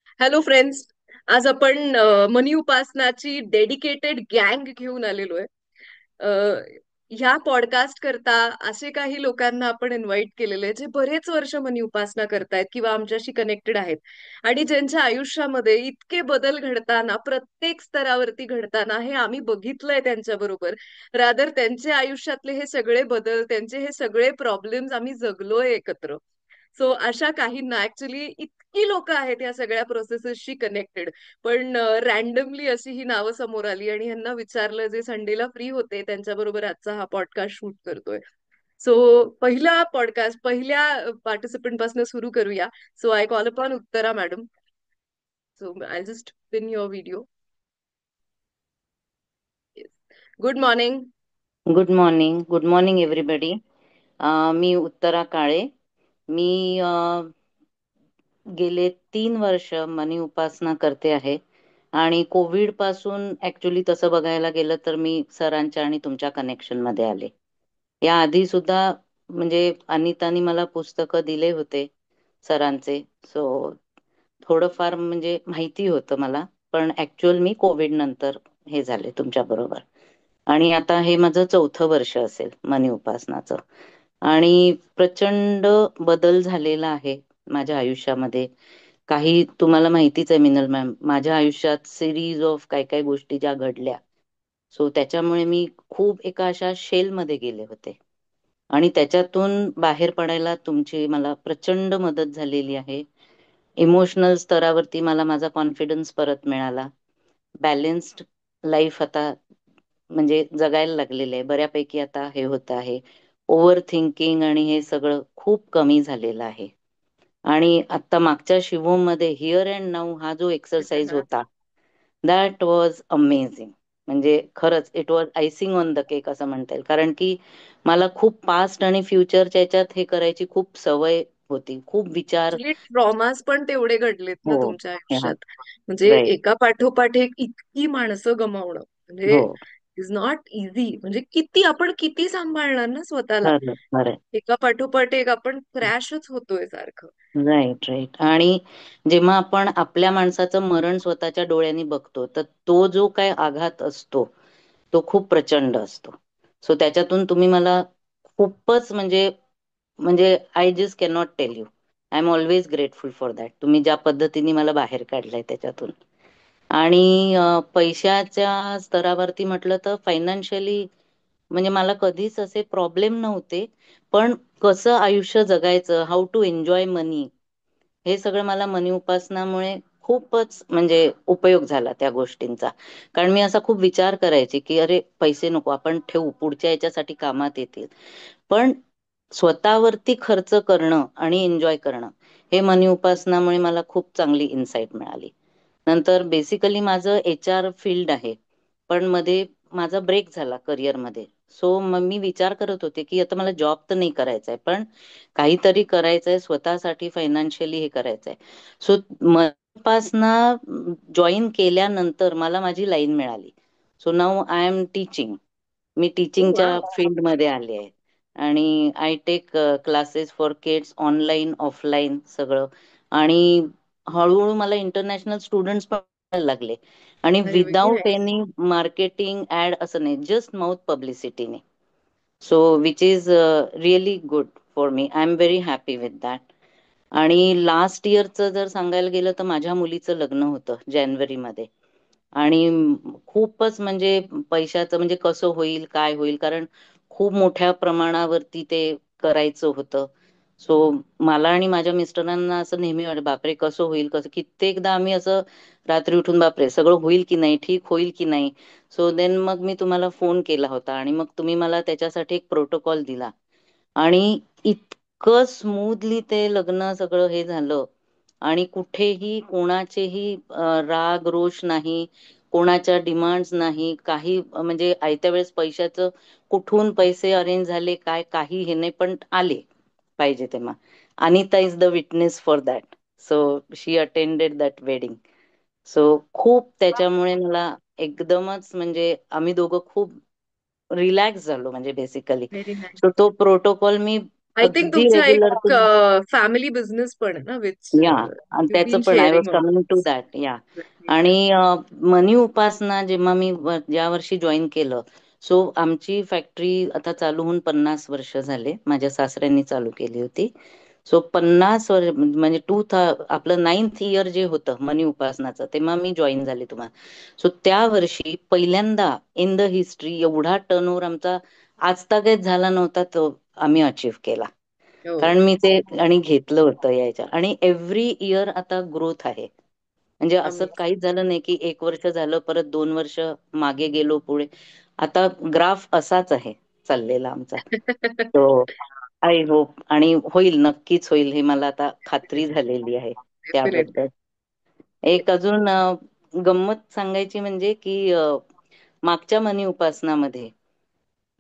Hello friends. आज आपण मनी उपासनाची dedicated गँग घेऊन आलेलो आहे. अ, ह्या पॉडकास्ट करता असे काही लोकांना आपण इन्व्हाइट केलेले आहे जे बरेच वर्ष मनी उपासना करतायत किंवा आमच्याशी कनेक्टेड आहेत आणि ज्यांच्या आयुष्यामध्ये इतके बदल घडताना प्रत्येक स्तरावरती घडताना हे आम्ही बघितलंय त्यांच्या बरोबर. रादर त्यांचे आयुष्यातले हे सगळे बदल, त्यांचे हे सगळे प्रॉब्लेम्स आम्ही जगलोय एकत्र. सो अशा काहींना ऍक्च्युली इतकी लोक आहेत या सगळ्या प्रोसेसेसशी कनेक्टेड, पण रॅन्डमली अशी ही नावं समोर आली आणि ह्यांना विचारलं, जे संडेला फ्री होते त्यांच्याबरोबर आजचा हा पॉडकास्ट शूट करतोय. सो पहिला पॉडकास्ट पहिल्या पार्टिसिपंट पासून सुरू करूया. So I call upon Uttara madam. So I just pin your video. Good morning. Good morning. Good morning everybody. मी उत्तरा काळे. मी गेले 3 वर्ष मनी उपासना करते आहे आणि कोविड पासून ऍक्च्युली तसं बघायला गेलं तर मी सरांच्या आणि तुमच्या कनेक्शन मध्ये आले. या आधी सुद्धा म्हणजे अनितानी मला पुस्तकं दिले होते सरांचे. सो थोडंफार म्हणजे माहिती होतं मला, पण ऍक्च्युअल मी कोविड नंतर हे झाले तुमच्या बरोबर. आणि आता हे माझं 4थं वर्ष असेल मनी उपासनाचं. आणि प्रचंड बदल झालेला आहे माझ्या आयुष्यामध्ये. काही तुम्हाला माहितीच आहे मिनल मॅम, माझ्या आयुष्यात सिरीज ऑफ काय काय गोष्टी ज्या घडल्या. सो त्याच्यामुळे मी खूप एका अशा शेलमध्ये गेले होते आणि त्याच्यातून बाहेर पडायला तुमची मला प्रचंड मदत झालेली आहे. इमोशनल स्तरावरती मला माझा कॉन्फिडन्स परत मिळाला. बॅलेन्स्ड लाईफ आता म्हणजे जगायला लागलेलं आहे बऱ्यापैकी. आता हे होत आहे, ओव्हर थिंकिंग आणि हे सगळं खूप कमी झालेलं आहे. आणि आता मागच्या शिवम मध्ये हिअर अँड नाऊ हा जो एक्सरसाइज होता, दॅट वॉज अमेझिंग. म्हणजे खरंच it was icing on the cake असं म्हणता येईल. कारण की मला खूप पास्ट आणि फ्युचरच्या याच्यात हे करायची खूप सवय होती, खूप विचार. ऍक्च्युली ट्रॉमास पण तेवढे घडलेत ना हो. तुमच्या आयुष्यात. म्हणजे राईट. एका पाठोपाठ एक इतकी माणसं गमावणं म्हणजे हो. Is not easy. म्हणजे किती सांभाळणार ना स्वतःला. खरं खरं. एका पाठोपाठ एक आपण क्रॅशच होतोय सारखं. Right right. आणि जेव्हा आपण आपल्या माणसाचं मरण स्वतःच्या डोळ्यांनी बघतो, तर तो जो काय आघात असतो तो खूप प्रचंड असतो. सो त्याच्यातून तुम्ही मला खूपच म्हणजे म्हणजे I just cannot tell you. I am always grateful for that. तुम्ही ज्या पद्धतीने मला बाहेर काढलाय त्याच्यातून. आणि पैशाच्या स्तरावरती म्हटलं तर फायनान्शियली म्हणजे मला कधीच असे प्रॉब्लेम नव्हते. पण कसं आयुष्य जगायचं, हाऊ टू एन्जॉय मनी, हे सगळं मला मनी उपासनामुळे खूपच म्हणजे उपयोग झाला त्या गोष्टींचा. कारण मी असा खूप विचार करायचे की अरे पैसे नको, आपण ठेवू, पुढच्या याच्यासाठी कामात येतील. पण स्वतःवरती खर्च करणं आणि एन्जॉय करणं, हे मनी उपासनामुळे मला खूप चांगली इन्साइट मिळाली. नंतर बेसिकली माझं HR फील्ड आहे, पण मध्ये माझा ब्रेक झाला करिअरमध्ये. सो मग मी विचार करत होते की आता मला जॉब तर नाही करायचा आहे, पण काहीतरी करायचंय स्वतःसाठी, फायनान्शियली हे करायचंय. सो मनपासना जॉईन केल्यानंतर मला माझी लाईन मिळाली. So now I am teaching. मी वा. टीचिंगच्या फील्डमध्ये आले आहे. आणि I take classes for kids, online offline सगळं. आणि हळूहळू मला इंटरनॅशनल स्टुडंट्स पण यायला लागले. आणि अरे very without nice. Any marketing ad असं नाही, जस्ट माउथ पब्लिसिटीने. So which is really good for me. I am very happy with that. आणि लास्ट इयरचं जर सांगायला गेलं तर माझ्या मुलीचं लग्न होतं जानेवारीमध्ये. आणि खूपच म्हणजे पैशाचं म्हणजे कसं होईल काय होईल, कारण खूप मोठ्या प्रमाणावरती ते करायचं होतं. सो मला आणि माझ्या मिस्टरांना असं नेहमी वाटत बापरे कसं होईल, कसं. कित्येकदा आम्ही असं रात्री उठून बापरे सगळं होईल की नाही, ठीक होईल की नाही. सो देन मग मी तुम्हाला फोन केला होता आणि मग तुम्ही मला त्याच्यासाठी एक प्रोटोकॉल दिला. आणि इतकं स्मूथली ते लग्न सगळं हे झालं. आणि कुठेही कोणाचेही राग रोष नाही, कोणाच्या डिमांड्स नाही, काही म्हणजे आयत्या वेळेस पैशाचं कुठून पैसे अरेंज झाले काय काही हे नाही, पण आले पाहिजे तेव्हा. Anita is the witness for that. So she attended that wedding. So खूप त्याच्यामुळे मला एकदमच म्हणजे आम्ही दोघं खूप रिलॅक्स झालो म्हणजे बेसिकली. Very nice. सो तो प्रोटोकॉल मी आय थिंक अगदी तुमचा रेग्युलर एक फॅमिली बिझनेस पण आहे ना, विच या, आणि यू त्याचं बीन पण I was sharing coming to on. That. Yeah, आणि मनी उपासना जेव्हा मी ज्या वर्षी जॉईन केलं, सो आमची फॅक्टरी आता चालू होऊन 50 वर्ष झाले. माझ्या सासऱ्यांनी चालू केली होती. सो 50 वर्ष म्हणजे आपलं 9th इयर जे होतं मनी उपासनाचं, तेव्हा मी जॉईन झाले तुम्हाला. सो त्या वर्षी पहिल्यांदा इन द हिस्ट्री एवढा टर्नओव्हर आमचा आजतागत झाला नव्हता, तो आम्ही अचीव्ह केला. हो, कारण मी ते आणि घेतलं होतं याच्या, आणि एव्हरी इयर आता ग्रोथ आहे. म्हणजे असं अमेझिंग. काहीच झालं नाही की 1 वर्ष झालं परत 2 वर्ष मागे गेलो पुढे. आता ग्राफ असाच आहे चाललेला आमचा. तो आय होप, आणि होईल, नक्कीच होईल, हे मला आता खात्री झालेली आहे डेफिनेटली. त्याबद्दल. एक अजून गंमत सांगायची म्हणजे की मागच्या मनी उपासनामध्ये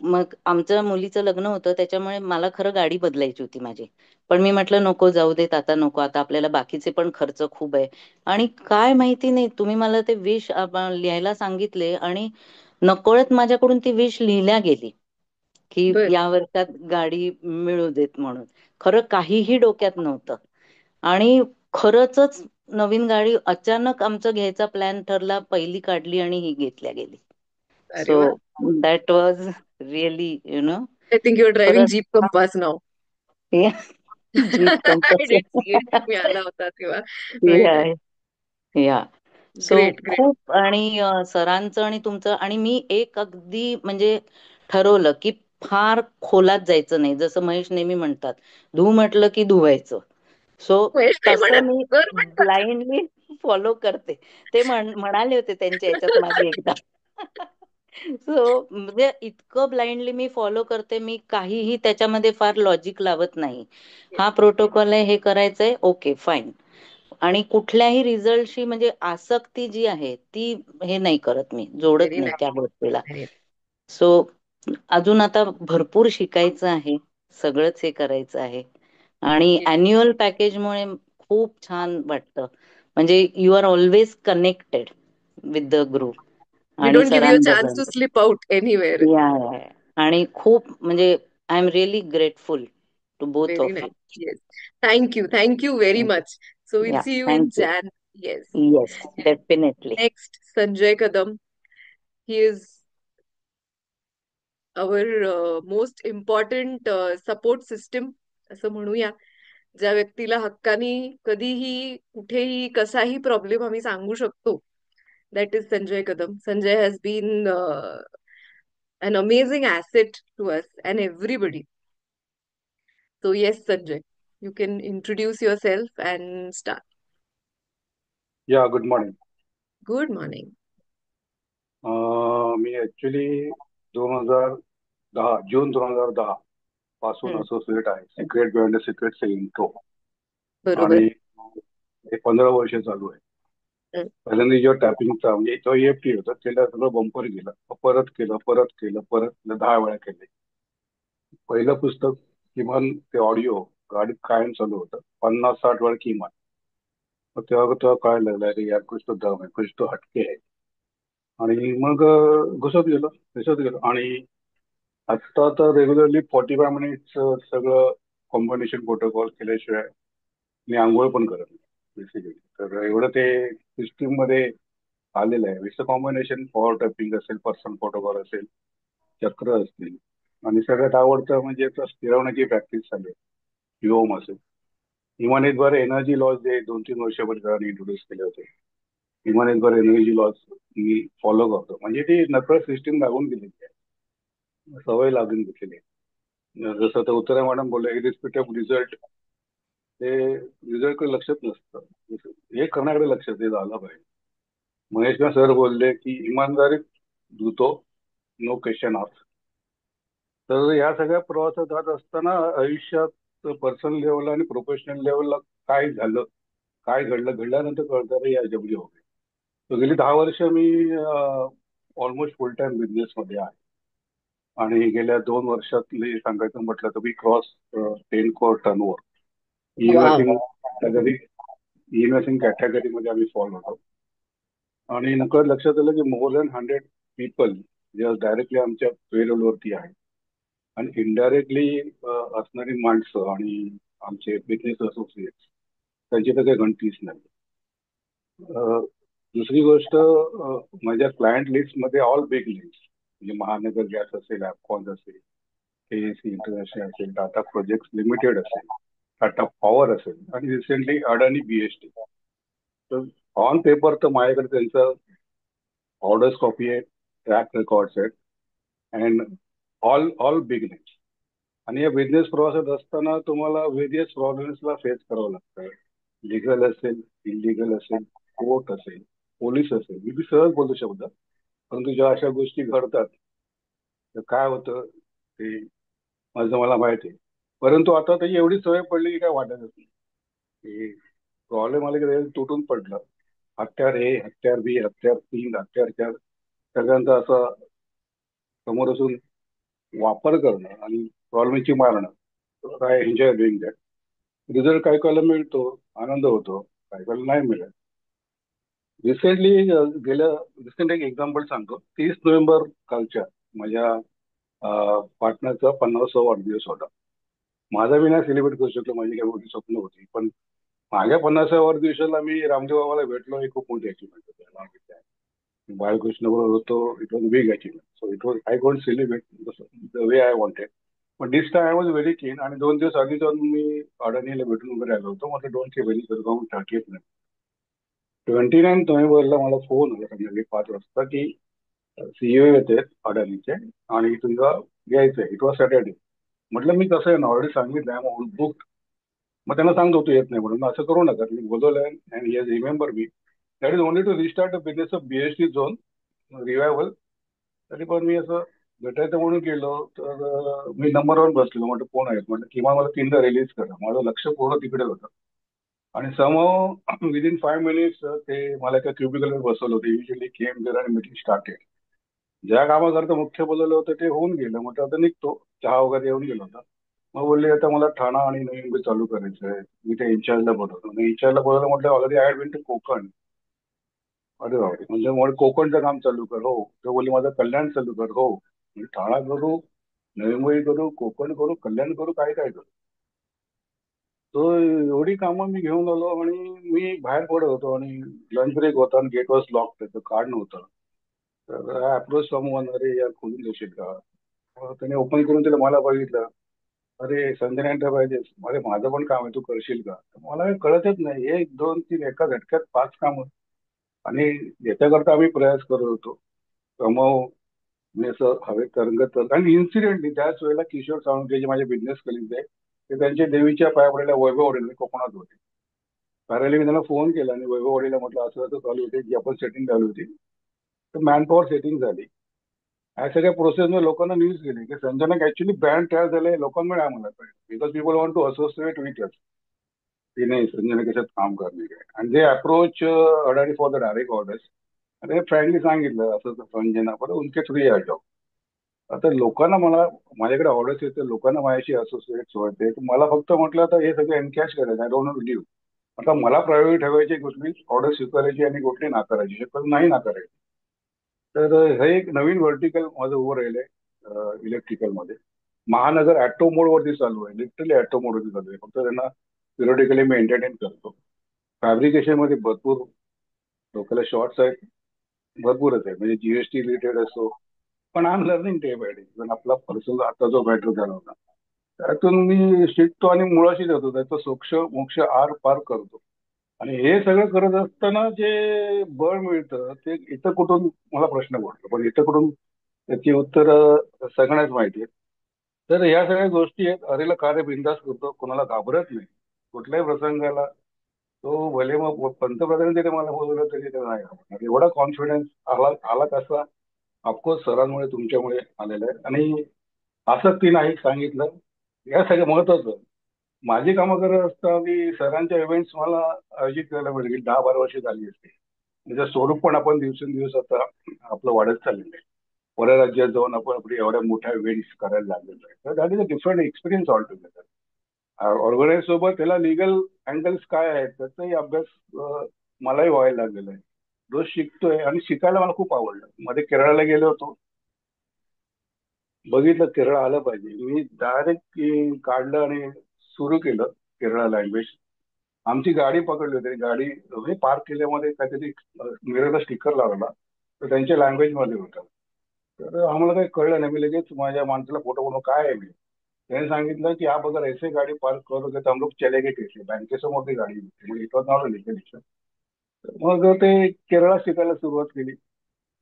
मग आमच्या मुलीचं लग्न होतं, त्याच्यामुळे मला खरं गाडी बदलायची होती माझी. पण मी म्हटलं नको, जाऊ देत आता, नको आता, आपल्याला बाकीचे पण खर्च खूप आहे. आणि काय माहिती नाही, तुम्ही मला ते विश लिहायला सांगितले, आणि नकळत माझ्याकडून ती विश लिहिल्या गेली की बर. या वर्षात गाडी मिळू देत म्हणून. खरं काहीही डोक्यात नव्हतं. आणि खरंच नवीन गाडी अचानक आमचं घ्यायचा प्लॅन ठरला, पहिली काढली आणि ही घेतल्या गेली. अरे वा. So that was really I think you are driving खरंच. जीप कंपास नाव. Jeep I compulsory. Did see it. मी आला होता तेव्हा. Right, right. Yeah, so great, great. खूप, आणि सरांचं आणि तुमचं, आणि मी एक अगदी म्हणजे ठरवलं की फार खोलात जायचं नाही. जसं महेश नेहमी म्हणतात, धू म्हटलं की धुवायचं. सो महेश नाही तसं म्हणत, मी सर म्हणतात. ब्लाइंडली फॉलो करते. ते म्हणाले होते त्यांच्या याच्यात मागे एकदा. सो म्हणजे इतकं ब्लाइंडली मी फॉलो करते, मी काहीही त्याच्यामध्ये फार लॉजिक लावत नाही. हा प्रोटोकॉल आहे, हे करायचंय, ओके फाईन. आणि कुठल्याही रिझल्टशी म्हणजे आसक्ती जी आहे ती हे नाही करत, मी जोडत व्हेरी नाही त्या गोष्टीला. नाईस. सो अजून आता भरपूर शिकायचं आहे, सगळंच हे करायचं आहे. आणि अॅन्युअल पॅकेजमुळे खूप छान वाटतं. म्हणजे you are always connected with the group we आणि don't give you a chance सरांबरोबर. To slip out anywhere. Yeah, आणि खूप म्हणजे I am really grateful to both Very of you. nice. Yes. Thank you. Thank you very much. So we'll या, see you in thank you. Jan. Yes. Yes, definitely. Next, Sanjay Kadam. He is our most important support system, असं म्हणूया. ज्या व्यक्तीला हक्कानी कधीही कुठेही कसाही problem आम्ही सांगू शकतो. That is Sanjay Kadam. Sanjay has been an amazing asset to us and everybody. So yes, Sanjay, you can introduce yourself and start. Yeah, good morning. Good morning. मी ऍक्च्युली 2010, जून 2010 पासून hmm, associate आहे secret behind the secret selling pro. बरोबर. आणि हे 15 वर्ष चालू आहे. हम्म, पहिल्यांदा जेव्हा टॅपिंगचा म्हणजे तो EFT होता, त्याला सगळं बंपर गेलं, परत केलं, परत केलं, परत केलं, 10 वेळा केले. पहिलं पुस्तक किमान ते ऑडिओ गाडीत कायम चालू होतं, 50-60 वेळा किमान. मग तेव्हा तेव्हा काय लागलं, अरे यार कुछ तो दम है, कुछ तो हटके है. आणि मग घुसत गेलो. आणि आता तर रेग्युलरली 45 मिनिट्स सगळं कॉम्बिनेशन प्रोटोकॉल केल्याशिवाय मी आंघोळ पण करत नाही बेसिकली. तर एवढं ते सिस्टीम मध्ये आलेलं आहे. विच कॉम्बिनेशन पॉवर टॅपिंग असेल, पर्सन प्रोटोकॉल असेल, चक्र असतील, आणि सगळ्यात आवडतं म्हणजे आता फिरवण्याची प्रॅक्टिस झाली, व्योम असेल. इमानेद्वारे एनर्जी लॉस जे 2-3 वर्षापूर्वी इंट्रोड्यूस केले होते, इमानेद्वारे एनर्जी लॉस मी फॉलो करतो. म्हणजे ती नकळत सिस्टीम लागून गेलेली आहे, सवय लागून घेतलेली आहे. जसं ते उत्तरा मॅडम बोलले, इरिस्पेक्टिव्ह ऑफ रिझल्ट, ते रिझल्टकडे लक्षच नसतं, हे करण्याकडे लक्ष ते झालं पाहिजे. महेश सर बोलले की इमानदारीत धुतो, नो क्वेश्चन आस्क. तर या सगळ्या प्रवासात जात असताना आयुष्यात पर्सनल लेवलला आणि प्रोफेशनल लेवलला काय झालं, काय घडलं, घडल्यानंतर कळतं रे या जबरी हो गई. तर गेली 10 वर्ष मी ऑलमोस्ट फुल टाइम बिझनेसमध्ये आहे. आणि गेल्या 2 वर्षातली सांगायचं म्हटलं तर मी cross 10 crore turnover wow. Investing category, investing कॅटेगरीमध्ये आम्ही फॉल होतो. आणि नकळत लक्षात आलं की मोर दॅन 100 पीपल जे डायरेक्टली आमच्या पेरोलवरती आहे, आणि इनडायरेक्टली असणारी माणसं आणि आमचे बिझनेस असोसिएट्स त्यांची तर काही गणतीच नाही. अ, दुसरी गोष्ट, माझ्या क्लायंट लिस्टमध्ये ऑल बिग लिस्ट, म्हणजे महानगर गॅस असेल, ॲपकॉन असेल, केएसी इंटरनॅशनल असेल, टाटा प्रोजेक्ट्स लिमिटेड असेल, टाटा पॉवर असेल आणि रिसेंटली अडानी बीएसटी. तर ऑन पेपर तर माझ्याकडे त्यांचं ऑर्डर्स कॉपी आहे, ट्रॅक रेकॉर्ड्स आहेत, and all all big names. आणि या बिझनेस प्रवासात असताना तुम्हाला वेरियस प्रॉब्लेम्सला फेस करावं लागतं. लिगल असेल, इलिगल असेल, कोर्ट असेल, पोलीस असेल, मी सहज बोलू शब्द. परंतु ज्या अशा गोष्टी घडतात तर काय होतं ते माझं मला माहिती आहे. परंतु आता त्याची एवढी सवय पडली की काय वाटतच नाही. की प्रॉब्लेम आले की तुटून पडलं. हत्यार ए, हत्यार बी, हत्यार तीन, हत्यार चार, सगळ्यांचा असा समोर असून वापर करणं आणि प्रॉब्लेमची मारणं. काय एन्जॉय डुईंग दॅट. रिझल्ट काय कायला मिळतो, आनंद होतो, काय कायला नाही मिळत. रिसेंटली गेल्या रिसेंट एक एक्झाम्पल सांगतो. 30 नोव्हेंबर कालच्या माझ्या पार्टनरचा 50वा वाढदिवस होता. माझा मी नाही सेलिब्रेट करू शकलो, माझी काही मोठी स्वप्न होती, पण माझ्या 50व्या वाढदिवसाला मी रामदेव बाबाला भेटलो, ही खूप मोठी अचिव्हमेंट होती. बाळकृष्ण बरोबर होतो, it was big achievement. So it was, I गोंट celebrate the way I wanted. पण दिस टाइम आय वॉज व्हेरी कीन. आणि 2 दिवस आधी जाऊन मी अडाणीला भेटून वगैरे आलो होतो. म्हटलं डोंट सी व्हेरी वेलकम, 29 नोव्हेंबरला मला फोन आला संध्याकाळी 5 वाजता की सीईओ येते अडाणीचे आणि तुझा घ्यायचंय. It was Saturday. म्हटलं मी कसं आहे ना, ऑलरेडी सांगितलं आय एम बुक. मग त्यांना सांगतो तू येत नाही म्हणून. असं करू नका, मी बोलवलंय and he has remember me. That is only to restart the business of BST zone revival. तरी पण मी असं भेटायचं म्हणून गेलो तर मी नंबर वन बसलो. म्हटलं कोण आहेत, म्हटलं किंवा मला 3दा रिलीज करा. माझं लक्ष पूर्ण तिकडे होतं. आणि समहाऊ विदिन 5 मिनिट्स ते मला एका क्युबिकलवर बसवलं होतं. युजली केम देर आणि मीटिंग स्टार्टेड. ज्या कामाकरता मुख्य बोलवलं होतं ते होऊन गेलं. म्हटलं आता निघतो, चहा वगैरे येऊन गेलो होता. मग बोलले आता मला ठाणा आणि नवी मुंबई चालू करायचं आहे. मी त्या इन्चार्जला बोलवतो. मी इन्चार्जला बोलवलं, म्हटलं already I had been to Konkan. अरे बापरे, म्हणजे मला कोकणचं काम चालू कर. हो. ते बोलले माझं कल्याण चालू कर. हो. म्हणजे ठाणा करू, नवी मुंबई करू, कोकण करू, कल्याण करू, काय काय करू. तो एवढी कामं मी घेऊन आलो आणि मी बाहेर पडत होतो आणि लंच ब्रेक होता आणि गेट वॉज लॉक, त्याचं कार्ड नव्हतं. तर अप्रोच समवन, अरे यार खोलून देशील का. त्याने ओपन करून दिलं, मला बघितलं. अरे संजय एंटरप्राइजेस, अरे माझं पण काम आहे, तू करशील का. तर मला काही कळतच नाही, 1 2 3 एका झटक्यात 5 कामं. आणि याच्याकरता आम्ही प्रयास करत होतो. कमाव मी असं हवेत तरंगत. आणि इन्सिडेंटली त्याच वेळेला किशोर सावंत जे माझे बिझनेस कलिग्स आहे, ते त्यांच्या देवीच्या पाया पडायला वैभववाडीला कोकणात होते. कार्यालय मी त्यांना फोन केला आणि वैभववाडीला म्हटलं असं असं चालू होते, जी आपण सेटिंग झाली होती. तर मॅनपॉवर सेटिंग झाली. ह्या सगळ्या प्रोसेसमध्ये लोकांना न्यूज गेली की संजनक ऍक्च्युली ब्रँड तयार झाले, लोकांमुळे आम्हाला कळलं. Because people want to associate with us की नाही संजय कशात काम करणे काय. आणि जे अप्रोच अडाणी फॉर द डायरेक्ट ऑर्डर्स, अरे फ्रँकली सांगितलं असं संजना बरं उनके थ्रू या जॉब. आता लोकांना मला माझ्याकडे ऑर्डर्स येते, लोकांना माझ्याशी असोसिएट व्हायचे. मला फक्त म्हटलं आता हे सगळं एनकॅश करायचं, आय डोंट नो लिव्ह. आता मला प्रायोरिटी ठेवायची, कुठली ऑर्डर स्वीकारायची आणि कुठली नाकारायची, पण नाही नाकारायची. तर हे एक नवीन व्हर्टिकल माझं उभं राहिलंय इलेक्ट्रिकलमध्ये. महानगर ॲटो मोडवरती चालू आहे, लिटरली ॲटो मोडवरती चालू आहे. फक्त त्यांना पिरियडिकली मी एंटरटेन करतो. फॅब्रिकेशनमध्ये भरपूर डोक्याला शॉर्ट्स आहेत, भरपूरच आहे, म्हणजे जीएसटी रिलेटेड असो. पण I am learning day by day. पण आपला पर्सनल आता जो मॅटर झाला होता त्यातून मी शिकतो आणि मुळाशी जातो, त्याचं सोक्ष मोक्ष आर पार करतो. आणि हे सगळं करत असताना जे बळ मिळतं ते इथं कुठून, मला प्रश्न पडतो, पण इथं कुठून त्याची उत्तर सगळ्यांनाच माहिती आहेत. तर ह्या सगळ्या गोष्टी आहेत. अरेला कार्य बिंदास करतो, कोणाला घाबरत नाही. कुठल्याही प्रसंगाला तो भले मग पंतप्रधान जरी मला बोलवलं तरी त्याला नाही घाबरणार. एवढा कॉन्फिडन्स आला आला कसा, ऑफकोर्स सरांमुळे, तुमच्यामुळे आलेलं आहे. आणि आसक्ती नाही सांगितलं, या सगळं महत्वाचं. माझी कामं करत असताना सरांच्या इव्हेंट्स मला आयोजित करायला मिळेल 10 12 वर्ष झाली असते. त्याचं स्वरूप पण आपण दिवसेंदिवस आता आपलं वाढत चाललेलं आहे. परराज्यात जाऊन आपण आपली एवढ्या मोठ्या इव्हेंट्स करायला लागलेलो आहे. तर that is a different experience all together. Organise सोबत त्याला लिगल अँगल्स काय आहेत त्याचाही अभ्यास मलाही व्हायला लागलेला आहे. रोज शिकतोय आणि शिकायला मला खूप आवडलं. मध्ये केरळला गेलो होतो. बघितलं केरळ आलं पाहिजे. मी डायरेक्ट काढलं आणि सुरू केलं केरळ लँग्वेज. आमची गाडी पकडली होती. गाडी म्हणजे पार्क केल्यामध्ये काहीतरी मिररला स्टिकर लावला, तर त्यांच्या लँग्वेज मध्ये होता. तर आम्हाला काही कळलं नाही. मी लगेच माझ्या माणसाला फोटो बनवून काय आहे मी, त्याने सांगितलं की आप अगर ऐसे गाड़ी पार्क करोगे तो हम लोग चलेंगे कैसे, बँकेसमोर ती गाडी होती. म्हणजे इथं नाव लिहिलं. मग ते केरळला शिकायला सुरुवात केली.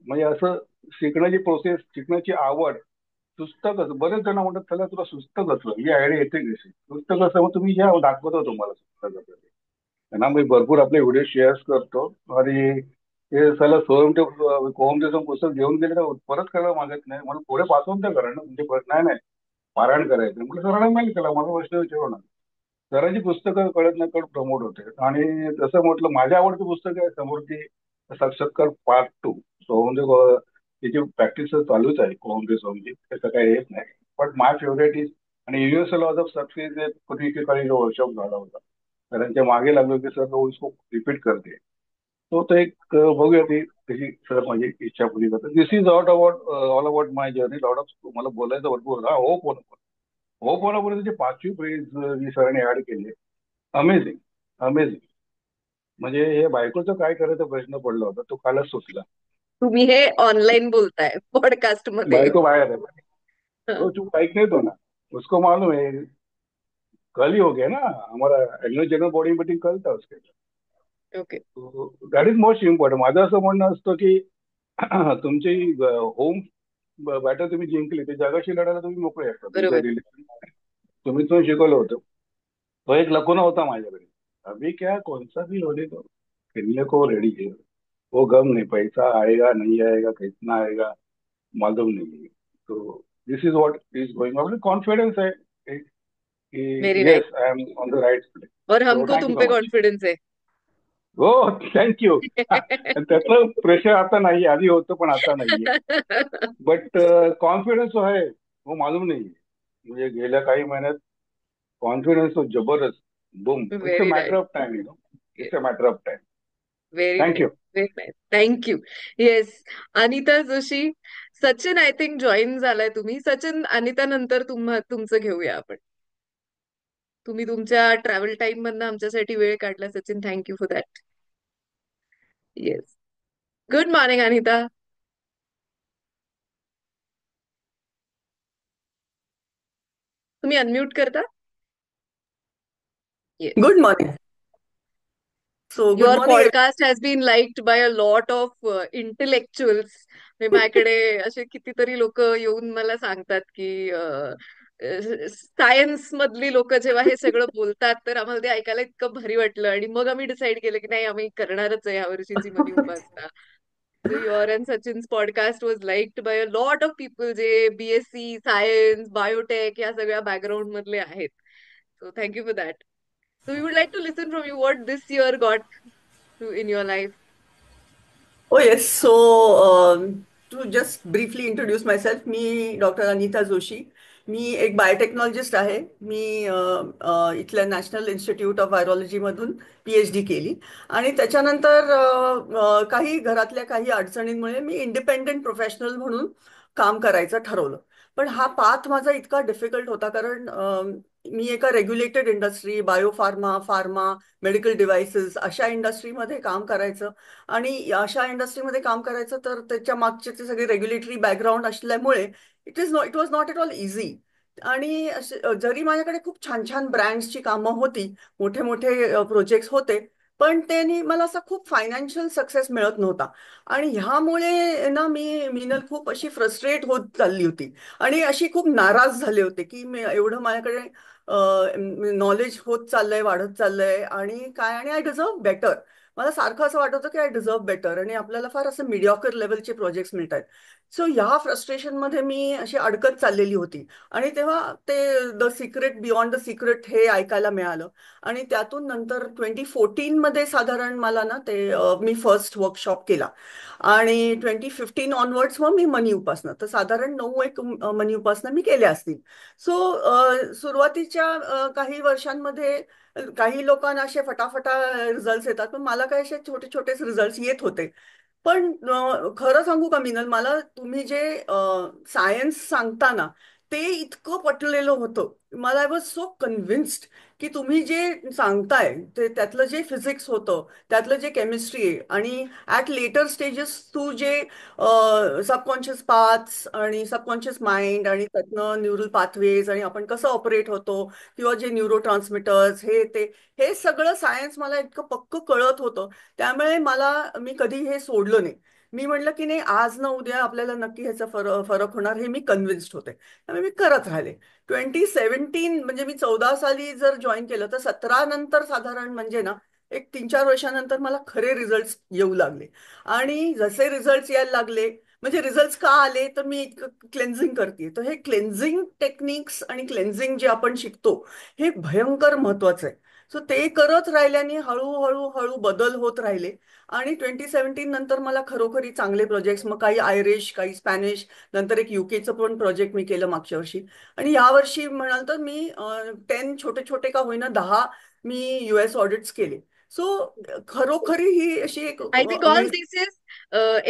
म्हणजे असं शिकण्याची प्रोसेस, शिकण्याची आवड. सुस्त कसं, बरेच जण म्हणतात त्याला तुला सुस्त कसं, ही आयडिया येते कशी सुस्त कसं, मग तुम्ही या दाखवतो तुम्हाला सुस्त कसं ते. त्यांना मी भरपूर आपले व्हिडिओ शेअर करतो. आणि ते त्याला कोहमदेवचं पुस्तक घेऊन गेले तर परत करायला मागत नाही, मला पुढे पाठवून त्या करा ना, म्हणजे नाही नाही पारायण करायचं म्हणजे सरांना माहिती केला, मला प्रश्न विचारू ना. सरांची पुस्तकं कळत नाही कळत प्रमोट होते. आणि तसं म्हटलं माझ्या आवडतं पुस्तक आहे समृद्धी साक्षात्कार पार्ट 2. सो म्हणजे त्याची प्रॅक्टिस चालूच आहे कोहमते सोमची, त्याचं काही येत नाही. बट माय फेवरेट इज, आणि युनिव्हर्सल लॉज ऑफ सक्सेस एक पूर्वी एकेकाळी जो वर्कशॉप झाला होता, सरांच्या मागे लागलो की सर तो उसको रिपीट करते. तो एक बघूया ती त्याची सर माझी इच्छा पूर्ण करते. This is all about my journey. Lot of मला बोलायचं भरपूर होतं. हो पण हो कोणापर्यंत 5वी फ्रेज जी सरांनी ऍड केली, अमेझिंग, अमेझिंग. म्हणजे हे बायकोचं काय करायचा प्रश्न पडला होता, तो कालच सुटला. तुम्ही हे ऑनलाईन बोलताय पॉडकास्ट मध्ये. बायको बाहेर आहे. तो चूप बाइक नहीं तो ना, उसको मालूम है कल ही हो गया ना हमारा एनुअल जनरल बॉडी मीटिंग, कल था उसके. Okay. That is most important. माझं असं म्हणणं असतं की तुमची होम बॅटल तुम्ही जिंकली, ते जगाशी लढायला तुम्ही मोकळे असता. तुमच्या बरोबर. रिलेशन तुम्ही पण शिकवलं होतं. तो एक लखोना होता माझ्याकडे. अभी क्या कौन सा भी होने दो, खेलने को रेडी है. वो गम नहीं, पैसा आएगा नहीं आएगा कितना आएगा मालूम नहीं है. तो this is what is going on. Confidence है व्हेरी कि nice. Yes I am on the right place. और सो हमको थँक तुम यू पे सो मच. कॉन्फिडेंस है. हो, थँक्यू. त्यातलं प्रेशर आता नाही, आधी होतं पण आता नाहीये. बट कॉन्फिडन्स जो है वो मालूम नहीं है. म्हणजे गेल्या काही महिन्यात कॉन्फिडन्स तो जबरदस्त. Boom. It's a very matter nice. Of time, it's a matter of time. Very nice. Thank you. Very nice. Thank you. Yes. Anita Joshi. Sachin I think join झालाय तुम्ही. सचिन, अनिता नंतर तुमचं घेऊया आपण. तुम्ही तुमच्या ट्रॅव्हल टाइम मधनं आमच्यासाठी वेळ काढला Sachin. Thank you for that. Yes. Good morning Anita. तुम्ही अनम्यूट करता. Yes. Good morning. So, good Your morning. podcast has been liked by a lot of intellectuals. म्हणजे माझ्याकडे असे कितीतरी लोक येऊन मला सांगतात की सायन्स मधली लोक जेव्हा हे सगळं बोलतात तर आम्हाला ते ऐकायला इतकं भारी वाटलं आणि मग आम्ही डिसाईड केलं की नाही आम्ही करणारच आहे ह्या वर्षीची मनी उपासना. So your and Sachin's podcast was liked by a lot of people जे बीएससी सायन्स बायोटेक या सगळ्या बॅकग्राऊंड मधले आहेत. So thank you for that. So we would like to listen from you what this year got to in your life. Oh, yes. So, to just briefly introduce myself, me doctor Anita Joshi. मी एक बायोटेक्नॉलॉजिस्ट आहे. मी इथल्या national institute of व्हायरॉलॉजीमधून PhD केली. आणि त्याच्यानंतर काही घरातल्या काही अडचणींमुळे मी इंडिपेंडेंट प्रोफेशनल म्हणून काम करायचं ठरवलं. पण हा पाथ माझा इतका डिफिकल्ट होता, कारण मी एका regulated industry, biopharma, pharma, medical devices अशा इंडस्ट्रीमध्ये काम करायचं. आणि अशा इंडस्ट्रीमध्ये काम करायचं तर त्याच्या मागचे ते सगळे रेग्युलेटरी बॅकग्राऊंड असल्यामुळे it was not at all easy. आणि जरी माझ्याकडे खूप छान छान ब्रँड्सची कामं होती, मोठे मोठे प्रोजेक्ट्स होते, पण त्यांनी मला असा खूप फायनान्शियल सक्सेस मिळत नव्हता. आणि ह्यामुळे ना मीनल खूप अशी फ्रस्ट्रेट होत चालली होती. आणि अशी खूप नाराज झाले होते की मी एवढं माझ्याकडे नॉलेज होत चाललंय, वाढत चाललंय, आणि काय, आणि आय डिझर्व बेटर. मला सारखं असं वाटत होतं की आय डिझर्व बेटर, आणि आपल्याला फार असं मिडिऑकर लेवलचे प्रोजेक्ट्स मिळत आहेत. सो ह्या फ्रस्ट्रेशनमध्ये मी अशी अडकत चाललेली होती. आणि तेव्हा ते the secret beyond the secret हे ऐकायला मिळालं. आणि त्यातून नंतर 2014 मध्ये साधारण मला ना ते मी फर्स्ट वर्कशॉप केला. आणि 2015 ऑनवर्ड्स मग मी मनी उपासना, तर साधारण 9 एक मनी उपासना मी केल्या असतील. सो सुरुवातीच्या काही वर्षांमध्ये काही लोकांना असे फटाफटा रिझल्ट येतात, पण मला काय असे छोटे छोटेच रिझल्ट येत होते. पण खरं सांगू का मिनल, मला तुम्ही जे सायन्स सांगता ना, ते इतकं पटलेलं होतं. मला आय वॉज सो कन्व्हिन्स्ड की तुम्ही जे सांगताय ते त्यातलं जे फिजिक्स होतं, त्यातलं जे केमिस्ट्री आहे, आणि ॲट लेटर स्टेजेस तू जे सबकॉन्शियस पाथ्स आणि सबकॉन्शियस माइंड आणि त्यातनं न्यूरल पाथवेज आणि आपण कसं ऑपरेट होतो, किंवा जे न्यूरो ट्रान्समिटर्स हे ते, हे सगळं सायन्स मला इतकं पक्क कळत होतं. त्यामुळे मी कधी हे सोडलं नाही. मी म्हटलं की नाही, आज ना उद्या आपल्याला नक्की ह्याचा फरक होणार, हे मी कन्व्हिन्स्ड होते. त्यामुळे मी करत राहिले. 2017 म्हणजे मी 14 साली जर जॉईन केलं, तर 17 नंतर साधारण म्हणजे ना एक 3-4 वर्षानंतर मला खरे रिझल्ट येऊ लागले. आणि जसे रिझल्ट यायला लागले, म्हणजे रिझल्ट का आले, तर मी इतकं क्लेन्झिंग करते. तर हे क्लेन्झिंग टेक्निक्स आणि क्लेन्झिंग जे आपण शिकतो, हे भयंकर महत्वाचं आहे. सो ते करत राहिल्याने हळूहळू हळू बदल होत राहिले. आणि 2017 नंतर मला खरोखरी चांगले प्रोजेक्ट्स, मग काही आयरिश, काही स्पॅनिश, नंतर एक युकेचं पण प्रोजेक्ट मी केलं मागच्या वर्षी. आणि यावर्षी म्हणाल तर मी 10 छोटे छोटे का होईना 10 मी US ऑडिट्स केले. सो खरोखरी ही अशी एक I think all this is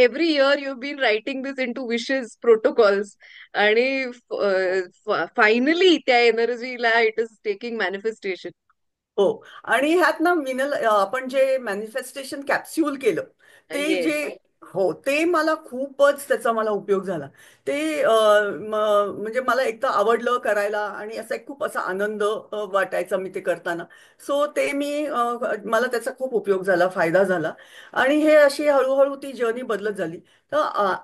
every year you've been writing this into wishes protocols आणि फायनली त्या एनर्जीला इट इज टेकिंग मॅनिफेस्टेशन. हो. आणि ह्यात ना मिनल, आपण जे मॅनिफेस्टेशन कॅप्स्यूल केलं, ते येस. जे, हो, ते मला खूपच त्याचा मला उपयोग झाला. ते म्हणजे मला एक तर आवडलं करायला, आणि असा एक खूप असा आनंद वाटायचा मी ते करताना. सो ते मला त्याचा खूप उपयोग झाला, फायदा झाला. आणि हे अशी हळूहळू ती जर्नी बदलत झाली. तर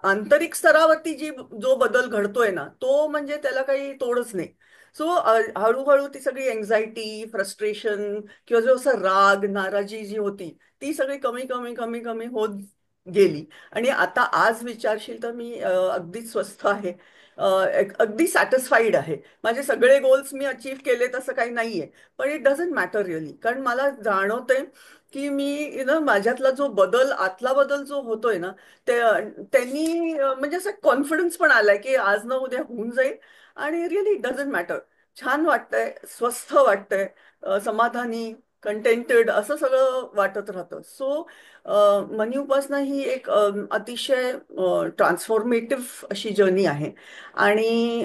आंतरिक स्तरावरती जो बदल घडतोय ना, तो म्हणजे त्याला काही तोडच नाही. सो हळूहळू ती सगळी एन्झायटी, फ्रस्ट्रेशन, किंवा जो असं राग, नाराजी जी होती, ती सगळी कमी कमी कमी कमी होत गेली. आणि आता आज विचारशील तर मी अगदी स्वस्थ आहे. अगदी सॅटिस्फाईड आहे. माझे सगळे गोल्स मी अचीव्ह केले तसं काही नाहीये. पण इट डझंट मॅटर रिअली, कारण मला जाणवतंय की मी माझ्यातला जो बदल, आतला बदल जो होतोय ना, ते त्यांनी म्हणजे असं कॉन्फिडन्स पण आलाय की आज ना उद्या होऊन जाईल. आणि रिअली डझंट मॅटर. छान वाटतंय, स्वस्थ वाटतंय, समाधानी, कंटेंटेड असं सगळं वाटत राहतं. सो मनी उपासना ही एक अतिशय ट्रान्सफॉर्मेटिव्ह अशी जर्नी आहे. आणि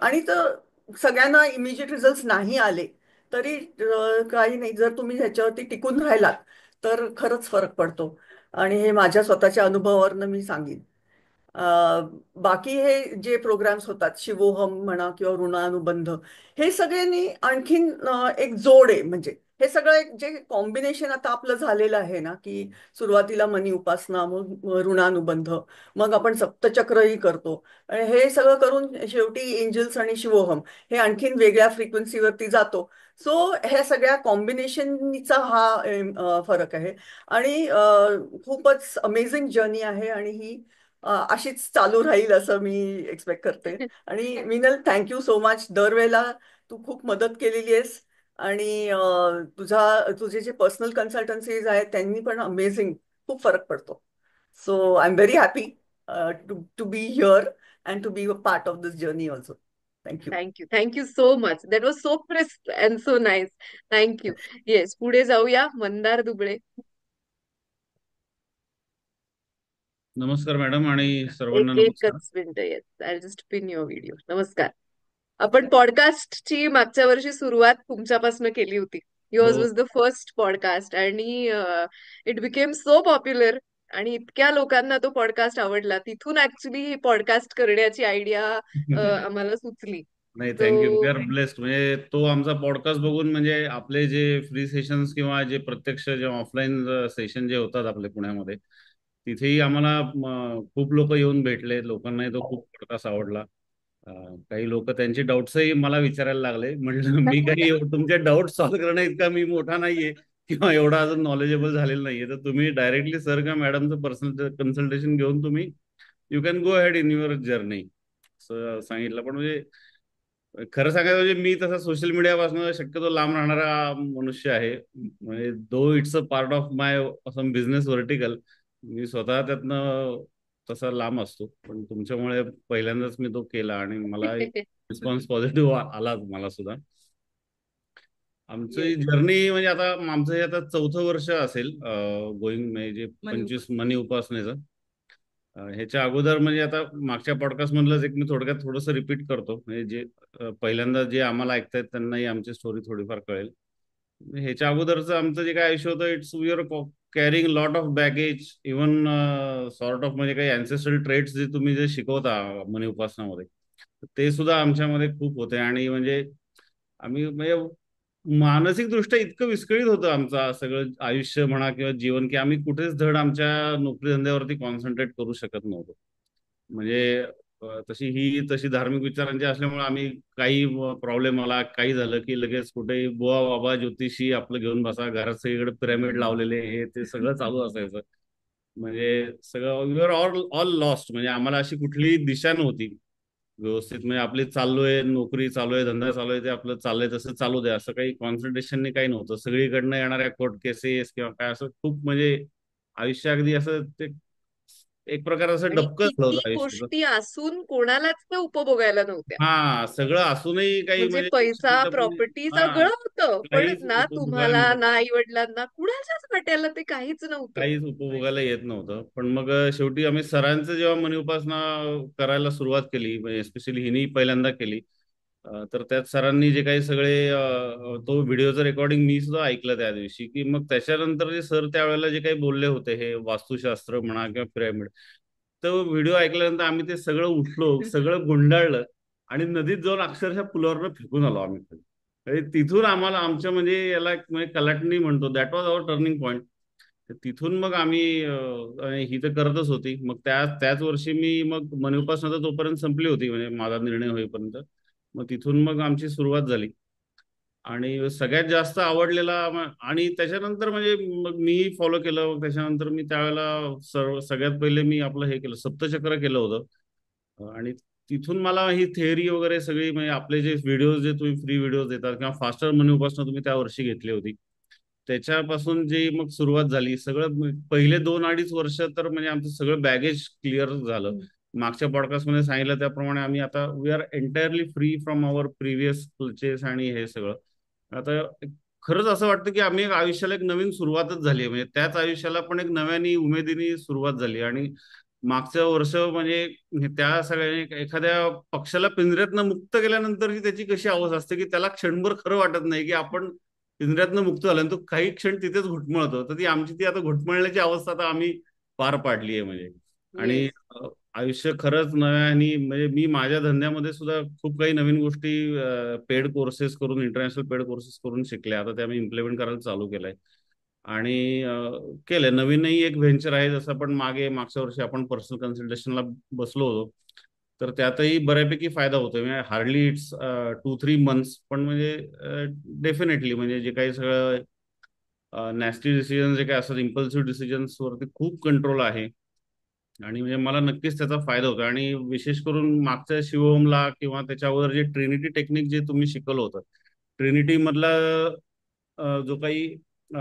आणि तर सगळ्यांना इमिजिएट रिझल्ट नाही आले तरी काही नाही, जर तुम्ही ह्याच्यावरती टिकून राहिलात तर खरंच फरक पडतो. आणि हे माझ्या स्वतःच्या अनुभवावरनं मी सांगेन. बाकी हे जे प्रोग्राम्स होतात, शिवोहम म्हणा किंवा ऋणानुबंध, हे सगळ्यांनी आणखीन एक जोड आहे. म्हणजे हे सगळं एक जे कॉम्बिनेशन आता आपलं झालेलं आहे ना, की सुरुवातीला मनी उपासना, मग ऋणानुबंध, मग आपण सप्तचक्रही करतो, आणि हे सगळं करून शेवटी एंजल्स आणि शिवोहम हे आणखीन वेगळ्या फ्रिक्वेन्सीवरती जातो. सो ह्या सगळ्या कॉम्बिनेशनचा हा फरक आहे. आणि खूपच अमेझिंग जर्नी आहे. आणि ही अशीच चालू राहील असं मी एक्सपेक्ट करते. आणि मिनल, थँक्यू सो मच. दरवेळेला तू खूप मदत केलेली आहेस. आणि तुझे जे पर्सनल कन्सल्टन्सीज आहेत त्यांनी पण अमेझिंग, खूप फरक पडतो. So I am very happy to to be here and to be a part of this journey also. Thank you. Thank you so much. That was so crisp and so nice. Thank you. Yes, पुढे जाऊया. मंदार दुबळे. नमस्कार madam आणि सर्वांना नमस्कार. एकच minute. Yes, I just pin your video. नमस्कार. आपण पॉडकास्टची मागच्या वर्षी सुरुवात तुमच्यापासून केली होती. युअर्स हो. वॉज द फर्स्ट पॉडकास्ट आणि इट बिकेम सो पॉप्युलर आणि इतक्या लोकांना तो पॉडकास्ट आवडला. तिथून ऍक्च्युली ही पॉडकास्ट करण्याची आयडिया आम्हाला सुचली. नाही, thank you. We so are blessed. म्हणजे तो आमचा पॉडकास्ट बघून म्हणजे आपले जे फ्री सेशन्स किंवा जे प्रत्यक्ष जे ऑफलाईन सेशन जे होतात आपले पुण्यामध्ये, तिथेही आम्हाला खूप लोक येऊन भेटले. लोकांनाही तो खूप पॉडकास्ट आवडला. काही लोक त्यांचे डाऊट्सही मला विचारायला लागले. म्हटलं मी काही तुमचे डाऊट सॉल्व्ह करणं इतका मी मोठा नाहीये किंवा एवढा अजून नॉलेजेबल झालेलं नाहीये, तर तुम्ही डायरेक्टली सर किंवा मॅडमचं पर्सनल कन्सल्टेशन घेऊन तुम्ही you can go head in your journey असं सांगितलं. पण म्हणजे खरं सांगायचं म्हणजे मी तसा सोशल मीडियापासून शक्यतो लांब राहणारा मनुष्य आहे. म्हणजे दो इट्स अ पार्ट ऑफ माय असं बिझनेस व्हर्टिकल, मी स्वतः त्यातनं तसा लांब असतो. पण तुमच्यामुळे पहिल्यांदाच मी तो केला आणि मला रिस्पॉन्स पॉझिटिव्ह आला मला सुद्धा. आमचं येस. जर्नी म्हणजे आता आमचं हे आता 4थं वर्ष असेल गोईंग, म्हणजे जे 25 मनी उपासनेचं. ह्याच्या अगोदर म्हणजे आता मागच्या पॉडकास्ट मधलंच एक मी थोडक्यात थोडंसं रिपीट करतो, म्हणजे जे पहिल्यांदा जे आम्हाला ऐकतायत त्यांनाही आमची स्टोरी थोडीफार कळेल. ह्याच्या अगोदरचं आमचं जे काय आयुष्य होतं, it's we are carrying lot of baggage, even sort of म्हणजे काही अँसेस्ट्रल ट्रेट्स जे तुम्ही जे शिकवता मनी उपासनामध्ये, ते सुद्धा आमच्यामध्ये खूप होते. आणि म्हणजे आम्ही म्हणजे मानसिकदृष्ट्या इतकं विस्कळीत होतं आमचं सगळं आयुष्य म्हणा किंवा जीवन, की आम्ही कुठेच धड आमच्या नोकरी धंद्यावरती कॉन्सन्ट्रेट करू शकत नव्हतो. म्हणजे तशी धार्मिक विचारांची असल्यामुळे आम्ही काही प्रॉब्लेम आला, काही झालं की लगेच कुठे बुवा बाबा ज्योतिषी आपलं घेऊन बसा, घरात सगळीकडे पिरामिड लावलेले, हे ते सगळं चालू असायचं. म्हणजे सगळं we are all all lost, म्हणजे आम्हाला अशी कुठलीही दिशा नव्हती व्यवस्थित. म्हणजे आपली चाललोय, नोकरी चालू आहे, धंदा चालू आहे, ते आपलं चाललंय तसं चालू द्या, असं काही कॉन्सन्ट्रेशन काही नव्हतं. सगळीकडनं येणाऱ्या कोर्ट केसेस किंवा काय असं खूप म्हणजे आयुष्य अगदी असं ते एक प्रकार असं आणि डबकं झालं किती होतं आयुष्याचं. गोष्टी असून कोणालाच त्या उपभोगायला नव्हत्या. हा, सगळं असूनही काही म्हणजे म्हणजे पैसा, शांतपणे प्रॉपर्टी हा सगळं होतं, पण काहीच ना उपभोगायला तुम्हाला, नव्हतं. ना आई वडिलांना, कुणाच्याच वाट्याला ते काहीच नव्हतं. काहीच उपभोगायला येत नव्हतं. पण मग शेवटी आम्ही सरांचं जेव्हा मनी उपासना करायला सुरुवात केली, म्हणजे एस्पेशली हिनी पहिल्यांदा केली, तर त्यात सरांनी जे काही सगळे तो व्हिडिओचं रेकॉर्डिंग मी सुद्धा ऐकलं त्या दिवशी, की मग त्याच्यानंतर जे सर त्यावेळेला जे काही बोलले होते, हे वास्तुशास्त्र म्हणा किंवा पिरॅमिड, तो व्हिडिओ ऐकल्यानंतर आम्ही ते सगळं उठलो, सगळं गुंडाळलं आणि नदीत जाऊन अक्षरशः पुलावरनं फेकून आलो आम्ही खाली. म्हणजे तिथून आम्हाला आमच्या म्हणजे याला म्हणजे कलाटणी म्हणतो, that was our turning point. तिथून मग आम्ही ही तर करतच होती. मग त्याच वर्षी मी मग मनी उपासना तर तोपर्यंत संपली होती, म्हणजे माझा निर्णय होईपर्यंत. मग तिथून मग आमची सुरुवात झाली. आणि सगळ्यात जास्त आवडलेला आणि त्याच्यानंतर म्हणजे मग मी फॉलो केलं. मग त्याच्यानंतर मी त्यावेळेला सगळ्यात पहिले मी आपलं हे केलं, सप्तचक्र केलं होतं. आणि तिथून मला ही थेअरी वगैरे सगळी, म्हणजे आपले जे व्हिडिओज जे तुम्ही फ्री व्हिडिओज देतात किंवा फास्टर मनी उपासना तुम्ही त्या वर्षी घेतली होती, त्याच्यापासून जी मग सुरुवात झाली. सगळं पहिले 2-2.5 वर्ष तर म्हणजे आमचं सगळं बॅगेज क्लिअर झालं. मागच्या पॉडकास्टमध्ये सांगितलं त्याप्रमाणे आम्ही आता we are entirely free from our previous purchase आणि हे सगळं. आता खरंच असं वाटतं की आम्ही एक आयुष्याला एक नवीन सुरुवातच झाली आहे. म्हणजे त्याच आयुष्याला पण एक नव्याने उमेदीने सुरुवात झाली. आणि मागचं वर्ष म्हणजे त्या सगळ्या एखाद्या पक्षाला पिंजऱ्यातनं मुक्त केल्यानंतरची त्याची कशी अवस्था असते, की त्याला क्षणभर खरं वाटत नाही की आपण पिंजऱ्यातनं मुक्त झाला आणि तो काही क्षण तिथेच घुटमळतो. तर ती आता घुटमळण्याची अवस्था आता आम्ही पार पाडली आहे म्हणजे. आणि येस. आयुष्य खरंच नव्याने, म्हणजे मी माझ्या धंद्यामध्ये सुद्धा खूप काही नवीन गोष्टी पेड कोर्सेस करून, इंटरनॅशनल पेड कोर्सेस करून शिकले. आता त्या मी इम्प्लिमेंट करायला चालू केलंय. आणि केलंय नवीनही एक व्हेंचर आहे. जसं आपण मागच्या वर्षी आपण पर्सनल कन्सल्टेशनला बसलो होतो, तर त्यातही बऱ्यापैकी फायदा होतोय. म्हणजे हार्डली इट्स 2-3 मंथ्स, पण म्हणजे डेफिनेटली म्हणजे जे काही सगळं नॅस्टी डिसिजन जे काही असतात, इम्पल्सिव्ह डिसिजन्स वरती खूप कंट्रोल आहे. आणि म्हणजे मला नक्कीच त्याचा फायदा होतो. आणि विशेष करून मागच्या शिवोमला किंवा त्याच्या अगोदर जे ट्रिनिटी टेक्निक जे तुम्ही शिकवलं होतं, ट्रिनिटी मधला जो काही अ,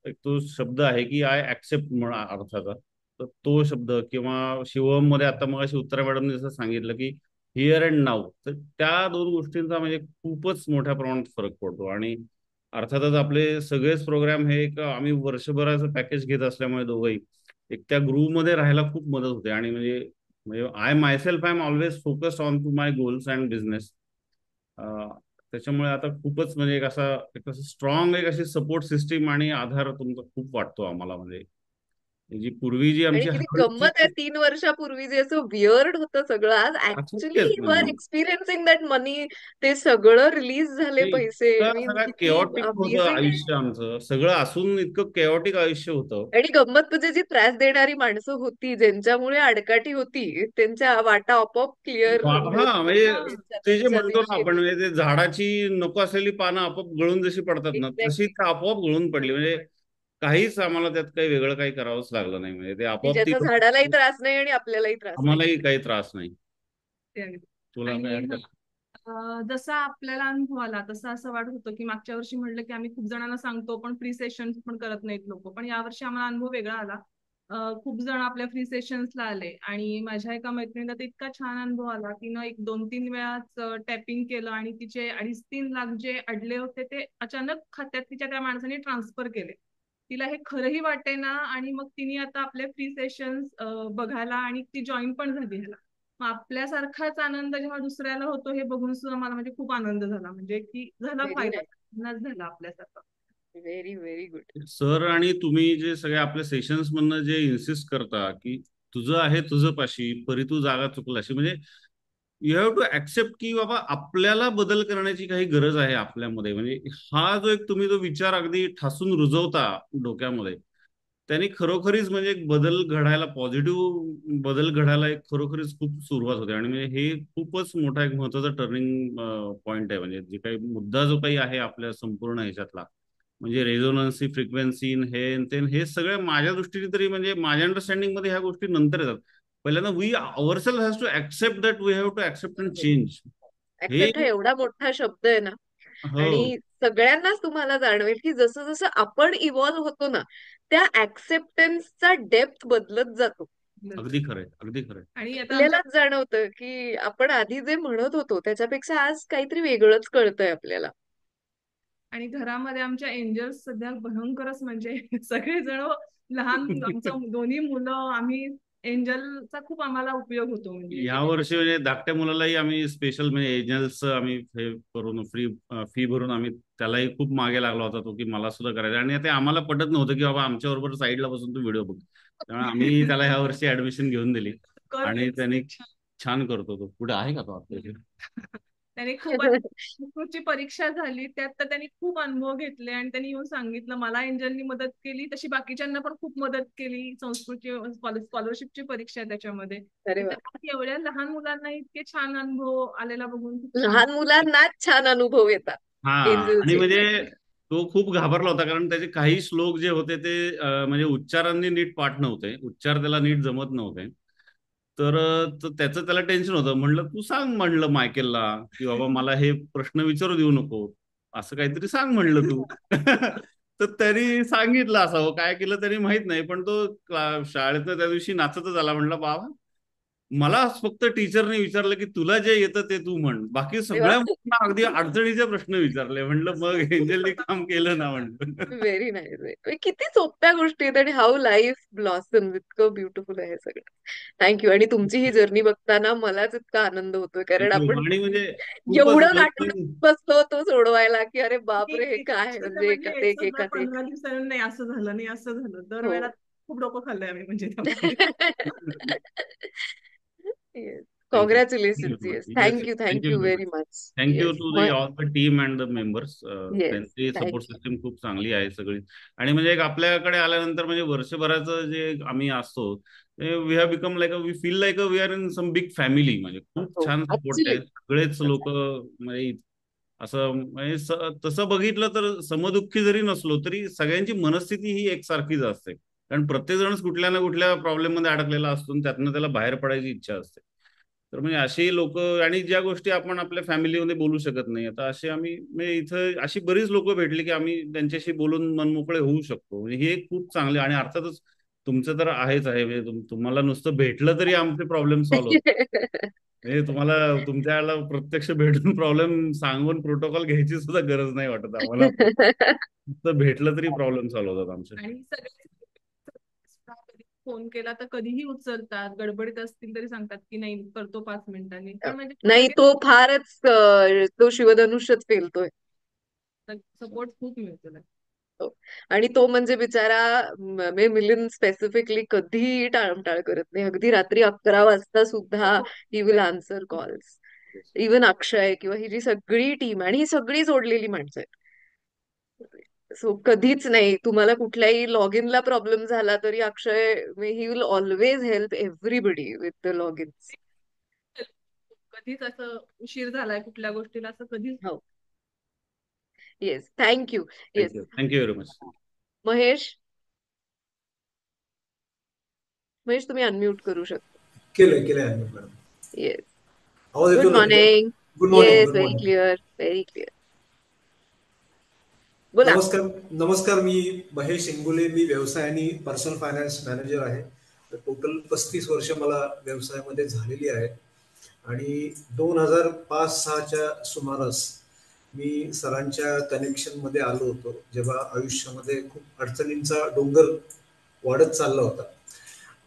एक तो शब्द आहे की आय ऍक्सेप्ट म्हणा अर्थाचा, तर तो शब्द, किंवा शिवम मध्ये आता मग उत्तरा मॅडमने जसं सांगितलं की हिअर अँड नाऊ, तर त्या दोन गोष्टींचा म्हणजे खूपच मोठ्या प्रमाणात फरक पडतो. आणि अर्थातच आपले सगळेच प्रोग्राम हे एक आम्ही वर्षभराचं पॅकेज घेत असल्यामुळे दोघंही एक त्या ग्रुप मध्ये राहायला खूप मदत होते. आणि म्हणजे म्हणजे I myself I am always focused on to my goals and business. त्याच्यामुळे आता खूपच म्हणजे एक असं स्ट्रॉंग एक अशी सपोर्ट सिस्टीम आणि आधार तुमचा खूप वाटतो आम्हाला. म्हणजे जी पूर्वी जी आणि आमची किती हळूची गंमत आहे, 3 वर्षापूर्वी जे असं वियर्ड होतं सगळं, आज ऍक्च्युली अशक्यच यू आर म्हणजे एक्सपिरियन्सिंग दॅट मनी. ते सगळं रिलीज झाले ते पैसे, इतकं मीन्स सगळं किती केओटिक होतं अमेझिंग आहे. आयुष्य आमचं, सगळं असून इतकं केओटिक आयुष्य होतं. आणि गंमत म्हणजे जी त्रास देणारी माणसं होती, ज्यांच्यामुळे आडकाठी होती, त्यांच्या वाटा आपोआप क्लिअर होत हा म्हणजे गेल्या ते जे त्यांच्या म्हणतो ना आपण, दिशेने. म्हणजे ते झाडाची नको असलेली पानं आपोआप गळून जशी पडतात ना, तशी एक्झॅक्टली. ते आपोआप गळून पडली. म्हणजे काहीच आम्हाला त्यात काही वेगळं काही करावंच लागलं नाही. म्हणजे ते की आपोआप ती ज्याचा झाडालाही त्रास नाही आणि आपल्यालाही त्रास नाही. आम्हालाही काही त्रास नाही. ते आहे. तुला काय आणि अडचण? जसा आपल्याला अनुभव आला तसं असं वाटत होतं की मागच्या वर्षी म्हणलं की आम्ही खूप जणांना सांगतो पण फ्री सेशन पण करत नाहीत लोक, पण यावर्षी आम्हाला अनुभव वेगळा आला. खूप जण आपल्या फ्री सेशन्सला आले आणि माझ्या एका मैत्रिणीला तर इतका छान अनुभव आला. तिनं 1-2-3 वेळाच टॅपिंग केलं आणि तिचे 2.5-3 लाख जे अडले होते ते अचानक खात्यात तिच्या त्या माणसाने ट्रान्सफर केले. तिला हे खरंही वाटेना आणि मग तिने आता आपले फ्री सेशन्स बघायला आणि ती जॉईन पण झाली ह्याला. मग आपल्यासारखाच आनंद जेव्हा दुसऱ्याला होतो हे बघून सुद्धा मला म्हणजे खूप आनंद झाला, म्हणजे की झाला व्हेरी फायदा नाईस. झाला आपल्यासारखा. Very very good. सर आणि तुम्ही जे सगळे आपल्या सेशन्स मधनं जे इन्सिस्ट करता की तुझं आहे तुझं पाशी परी तू जागा चुकलाशी, म्हणजे यू हॅव टू ऍक्सेप्ट की बाबा आपल्याला बदल करण्याची काही गरज आहे आपल्यामध्ये. म्हणजे हा जो एक तुम्ही जो विचार अगदी ठासून रुजवता डोक्यामध्ये, त्यांनी खरोखरीच म्हणजे एक बदल घडायला, पॉझिटिव्ह बदल घडायला एक खरोखरीच खूप सुरुवात होते. आणि म्हणजे हे खूपच मोठा एक महत्वाचा टर्निंग पॉइंट आहे. म्हणजे जे काही मुद्दा जो काही आहे आपल्या संपूर्ण ह्याच्यातला, म्हणजे रेझोनन्सी फ्रिक्वेन्सी हे सगळ्या माझ्या दृष्टीने तरी, म्हणजे माझ्या अंडरस्टँडिंग मध्ये ह्या गोष्टी नंतर येतात. पहिल्यांदा we ourselves has to accept that we have to accept and change. हे ऍक्सेप्ट हा एवढा मोठा शब्द आहे ना. हो, आणि सगळ्यांनाच तुम्हाला जाणवेल की जसं जसं आपण इव्हॉल्व्ह होतो ना, त्या ऍक्सेप्टन्सचा डेप्थ बदलत जातो. अगदी खरंय, अगदी खरंय. आणि आता आमच्या आपल्यालाच जाणवतं की आपण आधी जे म्हणत होतो त्याच्यापेक्षा आज काहीतरी वेगळंच कळतंय आपल्याला. आणि घरामध्ये आमच्या एंजल्स सध्या भयंकरच, म्हणजे सगळेजण लहान, आमचं दोन्ही मुलं, आम्ही एंजलचा खूप आम्हाला उपयोग होतो, म्हणजे या की वर्षी म्हणजे धाकट्या मुलालाही आम्ही स्पेशल म्हणजे एजल्स आम्ही हे करून फी भरून आम्ही त्यालाही खूप मागे लागला होता तो, की मला सुद्धा करायचं. आणि ते आम्हाला पटत नव्हतं की बाबा आमच्या बरोबर साईडला बसून तू व्हिडिओ बघ. त्यामुळे आम्ही त्याला ह्या वर्षी ऍडमिशन घेऊन दिली कर आणि तेच त्यांनी छान. छान करतो. तो पुढे आहे का तो आपल्या इथे? त्याने खूप, आता संस्कृतची परीक्षा झाली त्यात तर त्यांनी खूप अनुभव घेतले आणि त्यांनी येऊन सांगितलं मला एंजलनी मदत केली तशी बाकीच्यांना पण खूप मदत केली. संस्कृतची स्कॉलरशिपची परीक्षा आहे त्याच्यामध्ये. अरे तर वा. त्यामुळे एवढ्या लहान मुलांना इतके छान अनुभव आलेला बघून खूप छान. लहान मुलांनाच छान अनुभव येतात हा. आणि एंजलचे. म्हणजे तो खूप घाबरला होता कारण त्याचे काही श्लोक जे होते ते म्हणजे उच्चारांनी नीट पाठ नव्हते, उच्चार त्याला नीट जमत नव्हते. तर त्याचं त्याला टेन्शन होतं. म्हणलं तू सांग म्हणलं मायकेलला की बाबा मला हे प्रश्न विचारू देऊ नको, असं काहीतरी सांग म्हणलं तू. तर त्यांनी सांगितलं असावं, काय केलं त्यांनी माहित नाही. पण तो शाळेतनं त्या दिवशी नाचतच आला. म्हणलं बाबा मला फक्त टीचरने विचारलं की तुला जे येतं ते तू म्हण, बाकी तेव्हा सगळ्या मुलांना अगदी अडचणीचे प्रश्न विचारले. म्हणलं मग एंजलने काम केलं ना म्हणलं. Very nice. किती सोप्या गोष्टी आहेत आणि हाऊ लाईफ ब्लॉसम, इतकं ब्युटिफुल आहे हे सगळं. थँक्यू. आणि तुमची ही जर्नी बघताना मलाच इतका आनंद होतोय कारण थँक्यू. आपण आणि म्हणजे खूपच एवढं मन नाटक बसलो होतो सोडवायला की अरे बापरे हे एक काय अक्षरशः म्हणजे म्हणजे एकात एक सलग एकात एक. 15 दिवसांनी नाही असं झालं, नाही असं झालं, हो. दरवेळेला खूप डोकं खाल्लंय आम्ही म्हणजे त्यामध्ये. Yes. Thank you, thank you congratulation. So much. Yes. Yes, thank you. Thank you thank you very very much. Much. Thank you yes. To the all the team and the members. Yes. त्यांची सपोर्ट थँक्यू. सिस्टीम खूप चांगली आहे सगळी. आणि म्हणजे एक आपल्याकडे आल्यानंतर म्हणजे वर्षभराचं जे आम्ही असतो, we have become like we feel like we are in some big family. म्हणजे खूप हो. छान सपोर्ट आहे. ऍक्च्युली सगळेच लोक म्हणजे असं म्हणजे तसं बघितलं तर समदुःखी जरी नसलो तरी सगळ्यांची मनस्थिती ही एकसारखीच असते. कारण प्रत्येक जणच कुठल्या ना कुठल्या प्रॉब्लेम मध्ये अडकलेला असतो आणि त्यातनं त्याला बाहेर पडायची इच्छा असते. तर म्हणजे अशी लोक, आणि ज्या गोष्टी आपण आपल्या फॅमिलीमध्ये बोलू शकत नाही, आता असे आम्ही म्हणजे इथं अशी बरीच लोक भेटली की आम्ही त्यांच्याशी बोलून मनमोकळे होऊ शकतो. म्हणजे हे खूप चांगले. आणि अर्थातच तुमचं तर आहेच आहे. म्हणजे तुम्हाला नुसतं भेटलं तरी आमचे प्रॉब्लेम सॉल्व्ह होतात. म्हणजे तुम्हाला तुमच्याला प्रत्यक्ष भेटून प्रॉब्लेम सांगून प्रोटोकॉल घ्यायची सुद्धा गरज नाही वाटत आम्हाला. नुसतं भेटलं तरी प्रॉब्लेम सॉल्व्ह होतात आमचे. आणि सगळे फोन केला तर कधीही उचलतात, गडबडीत असतील तरी सांगतात की नाही करतो 5 मिनिटांनी, पण म्हणजे नाही, लगेच तो फारच तो शिवधनुष्यच पेलतोय. सपोर्ट खूप मिळतो. हो. आणि तो म्हणजे बिचारा मिलिंद स्पेसिफिकली कधीही टाळमटाळ करत नाही. अगदी रात्री 11 वाजता सुद्धा he will answer calls. Even Akshay किंवा ही जी सगळी टीम, आणि ही सगळी जोडलेली माणसं आहेत. सो कधीच नाही तुम्हाला कुठल्याही लॉग इनला प्रॉब्लेम झाला तरी Akshay he will always help everybody with the logins. कधीच असं उशीर झालाय कुठल्या गोष्टीला असं कधीच. हो. Yes. Thank you. Yes. Thank you, thank you very much. Mahesh, Mahesh तुम्ही अनम्यूट करू शकता. केलंय मॅडम. येस. आवाज गुड येतो ना? Morning. Good morning, yes. Good very morning. Clear. Very clear. बोला. नमस्कार. नमस्कार, मी महेश इंगोले. मी व्यवसाय आणि पर्सनल फायनान्स मॅनेजर आहे. टोटल 35 वर्ष मला व्यवसायामध्ये झालेली आहेत. आणि 2005-06च्या सुमारास मी सरांच्या कनेक्शन मध्ये आलो होतो, जेव्हा आयुष्यामध्ये खूप अडचणींचा डोंगर वाढत चालला होता.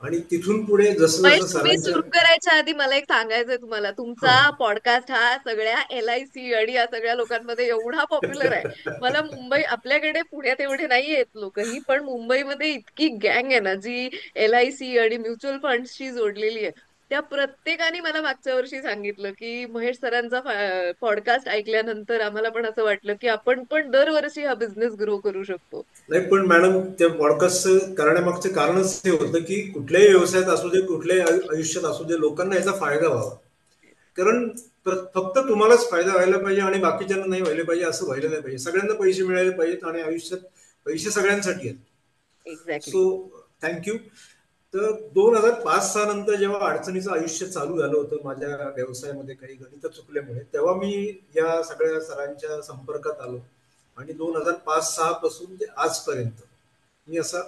आणि तिथून पुढे जसं महेश, जसं तुम्ही सरांच्या सुरू करायच्या आधी मला एक सांगायचंय तुम्हाला, तुमचा पॉडकास्ट हा सगळ्या LIC आणि या सगळ्या लोकांमध्ये एवढा पॉप्युलर आहे. मला मुंबई, आपल्याकडे पुण्यात एवढे नाही आहेत लोकही, पण मुंबईमध्ये इतकी गँग आहे ना जी LIC आणि म्युच्युअल फंड्सशी जोडलेली आहे. त्या प्रत्येकाने मला मागच्या वर्षी सांगितलं की महेश सरांचा पॉडकास्ट ऐकल्यानंतर आम्हाला पण असं वाटलं की आपण पण दरवर्षी हा बिझनेस ग्रो करू शकतो. नाही, पण मॅडम, त्या पॉडकास्ट करण्यामागचं कारणच हे होतं की कुठल्याही व्यवसायात असू दे, कुठल्याही आयुष्यात असू दे, लोकांना याचा फायदा व्हावा. कारण फक्त तुम्हालाच फायदा व्हायला पाहिजे आणि बाकीच्यांना नाही व्हायला पाहिजे असं व्हायला नाही पाहिजे. सगळ्यांना पैसे मिळाले पाहिजेत आणि आयुष्यात पैसे सगळ्यांसाठी आहेत. एक्झॅक्टली. So thank you. तर 2005-06 नंतर जेव्हा अडचणीचं आयुष्य चालू झालं होतं माझ्या व्यवसायामध्ये काही गणित चुकल्यामुळे, तेव्हा मी या सगळ्या सरांच्या संपर्कात आलो. आणि 2005-06 पासून ते आजपर्यंत मी असा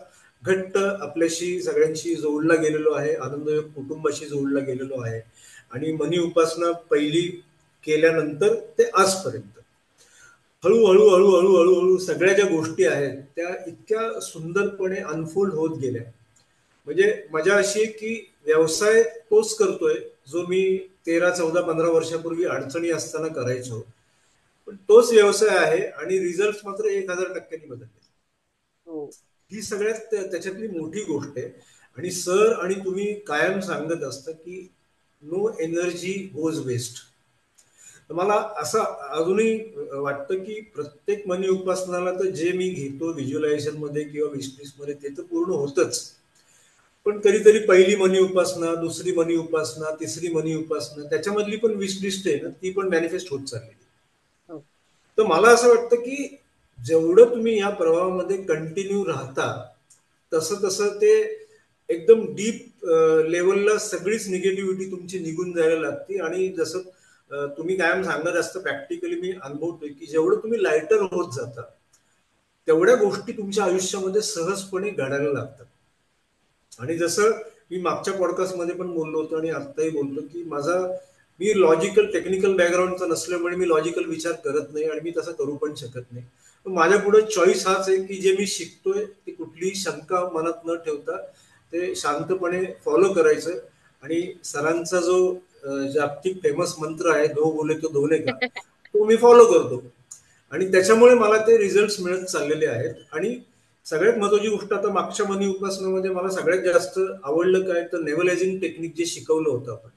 घट्ट आपल्याशी सगळ्यांशी जोडला गेलेलो आहे. आनंदयोग कुटुंबाशी जोडला गेलेलो आहे. आणि मनी उपासना पहिली केल्यानंतर ते आजपर्यंत हळूहळू हळूहळू हळूहळू सगळ्या ज्या गोष्टी आहेत त्या इतक्या सुंदरपणे अनफोल्ड होत गेल्या. म्हणजे मजा अशी आहे की व्यवसाय तोच करतोय जो मी 13-14-15 वर्षापूर्वी अडचणी असताना करायचो. पण तोच व्यवसाय आहे आणि रिझल्ट मात्र 1000% बदलले. हो. ही सगळ्यात त्याच्यातली मोठी गोष्ट आहे. आणि सर आणि तुम्ही कायम सांगत असता की नो एनर्जी गोज वेस्ट. मला असं अजूनही वाटतं की प्रत्येक मनी उपासनाला तर जे मी घेतो व्हिज्युअलायझेशन मध्ये किंवा विशलिस्ट मध्ये ते तर पूर्ण होतच. पण कधीतरी पहिली मनी उपासना, दुसरी मनी उपासना, तिसरी मनी उपासना, त्याच्यामधली पण विशलिस्ट आहे ना, ती पण मॅनिफेस्ट होत चालली. हो. तर मला असं वाटतं की जेवढं तुम्ही या प्रवाहामध्ये कंटिन्यू राहता तसं तसं ते एकदम डीप लेवलला सगळीच निगेटिव्हिटी तुमची निघून जायला लागते. आणि जसं तुम्ही कायम सांगत असता, प्रॅक्टिकली मी अनुभवतोय की जेवढं तुम्ही लायटर होत जाता तेवढ्या गोष्टी तुमच्या आयुष्यामध्ये सहजपणे घडायला लागतात. आणि जसं मी मागच्या पॉडकास्टमध्ये पण बोललो होतो आणि आत्ताही बोलतो की मी लॉजिकल टेक्निकल बॅकग्राऊंडचा नसल्यामुळे मी लॉजिकल विचार करत नाही आणि मी तसं करू पण शकत नाही. पण माझ्या पुढे चॉईस हाच आहे की जे मी शिकतोय ते कुठलीही शंका मनात न ठेवता ते शांतपणे फॉलो करायचं. आणि सरांचा जो जागतिक फेमस मंत्र आहे, दो बोले तो दोने का, तो मी फॉलो करतो. आणि त्याच्यामुळे मला ते रिझल्ट मिळत चाललेले आहेत. आणि सगळ्यात महत्वाची गोष्ट, आता मागच्या मनी उपासनामध्ये मला सगळ्यात जास्त आवडलं काय तर नेव्हलायझिंग टेक्निक जे शिकवलं होतं आपण.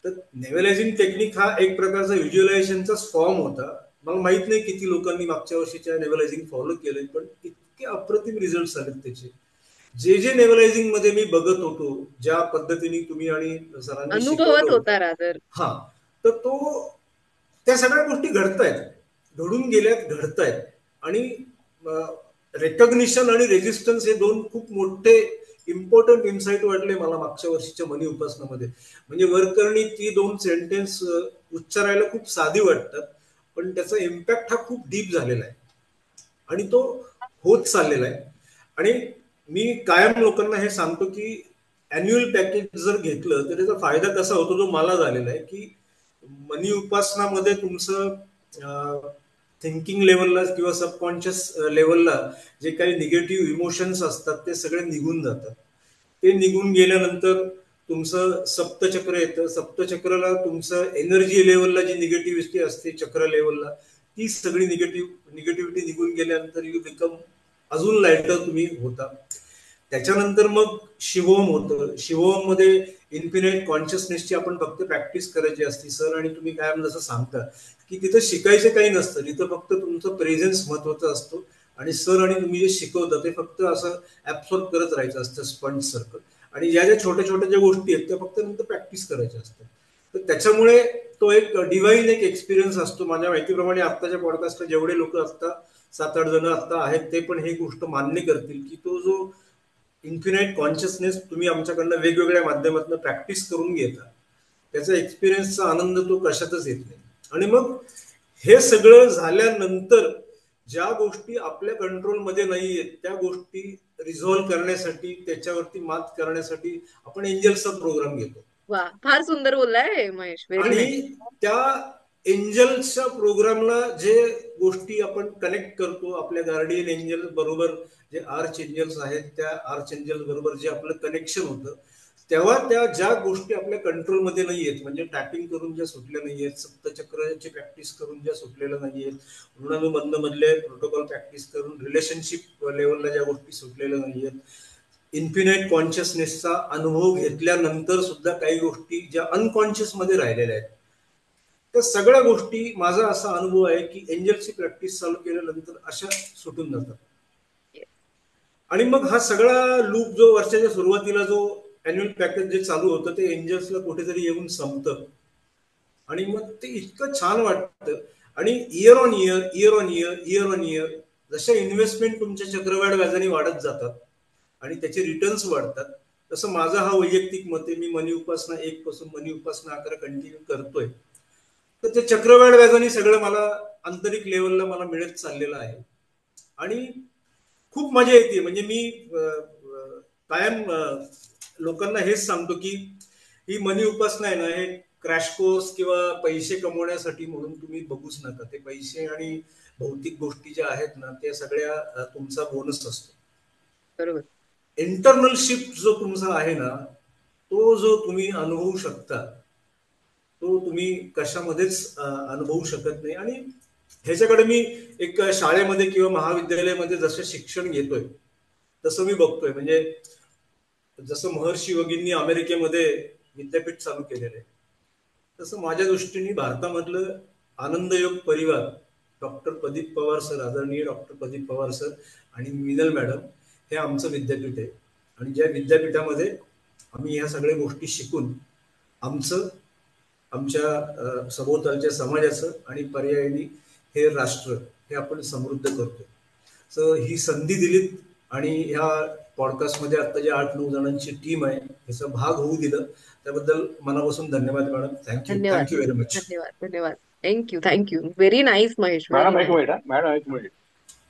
तर नेव्हलायझिंग टेक्निक हा एक प्रकारचा व्हिज्युअलायझेशनचाच फॉर्म होता. मला माहित नाही किती लोकांनी मागच्या वर्षीच्या नेव्हलायझिंग फॉलो केले, पण इतके अप्रतिम रिझल्ट आलेत त्याचे. जे जे नेव्हलायझिंग मध्ये मी बघत होतो, ज्या पद्धतीने तुम्ही आणि सरांनी शिकवलं अनुभवत होतं, होता रादर. हा, तर त्या सगळ्या गोष्टी घडतायत, घडून गेल्यात, घडतायत. आणि रेकग्निशन आणि रेजिस्टन्स हे दोन खूप मोठे इम्पॉर्टंट इन्साइट वाटले मला मागच्या वर्षीच्या मनी उपासनामध्ये. म्हणजे वरकरणी ती दोन सेंटेन्स उच्चारायला खूप साधी वाटतात, पण त्याचा इम्पॅक्ट हा खूप डीप झालेला आहे आणि तो होत चाललेला आहे. आणि मी कायम लोकांना हे सांगतो की अॅन्युअल पॅकेज जर घेतलं तर त्याचा फायदा कसा होतो जो मला झालेला आहे की मनी उपासनामध्ये तुमचं थिंकिंग लेवलला किंवा सबकॉन्शियस लेवलला जे काही निगेटिव्ह इमोशन्स असतात ते सगळे निघून जातात. ते निघून गेल्यानंतर तुमचं सप्तचक्र येतं. सप्तचक्राला तुमचं एनर्जी लेवलला जी निगेटिव्हिटी असते चक्र लेवलला, ती सगळी निगेटिव्हिटी निघून गेल्यानंतर यू बिकम अजून लाईटर तुम्ही होता. त्याच्यानंतर मग शिवोम होतं. शिवोम मध्ये इन्फिनाइट कॉन्शियसनेसची आपण फक्त प्रॅक्टिस करायची असते. सर आणि तुम्ही कायम जसं सांगता की तिथं शिकायचं काही नसतं, तिथं फक्त तुमचं प्रेझेन्स महत्वाचा असतो. आणि सर आणि तुम्ही जे शिकवता ते फक्त असं ऍब्सॉर्ब करत राहायचं असतं स्पंज सारखं. आणि ज्या ज्या छोट्या छोट्या ज्या गोष्टी आहेत त्या फक्त नंतर प्रॅक्टिस करायच्या असतात. तर त्याच्यामुळे तो एक डिवाईन एक एक्सपिरियन्स असतो. माझ्या माहितीप्रमाणे आत्ताच्या पॉडकास्टला जेवढे लोक आता 7-8 जण आता आहेत ते पण ही गोष्ट मान्य करतील की तो जो इन्फिनाइट कॉन्शियसनेस तुम्ही आमच्याकडनं वेगवेगळ्या माध्यमातून प्रॅक्टिस करून घेता, त्याचा एक्सपिरियन्सचा आनंद तो कशातच येत नाही. आणि मग हे सगळं झाल्यानंतर ज्या गोष्टी आपल्या कंट्रोलमध्ये नाही आहेत त्या गोष्टी रिझॉल्व्ह करण्यासाठी, त्याच्यावरती मात करण्यासाठी आपण एंजल्सचा प्रोग्राम घेतो. वा, फार सुंदर बोललाय महेश, व्हेरी नाईस. आणि त्या एंजल्सच्या प्रोग्रामला जे गोष्टी आपण कनेक्ट करतो आपल्या गार्डियन एंजल बरोबर, जे आर्च एंजल्स आहेत त्या आर्च एंजल बरोबर जे आपलं कनेक्शन होतं, तेव्हा त्या ज्या गोष्टी आपल्या कंट्रोलमध्ये नाही आहेत, म्हणजे टॅपिंग करून ज्या सुटल्या नाही आहेत, सप्तचक्रची प्रॅक्टिस करून ज्या सुटलेल्या नाही आहेत, ऋणानुबंध मधले प्रोटोकॉल प्रॅक्टिस करून रिलेशनशिप लेवलला ज्या गोष्टी सुटलेल्या नाही आहेत, इन्फिनाइट कॉन्शियसनेसचा अनुभव घेतल्यानंतर सुद्धा काही गोष्टी ज्या अनकॉन्शियस मध्ये राहिलेल्या आहेत, त्या सगळ्या गोष्टी माझा असा अनुभव आहे की एंजलची प्रॅक्टिस चालू केल्यानंतर अशा सुटून जातात. आणि मग हा सगळा लूप जो वर्षाच्या सुरुवातीला जो अॅन्युअल पॅकेज जे चालू होतं ते एंजल्सला कुठेतरी येऊन संपतं आणि मग ते इतकं छान वाटतं. आणि year on year year on year year on year जशा इन्व्हेस्टमेंट तुमच्या चक्रवाढ व्याजाने वाढत जातात आणि त्याचे रिटर्न्स वाढतात, तसं माझा हा वैयक्तिक मत आहे. मी मनी उपासना 1 पासून मनी उपासना 11 कंटिन्यू करतोय, तर ते चक्रवाढ व्याजाने सगळं मला आंतरिक लेवलला मला मिळत चाललेलं आहे आणि खूप मजा येते. म्हणजे मी कायम लोकांना हेच सांगतो की ही मनी उपासना आहे ना, हे क्रॅश कोर्स किंवा पैसे कमवण्यासाठी म्हणून तुम्ही बघूच नका. ते पैसे आणि भौतिक गोष्टी ज्या आहेत ना, त्या सगळ्या तुमचा बोनस असतो. बरोबर. इंटरनल शिफ्ट जो तुमचा आहे ना, तो जो तुम्ही अनुभवू शकता तो तुम्ही कशामध्येच अनुभवू शकत नाही. आणि ह्याच्याकडे मी एक शाळेमध्ये किंवा महाविद्यालयामध्ये जसं शिक्षण घेतोय तसं मी बघतोय. म्हणजे जसं महर्षी योगींनी अमेरिकेमध्ये विद्यापीठ चालू केलेलं आहे, तसं माझ्या दृष्टीने भारतामधलं आनंदयोग परिवार, डॉक्टर प्रदीप पवार सर, आदरणीय डॉक्टर प्रदीप पवार सर आणि मिनल मॅडम, हे आमचं विद्यापीठ आहे. आणि ज्या विद्यापीठामध्ये आम्ही ह्या सगळ्या गोष्टी शिकून आमचं, आमच्या सभोवतालच्या समाजाचं आणि पर्यायाने हे राष्ट्र हे आपण समृद्ध करतो. सो ही संधी दिलीत आणि ह्या पॉडकास्टमध्ये आता जे 8-9 जणांची टीम आहे ह्याचा भाग होऊ दिलं, त्याबद्दल मनापासून धन्यवाद मॅडम. थँक्यू, धन्यवाद, थँक्यू व्हेरी मच. धन्यवाद, धन्यवाद. Thank you, thank you. Very nice Mahesh, very madam एक नाईस. मिनिट मॅडम, एक मिनिट.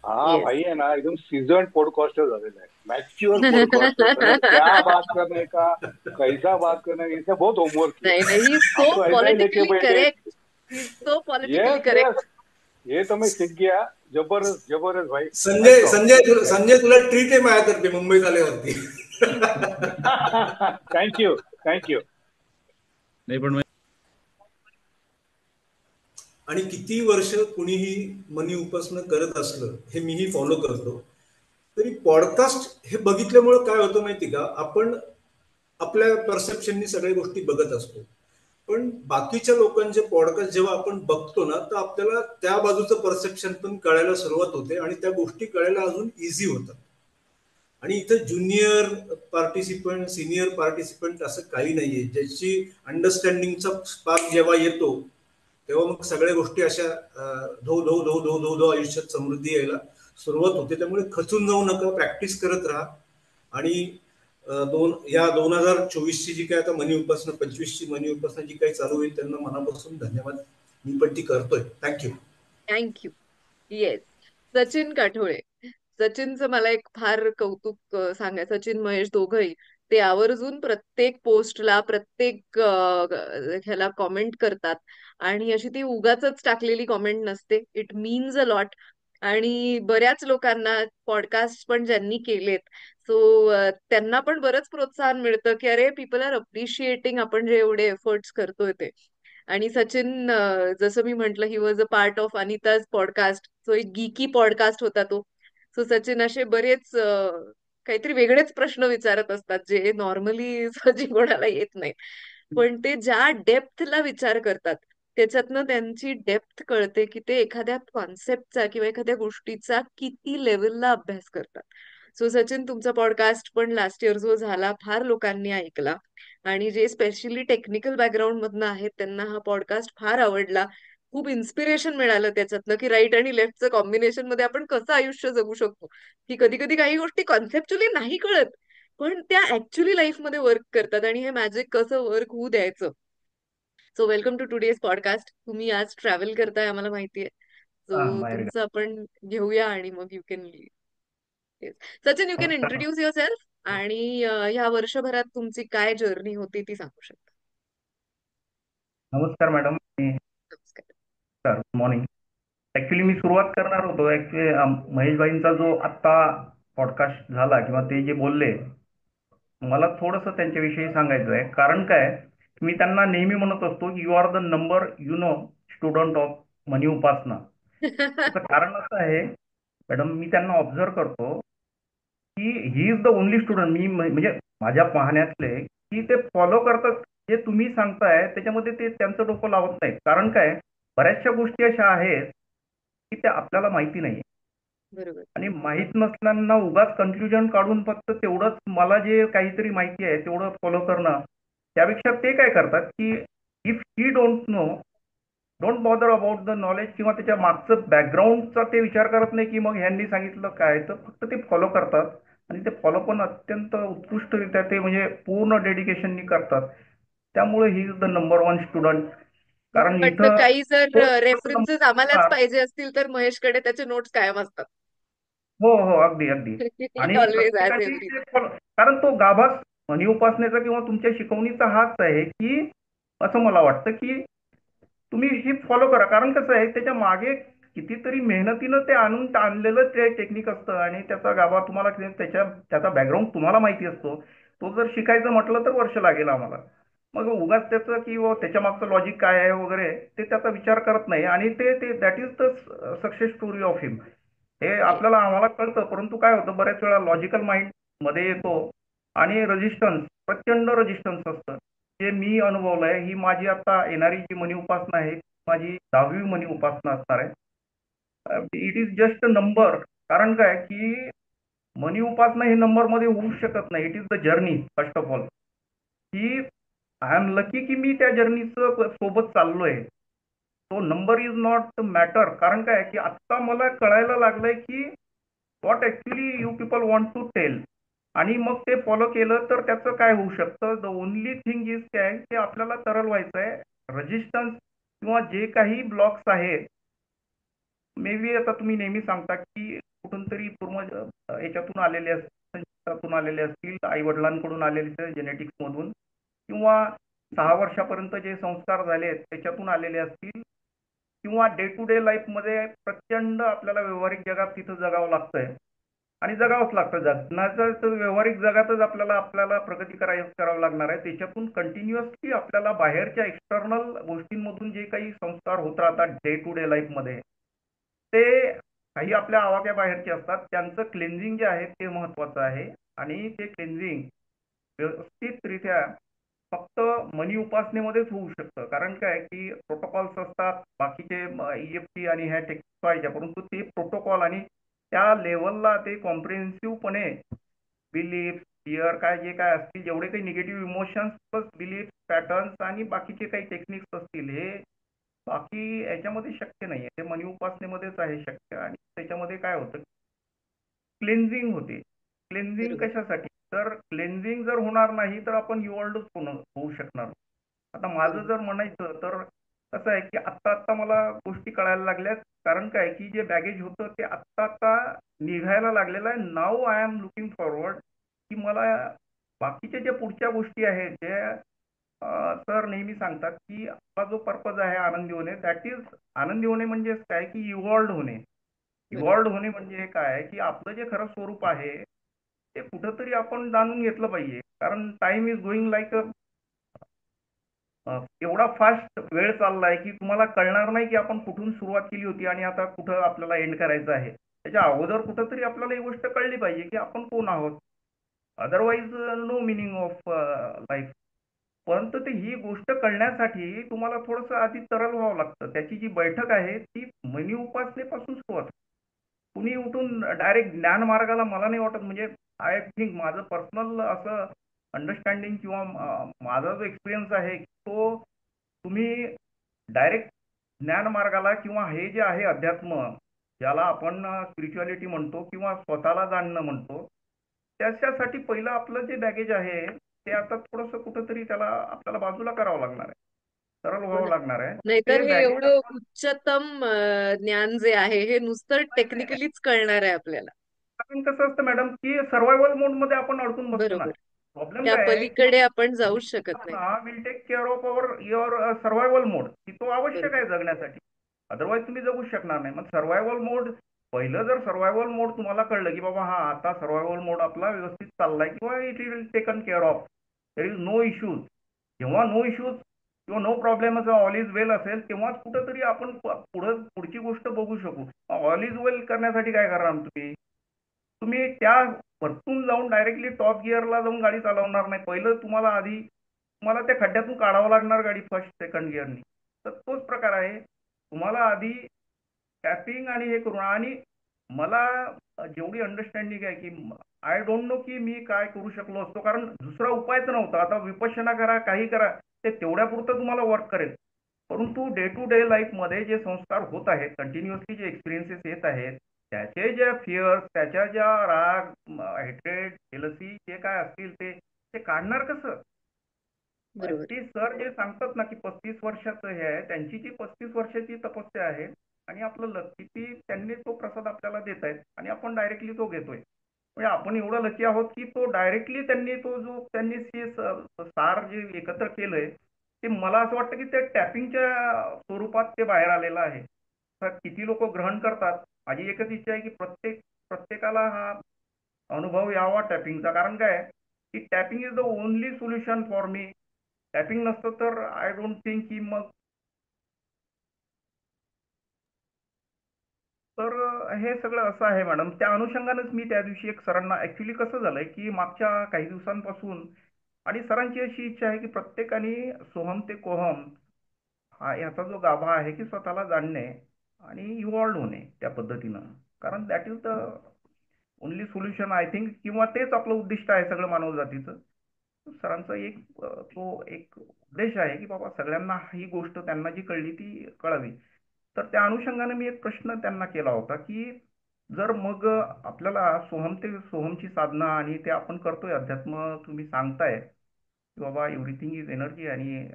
हा येस. भाई है ना, एकदम सीजन पॉडकास्टर झालेला है, मैच्योर पॉडकास्टर. मतलब क्या बात करने का, कैसा बात करने का, इसका बहुत होमवर्क किया. नहीं नहीं, ही इज हम सो तो ऐसा ही लेके पॉलिटिकली बैठे. Correct, he is so politically yes correct. Yes, ये तो मैं सीख गया. जबरदस्त जबरदस्त भाई. संजय संजय तुला ट्रीट आहे माझ्यातर्फे मुंबईत आल्यावरती. Thank you thank you. नाही पण आणि किती वर्ष कुणीही मनी उपासना करत असलं, हे मीही फॉलो करतो, तरी पॉडकास्ट हे बघितल्यामुळे काय होतं माहिती का, आपण आपल्या परसेप्शननी सगळ्या गोष्टी बघत असतो, पण बाकीच्या लोकांचे पॉडकास्ट जेव्हा आपण बघतो ना, तर आपल्याला त्या बाजूचं परसेप्शन पण कळायला सुरुवात होते आणि त्या गोष्टी कळायला अजून इझी होतात. आणि इथं ज्युनियर पार्टिसिपंट, सिनियर पार्टिसिपंट असं काही नाहीये. ज्याची अंडरस्टँडिंगचा स्पार्क जेव्हा येतो तेव्हा मग सगळ्या गोष्टी अशा धो धो धो धो धो धो आयुष्यात समृद्धी यायला सुरुवात होते. त्यामुळे खचून जाऊ नका, प्रॅक्टिस करत राहा. आणि या 2024ची जी काय आता मनी उपासना, 25ची मनी उपासना जी काही चालू होईल, त्यांना मनापासून धन्यवाद. मी पण ती करतोय. Thank you. Thank you. Yes. Sachin Kathole, सचिनचं मला एक फार कौतुक सांगायचं. सचिन महेश दोघंही ते आवर्जून प्रत्येक पोस्टला, प्रत्येक ह्याला कॉमेंट करतात आणि अशी ती उगाचच टाकलेली कॉमेंट नसते. It means a lot. आणि बऱ्याच लोकांना पॉडकास्ट पण ज्यांनी केलेत, सो त्यांना पण बरंच प्रोत्साहन मिळतं की अरे, पीपल आर अप्रिशिएटिंग आपण जे एवढे एफर्ट्स करतोय ते. आणि सचिन, जसं मी म्हंटल, he was a part of Anita's podcast. So एक गीकी पॉडकास्ट होता तो. सो सचिन असे बरेच काहीतरी वेगळेच प्रश्न विचारत असतात जे नॉर्मली सहजी कोणाला येत नाही, पण ते ज्या डेप्थला विचार करतात त्याच्यातनं त्यांची डेप्थ कळते की ते एखाद्या कॉन्सेप्टचा किंवा एखाद्या गोष्टीचा किती लेवलला अभ्यास करतात. सो सचिन, तुमचा पॉडकास्ट पण लास्ट इयर जो झाला, फार लोकांनी ऐकला आणि जे स्पेशली टेक्निकल बॅकग्राऊंड मधनं आहेत त्यांना हा पॉडकास्ट फार आवडला. खूप इन्स्पिरेशन मिळालं त्याच्यातनं की राईट आणि लेफ्टचं कॉम्बिनेशन मध्ये आपण कसं आयुष्य जगू शकतो. की कधी कधी काही गोष्टी कॉन्सेप्च्युअली नाही कळत, पण त्या ऍक्च्युअली लाईफमध्ये वर्क करतात आणि हे मॅजिक कसं वर्क होऊ द्यायचं. So welcome to today's podcast. तुम्ही आज ट्रॅव्हल करताय आम्हाला माहितीये, जो बाहेर तुमचं आपण घेऊया आणि मग you can Sachin, you can नमस्कार. इंट्रोड्यूस युअर सेल्फ आणि ह्या वर्षभरात तुमची काय जर्नी होती ती सांगू शकता. नमस्कार मॅडम. नमस्कार. Good morning. ऍक्च्युली मी सुरुवात करणार होतो. ऍक्च्युली महेशबाईंचा जो आत्ता पॉडकास्ट झाला किंवा ते जे बोलले, मला थोडंसं त्यांच्याविषयी सांगायचं आहे. कारण काय, मी त्यांना नेहमी म्हणत असतो की you are the number student of money Upasana. त्याचं कारण असं आहे मॅडम, मी त्यांना ऑब्झर्व करतो की he is the only student, मी म्हणजे माझ्या पाहण्यातले, की ते फॉलो करतात जे तुम्ही सांगताय त्याच्यामध्ये, ते त्यांचं डोकं लावत नाहीत. कारण काय, बऱ्याचशा गोष्टी अशा आहेत की त्या आपल्याला माहिती नाही बरोबर. आणि माहीत नसताना उगाच कन्फ्युजन काढून फक्त तेवढंच मला जे काहीतरी माहिती आहे तेवढं फॉलो करणं. त्यापेक्षा ते काय करतात की if he don't know, don't bother about the knowledge किंवा त्याच्या मागचं बॅकग्राऊंडचा ते विचार करत नाही की मग ह्यांनी सांगितलं काय, तर फक्त ते फॉलो करतात आणि ते फॉलो पण अत्यंत उत्कृष्टरित्या ते म्हणजे पूर्ण डेडिकेशननी करतात. त्यामुळे ही is the number one student. मला कारण वाटतं इथं काही जर तो रेफरन्सेस आम्हालाच पाहिजे असतील तर महेशकडे त्याचे नोट्स कायम असतात. हो हो, अगदी अगदी. आणि ऑलवेज ऍज प्रत्येकाची एव्हरी. ते कारण तो गाभा मनी उपासनेचा किंवा तुमच्या शिकवणीचा हाच आहे की, असं मला वाटतं की तुम्ही हे फॉलो करा. कारण कसं आहे, त्याच्या मागे कितीतरी मेहनतीनं ते आणलेलं ते टेक्निक असतं आणि त्याचा गाभा तुम्हाला त्याचा बॅकग्राऊंड तुम्हाला माहिती असतो. तो जर शिकायचं म्हटलं तर वर्ष लागेल आम्हाला. मग उगाच त्याचं की त्याच्या मागचं लॉजिक काय आहे वगैरे ते त्याचा विचार करत नाही आणि ते that is the success story of him. हे आपल्याला आम्हाला कळतं, परंतु काय होतं बऱ्याच वेळा लॉजिकल माइंड मध्ये येतो आणि रेजिस्टन्स, प्रचंड रेजिस्टन्स असतं. जे मी अनुभवलंय, ही माझी आता येणारी जी मनी उपासना आहे माझी 10वी मनी उपासना असणार आहे. It is just a number. कारण काय की मनी उपासना हे नंबर मध्ये होऊ शकत नाही. It is the journey first of all. की आय एम लकी की मी त्या जर्नीचं सोबत चाललोय. तो नंबर इज नॉट मॅटर. कारण काय की आत्ता मला कळायला लागलंय की what actually you people want to tell, आणि मग ते फॉलो केलं तर त्याचं काय होऊ शकतं. द ओनली थिंग इज काय, ते आपल्याला तरल व्हायचं आहे. रेजिस्टन्स किंवा जे काही ब्लॉक्स आहेत, मे बी आता तुम्ही नेहमी सांगता की कुठून तरी पूर्ण याच्यातून आलेले असतील, आई वडिलांकडून आलेले, जेनेटिक्स मधून, किंवा 6 वर्षापर्यंत जे संस्कार झाले त्याच्यातून आलेले असतील, किंवा डे टू डे लाईफ मध्ये प्रचंड आपल्याला व्यावहारिक जगात तिथं जगावं लागतंय आणि जगावंच लागतं. जगण्याचं तर व्यावहारिक जगातच आपल्याला प्रगती करावं लागणार आहे. त्याच्यातून कंटिन्युअसली आपल्याला बाहेरच्या एक्सटर्नल गोष्टींमधून जे काही संस्कार होत राहतात डे टू डे लाईफ मध्ये, ते काही आपल्या आवाक्या बाहेरचे असतात. त्यांचं क्लेन्झिंग जे आहे ते महत्वाचं आहे आणि ते क्लेन्झिंग व्यवस्थितरित्या फक्त मनी उपासनेमध्येच होऊ शकतं. कारण काय की प्रोटोकॉल्स असतात बाकीचे EFT आणि ह्या टेक्निक, परंतु ते प्रोटोकॉल आणि त्या लेवलला ते कॉम्प्रिहेन्सिव्हपणे बिलीफ, फिअर, काय जे काय असतील, जेवढे काही negative emotions plus belief patterns आणि बाकीचे काही टेक्निक्स असतील, हे बाकी याच्यामध्ये शक्य नाही आहे. ते मनी उपासनेमध्येच आहे शक्य. आणि त्याच्यामध्ये काय होतं, क्लेन्झिंग होते. क्लेन्झिंग बरोबर. कशासाठी, तर क्लेन्झिंग जर होणार नाही तर आपण इव्हॉल्वच होऊ शकणार. आता माझं बरोबर. जर म्हणायचं तर कसं आहे की आत्ता मला गोष्टी कळायला लागल्यात. कारण काय की जे बॅगेज होतं ते आत्ता निघायला लागलेलं आहे. Now I am looking forward की मला बाकीच्या ज्या पुढच्या गोष्टी आहेत, जे सर नेहमी सांगतात की आपला जो पर्पज आहे आनंदी होणे, दॅट इज आनंदी होणे म्हणजे काय की इव्हॉल्व्ड होणे. बरोबर. इव्हॉल्व्ड होणे म्हणजे काय की आपलं जे खरं स्वरूप आहे ते कुठंतरी आपण जाणून घेतलं पाहिजे. कारण टाइम इज गोईंग लाईक एवढा फास्ट वेळ चाललाय की तुम्हाला कळणार नाही की आपण कुठून सुरुवात केली होती आणि आता कुठं आपल्याला एंड करायचं आहे. त्याच्या अगोदर कुठंतरी आपल्याला ही गोष्ट कळली पाहिजे की आपण कोण आहोत. Otherwise no meaning of life. परंतु ही गोष्ट कळण्यासाठी तुम्हाला थोडंसं आधी तरल व्हावं लागतं. त्याची जी बैठक आहे ती मनी उपासनेपासून सुरुवात. कुणी उठून डायरेक्ट ज्ञान मार्गाला मला नाही वाटत. म्हणजे आय थिंक माझं पर्सनल असं अंडरस्टँडिंग किंवा माझा जो एक्सपिरियन्स आहे तो, तुम्ही डायरेक्ट ज्ञान मार्गाला किंवा हे जे आहे अध्यात्म, ज्याला आपण स्पिरिच्युअलिटी म्हणतो किंवा स्वतःला जाणणं म्हणतो, त्याच्यासाठी पहिलं आपलं जे बॅगेज आहे ते आता थोडंसं कुठंतरी त्याला आपल्याला बाजूला करावं लागणार आहे. सरळ हो व्हावं ना. लागणार आहे. नाहीतर ते हे बॅगेज एवढं उच्चतम ज्ञान जे आहे हे नुसतं टेक्निकलीच कळणार आहे आपल्याला. कारण कसं असतं मॅडम की सर्व्हायवल मोड मध्ये आपण अडकून बसतो ना. बरोबर. प्रॉब्लेम त्या काय आहे की पलीकडे आपण जाऊच शकत नाही. Will take care of your survival mode, की तो आवश्यक बरोबर. आहे जगण्यासाठी. अदरवाईज तुम्ही जगू शकणार नाही. मग सर्व्हायवल मोड, पहिलं जर सर्व्हायवल मोड तुम्हाला कळलं की बाबा हा आता सर्व्हायवल मोड आपला व्यवस्थित चाललाय किंवा it will taken care of, there is no issues. जेव्हा नो इश्यूज किंवा no problem all is well असेल तेव्हाच कुठंतरी आपण पुढची गोष्ट बघू शकू. ऑल इज वेल करण्यासाठी काय करणार तुम्ही? तुम्ही त्या वरतून जाऊन डायरेक्टली टॉप गिअरला जाऊन गाडी चालवणार नाही. पहिलं तुम्हाला आधी तुम्हाला त्या खड्ड्यातून काढावं लागणार गाडी फर्स्ट सेकंड गिअरनी. तर तोच प्रकार आहे. तुम्हाला आधी टॅपिंग आणि हे करून, आणि मला जेवढी अंडरस्टँडिंग आहे की आय डोंट नो की मी काय करू शकलो असतो, कारण दुसरा उपायच नव्हता. आता विपश्यना करा, काही करा, ते तेवढ्या पुरतं तुम्हाला वर्क करेल. परंतु डे टू डे लाईफमध्ये जे संस्कार होत आहेत, कंटिन्युअसली जे एक्सपिरियन्सेस येत आहेत, त्याचे ज्या फिअर्स, त्याच्या ज्या राग, हेट्रेड, जेलसी जे काय असतील ते काढणार कसं? बरोबर. ते सर जे सांगतात ना की 35 वर्षाचं हे आहे, त्यांची जी 35 वर्षाची तपस्या आहे आणि आपलं लकी, ती त्यांनी तो प्रसाद आपल्याला देत आहेत आणि आपण डायरेक्टली तो घेतोय. म्हणजे आपण एवढं लकी आहोत की तो डायरेक्टली त्यांनी सार जे एकत्र केलंय ते मला असं वाटतं की ते टॅपिंगच्या स्वरूपात ते बाहेर आलेलं आहे. तर किती लोक ग्रहण करतात, माझी एकच इच्छा आहे की प्रत्येकाला हा अनुभव यावा टॅपिंगचा. कारण काय की tapping is the only solution for me. Tapping नसतं तर आय डोंट थिंक की मग तर हे सगळं असं आहे मॅडम. त्या अनुषंगानेच मी त्या दिवशी एक सरांना, ऍक्च्युली कसं झालंय की मागच्या काही दिवसांपासून आणि सरांची अशी इच्छा आहे की प्रत्येकाने सोहम ते कोहम हा याचा जो गाभा आहे की स्वतःला जाणणे आणि इव्हॉल्व्ह होणे त्या पद्धतीनं. कारण that is the only solution I think, किंवा तेच आपलं उद्दिष्ट आहे सगळं मानवजातीचं. सरांचा तो एक उद्देश आहे की बाबा सगळ्यांना ही गोष्ट त्यांना जी कळली ती कळावी. तर त्या अनुषंगाने मी एक प्रश्न त्यांना केला होता की जर मग आपल्याला सोहमची साधना आणि ते आपण करतोय अध्यात्म, तुम्ही सांगताय की बाबा एव्हरीथिंग इज एनर्जी आणि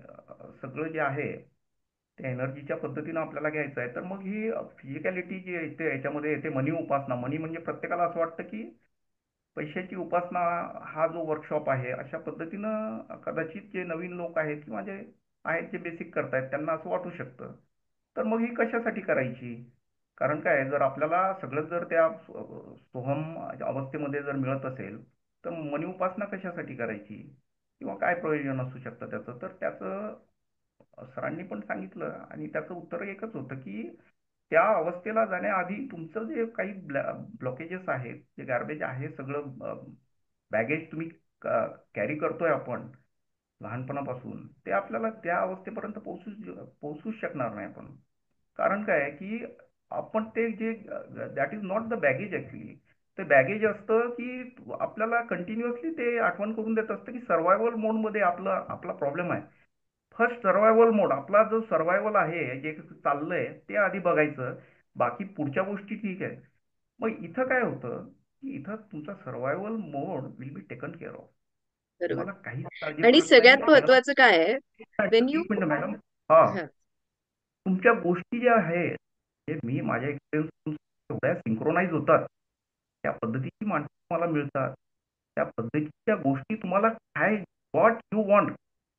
सगळं जे आहे त्या एनर्जीच्या पद्धतीनं आपल्याला घ्यायचं आहे, तर मग ही फिजिकॅलिटी जी येते याच्यामध्ये येते मनी उपासना. मनी म्हणजे प्रत्येकाला असं वाटतं की पैशाची उपासना हा जो वर्कशॉप आहे, अशा पद्धतीनं कदाचित जे नवीन लोक आहेत किंवा जे आहेत जे बेसिक करतायत त्यांना असं वाटू शकतं. तर मग ही कशासाठी करायची? कारण काय, जर आपल्याला सगळं जर त्या सोहम अवस्थेमध्ये जर मिळत असेल तर मनी उपासना कशासाठी करायची किंवा काय प्रयोजन असू शकतं त्याचं? तर त्याचं सरांनी पण सांगितलं आणि त्याचं उत्तर एकच होतं की त्या अवस्थेला जाण्याआधी तुमचं जे काही ब्लॉकेजेस आहेत, जे गार्बेज आहे, सगळं बॅगेज तुम्ही कॅरी करतोय आपण लहानपणापासून, ते आपल्याला त्या अवस्थेपर्यंत पोहोचूच शकणार नाही आपण. कारण काय आहे की आपण ते जे that is not the baggage actually. ते बॅगेज असतं की आपल्याला कंटिन्युअसली ते आठवण करून देत असतं की सर्व्हायवल मोडमध्ये आपला प्रॉब्लेम आहे. फर्स्ट सर्व्हायवल मोड, आपला जो सर्व्हायवल आहे जे चाललंय ते आधी बघायचं, बाकी पुढच्या गोष्टी ठीक आहे. मग इथं काय होतं की इथं तुमचा survival mode will be taken care of. बरोबर. तुम्हाला काहीच काळजी आणि पडत नाही. सगळ्यात महत्वाचं काय आहे, वेन यू एक मिनिट मॅडम. हा, हा तुमच्या गोष्टी ज्या आहेत, हे मी माझ्या एक्सपिरियन्स एवढ्या सिंक्रोनाइज होतात, त्या पद्धतीची माणसं मला मिळतात, त्या पद्धतीच्या गोष्टी तुम्हाला काय व्हॉट यू वॉन्ट.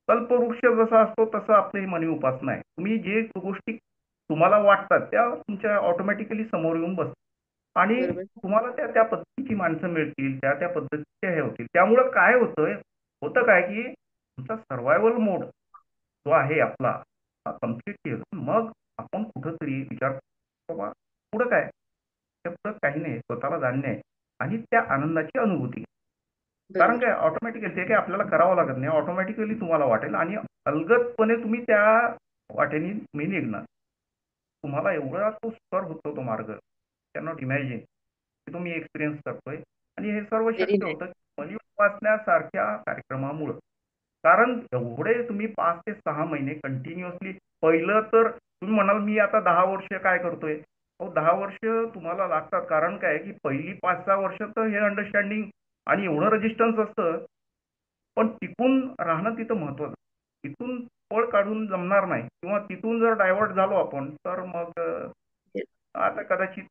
कल्पवृक्ष जसा असतो तसं आपलं ही मनी उपासना आहे. तुम्ही जे गोष्टी तुम्हाला वाटतात त्या तुमच्या ऑटोमॅटिकली समोर येऊन बसतात आणि बरोबर. तुम्हाला त्या त्या पद्धतीची माणसं मिळतील, त्या त्या पद्धतीचे हे होतील. त्यामुळं काय होतं काय की तुमचा सर्व्हायवल मोड जो आहे आपला कम्प्लीट केलं, मग आपण कुठंतरी विचार बाबा पुढं काय, त्या पुढं काही नाही, स्वतःला जाणणे आहे आणि त्या आनंदाची अनुभूती. कारण बरोबर. काय ऑटोमॅटिकली ते काय आपल्याला करावं लागत नाही, ऑटोमॅटिकली तुम्हाला वाटेल आणि अलगदपणे तुम्ही त्या वाटेने तुम्ही निघणार. तुम्हाला एवढा तो सुकर होतो तो मार्ग, कॅनॉट इमॅजिन, की तुम्ही एक्सपिरियन्स करतोय. आणि हे सर्व व्हेरी शक्य नाईस. होतं मनी उपासण्यासारख्या कार्यक्रमामुळं. कारण एवढे तुम्ही 5 ते 6 महिने कंटिन्युअसली, पहिलं तर तुम्ही म्हणाल मी आता 10 वर्ष काय करतोय, हो 10 वर्ष तुम्हाला लागतात. कारण काय की पहिली 5-6 वर्ष तर हे अंडरस्टँडिंग आणि एवढं रेजिस्टन्स असतं, पण टिकून राहणं तिथं महत्वाचं. तिथून पळ काढून जमणार नाही, किंवा तिथून जर डायव्हर्ट झालो आपण तर मग आता कदाचित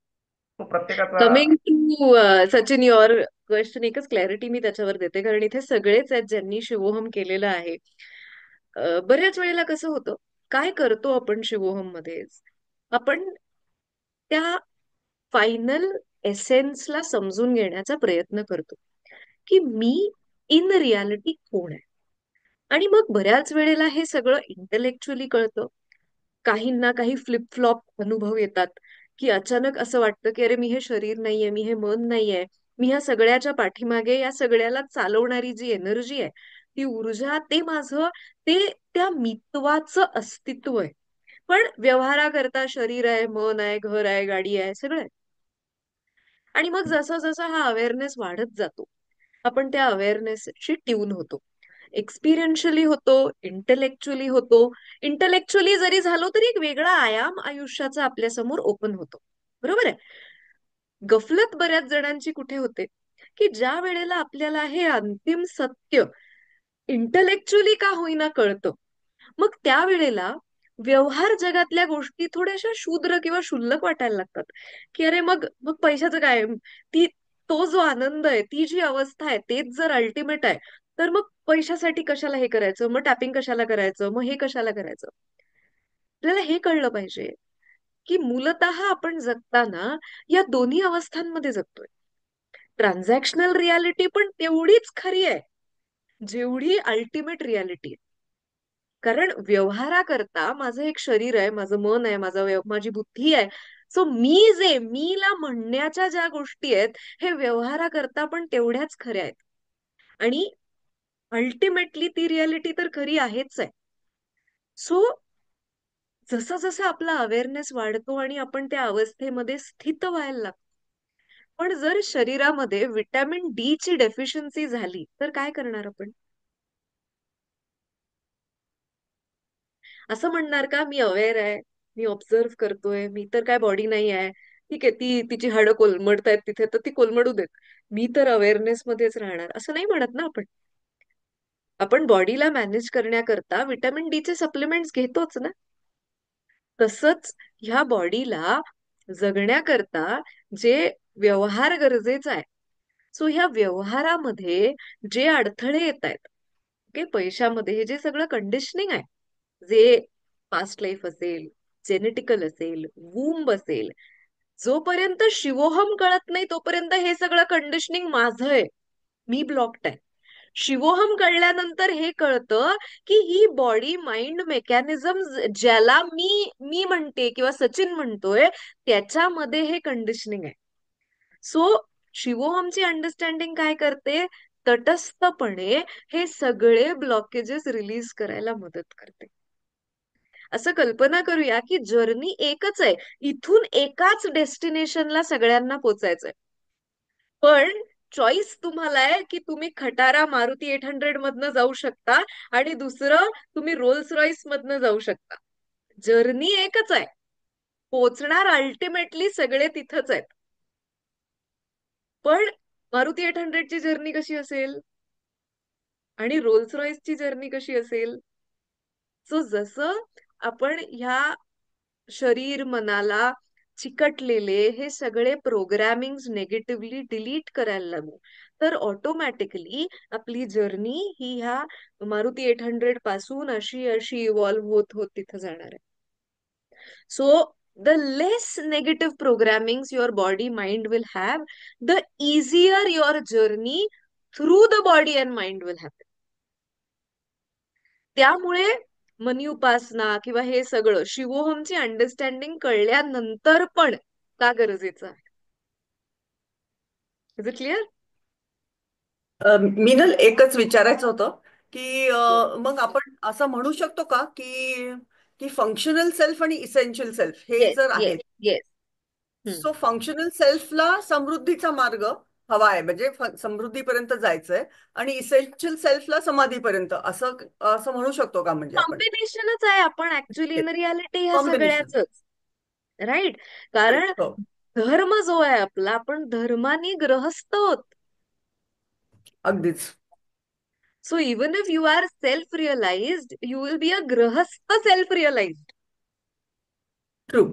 तो प्रत्येकाचा. Coming to Sachin your question, एकच क्लॅरिटी मी त्याच्यावर देते, कारण इथे सगळेच आहेत ज्यांनी शिवोहम केलेलं आहे. बऱ्याच वेळेला कसं होतं, काय करतो आपण शिवोहम मध्ये, आपण त्या फायनल एसेन्सला समजून घेण्याचा प्रयत्न करतो की मी इन रियालिटी कोण आहे. आणि मग बऱ्याच वेळेला हे सगळं इंटेलेक्च्युअली कळतं. काहींना काही फ्लिपफ्लॉप अनुभव येतात, की अचानक असं वाटतं की अरे मी हे शरीर नाहीये, मी हे मन नाहीये, मी ह्या सगळ्याच्या पाठीमागे, या सगळ्याला चालवणारी जी एनर्जी आहे, ती ऊर्जा, ते माझं, ते त्या मित्वाचं अस्तित्व आहे. पण व्यवहाराकरता शरीर आहे, मन आहे, घर आहे, गाडी आहे, सगळं आहे. आणि मग जसं जसं हा अवेअरनेस वाढत जातो, आपण त्या अवेअरनेसशी ट्यून होतो. एक्सपिरियन्शियली होतो, इंटेलेक्च्युअली होतो. इंटेलेक्च्युअली जरी झालो तरी एक वेगळा आयाम आयुष्याचा आपल्या समोर ओपन होतो. बरोबर आहे. गफलत बऱ्याच जणांची कुठे होते, की ज्या वेळेला आपल्याला हे अंतिम सत्य इंटेलेक्च्युअली का होईना कळतं, मग त्यावेळेला व्यवहार जगातल्या गोष्टी थोड्याशा शूद्र किंवा क्षुल्लक वाटायला लागतात. की अरे मग मग पैशाचं काय, ती, तो जो आनंद आहे, ती जी अवस्था आहे, तेच जर अल्टिमेट आहे, तर मग पैशासाठी कशाला हे करायचं, मग टॅपिंग कशाला करायचं, मग हे कशाला करायचं. आपल्याला हे कळलं पाहिजे की मूलतः आपण जगताना या दोन्ही अवस्थांमध्ये जगतोय. ट्रान्झॅक्शनल रियालिटी पण तेवढीच खरी आहे जेवढी अल्टिमेट रियालिटी आहे. कारण व्यवहाराकरता माझं एक शरीर आहे, माझं मन आहे, माझी बुद्धी आहे. सो मी जे मीला म्हणण्याच्या ज्या गोष्टी आहेत, हे व्यवहाराकरता पण तेवढ्याच खऱ्या आहेत. आणि अल्टिमेटली ती रियालिटी तर खरी आहेच आहे. सो जसं जसं आपला अवेअरनेस वाढतो आणि आपण त्या अवस्थेमध्ये स्थित व्हायला लागतो. पण जर शरीरामध्ये विटॅमिन डी ची डेफिशियन्सी झाली तर काय करणार आपण? असं म्हणणार का मी अवेअर आहे, मी ऑब्झर्व करतोय, मी तर काय बॉडी नाही आहे, ठीक आहे, ती तिची हाडं कोलमडतायत तिथे तर ती कोलमडू देत, मी तर अवेअरनेस मध्येच राहणार, असं नाही म्हणत ना आपण. आपण बॉडीला मॅनेज करण्याकरता विटॅमिन डी चे सप्लिमेंट्स घेतोच ना. तसंच ह्या बॉडीला जगण्याकरता जे व्यवहार गरजेचा आहे, सो ह्या व्यवहारामध्ये जे अडथळे येत आहेत, ओके, पैशामध्ये हे जे सगळं कंडिशनिंग आहे, जे पास्ट लाईफ असेल, जेनेटिकल असेल, वूम्ब असेल, जोपर्यंत शिवोहम कळत नाही तोपर्यंत हे सगळं कंडिशनिंग माझं आहे, मी ब्लॉक्ड आहे. शिवोहम कळल्यानंतर हे कळतं की ही बॉडी माइंड मेकॅनिझम ज्याला मी मी म्हणते किंवा सचिन म्हणतोय, त्याच्यामध्ये हे कंडिशनिंग आहे. सो शिवोहमची अंडरस्टँडिंग काय करते, तटस्थपणे हे सगळे ब्लॉकेजेस रिलीज करायला मदत करते. असं कल्पना करूया की जर्नी एकच आहे, इथून एकाच डेस्टिनेशनला सगळ्यांना पोचायचंय. पण चॉईस तुम्हाला आहे की तुम्ही खटारा मारुती 800 मधनं जाऊ शकता आणि दुसरं तुम्ही रोल्स रॉइस मधनं जाऊ शकता. जर्नी एकच आहे, पोचणार अल्टिमेटली सगळे तिथंच आहेत. पण मारुती 800 ची जर्नी कशी असेल आणि रोल्स रॉइसची जर्नी कशी असेल? सो जसं आपण ह्या शरीर मनाला चिकटलेले हे सगळे प्रोग्रामिंग नेगेटिव्हली डिलीट करायला लागू, तर ऑटोमॅटिकली आपली जर्नी ही ह्या मारुती 800 पासून अशी अशी इव्हॉल्व्ह होत होत तिथं जाणार आहे. So the less negative programmings your body mind will have, the easier your journey through the body and mind will happen. त्यामुळे मनी उपासना किंवा हे सगळं शिवोहमची अंडरस्टँडिंग कळल्यानंतर पण का गरजेचं आहे? Is it clear? मीनल, एकच विचारायचं होतं की मग आपण असं म्हणू शकतो का की की फंक्शनल सेल्फ आणि इसेन्शियल सेल्फ हे येस जर येस आहेत, येस. सो फंक्शनल सेल्फला समृद्धीचा मार्ग हवा आहे, म्हणजे समृद्धीपर्यंत जायचंय, आणि इसेन्शियल सेल्फला समाधीपर्यंत, असं असं म्हणू शकतो का म्हणजे आपण? कॉम्बिनेशनच आहे आपण ऍक्च्युअली इन रियालिटी ह्या कॉम्बिनेशन. सगळ्याच, राईट. कारण हो, धर्म जो आहे आपला, आपण धर्माने ग्रहस्थ होत. अगदीच. So even if you are self-realized, you will be a grahastha self-realized, True.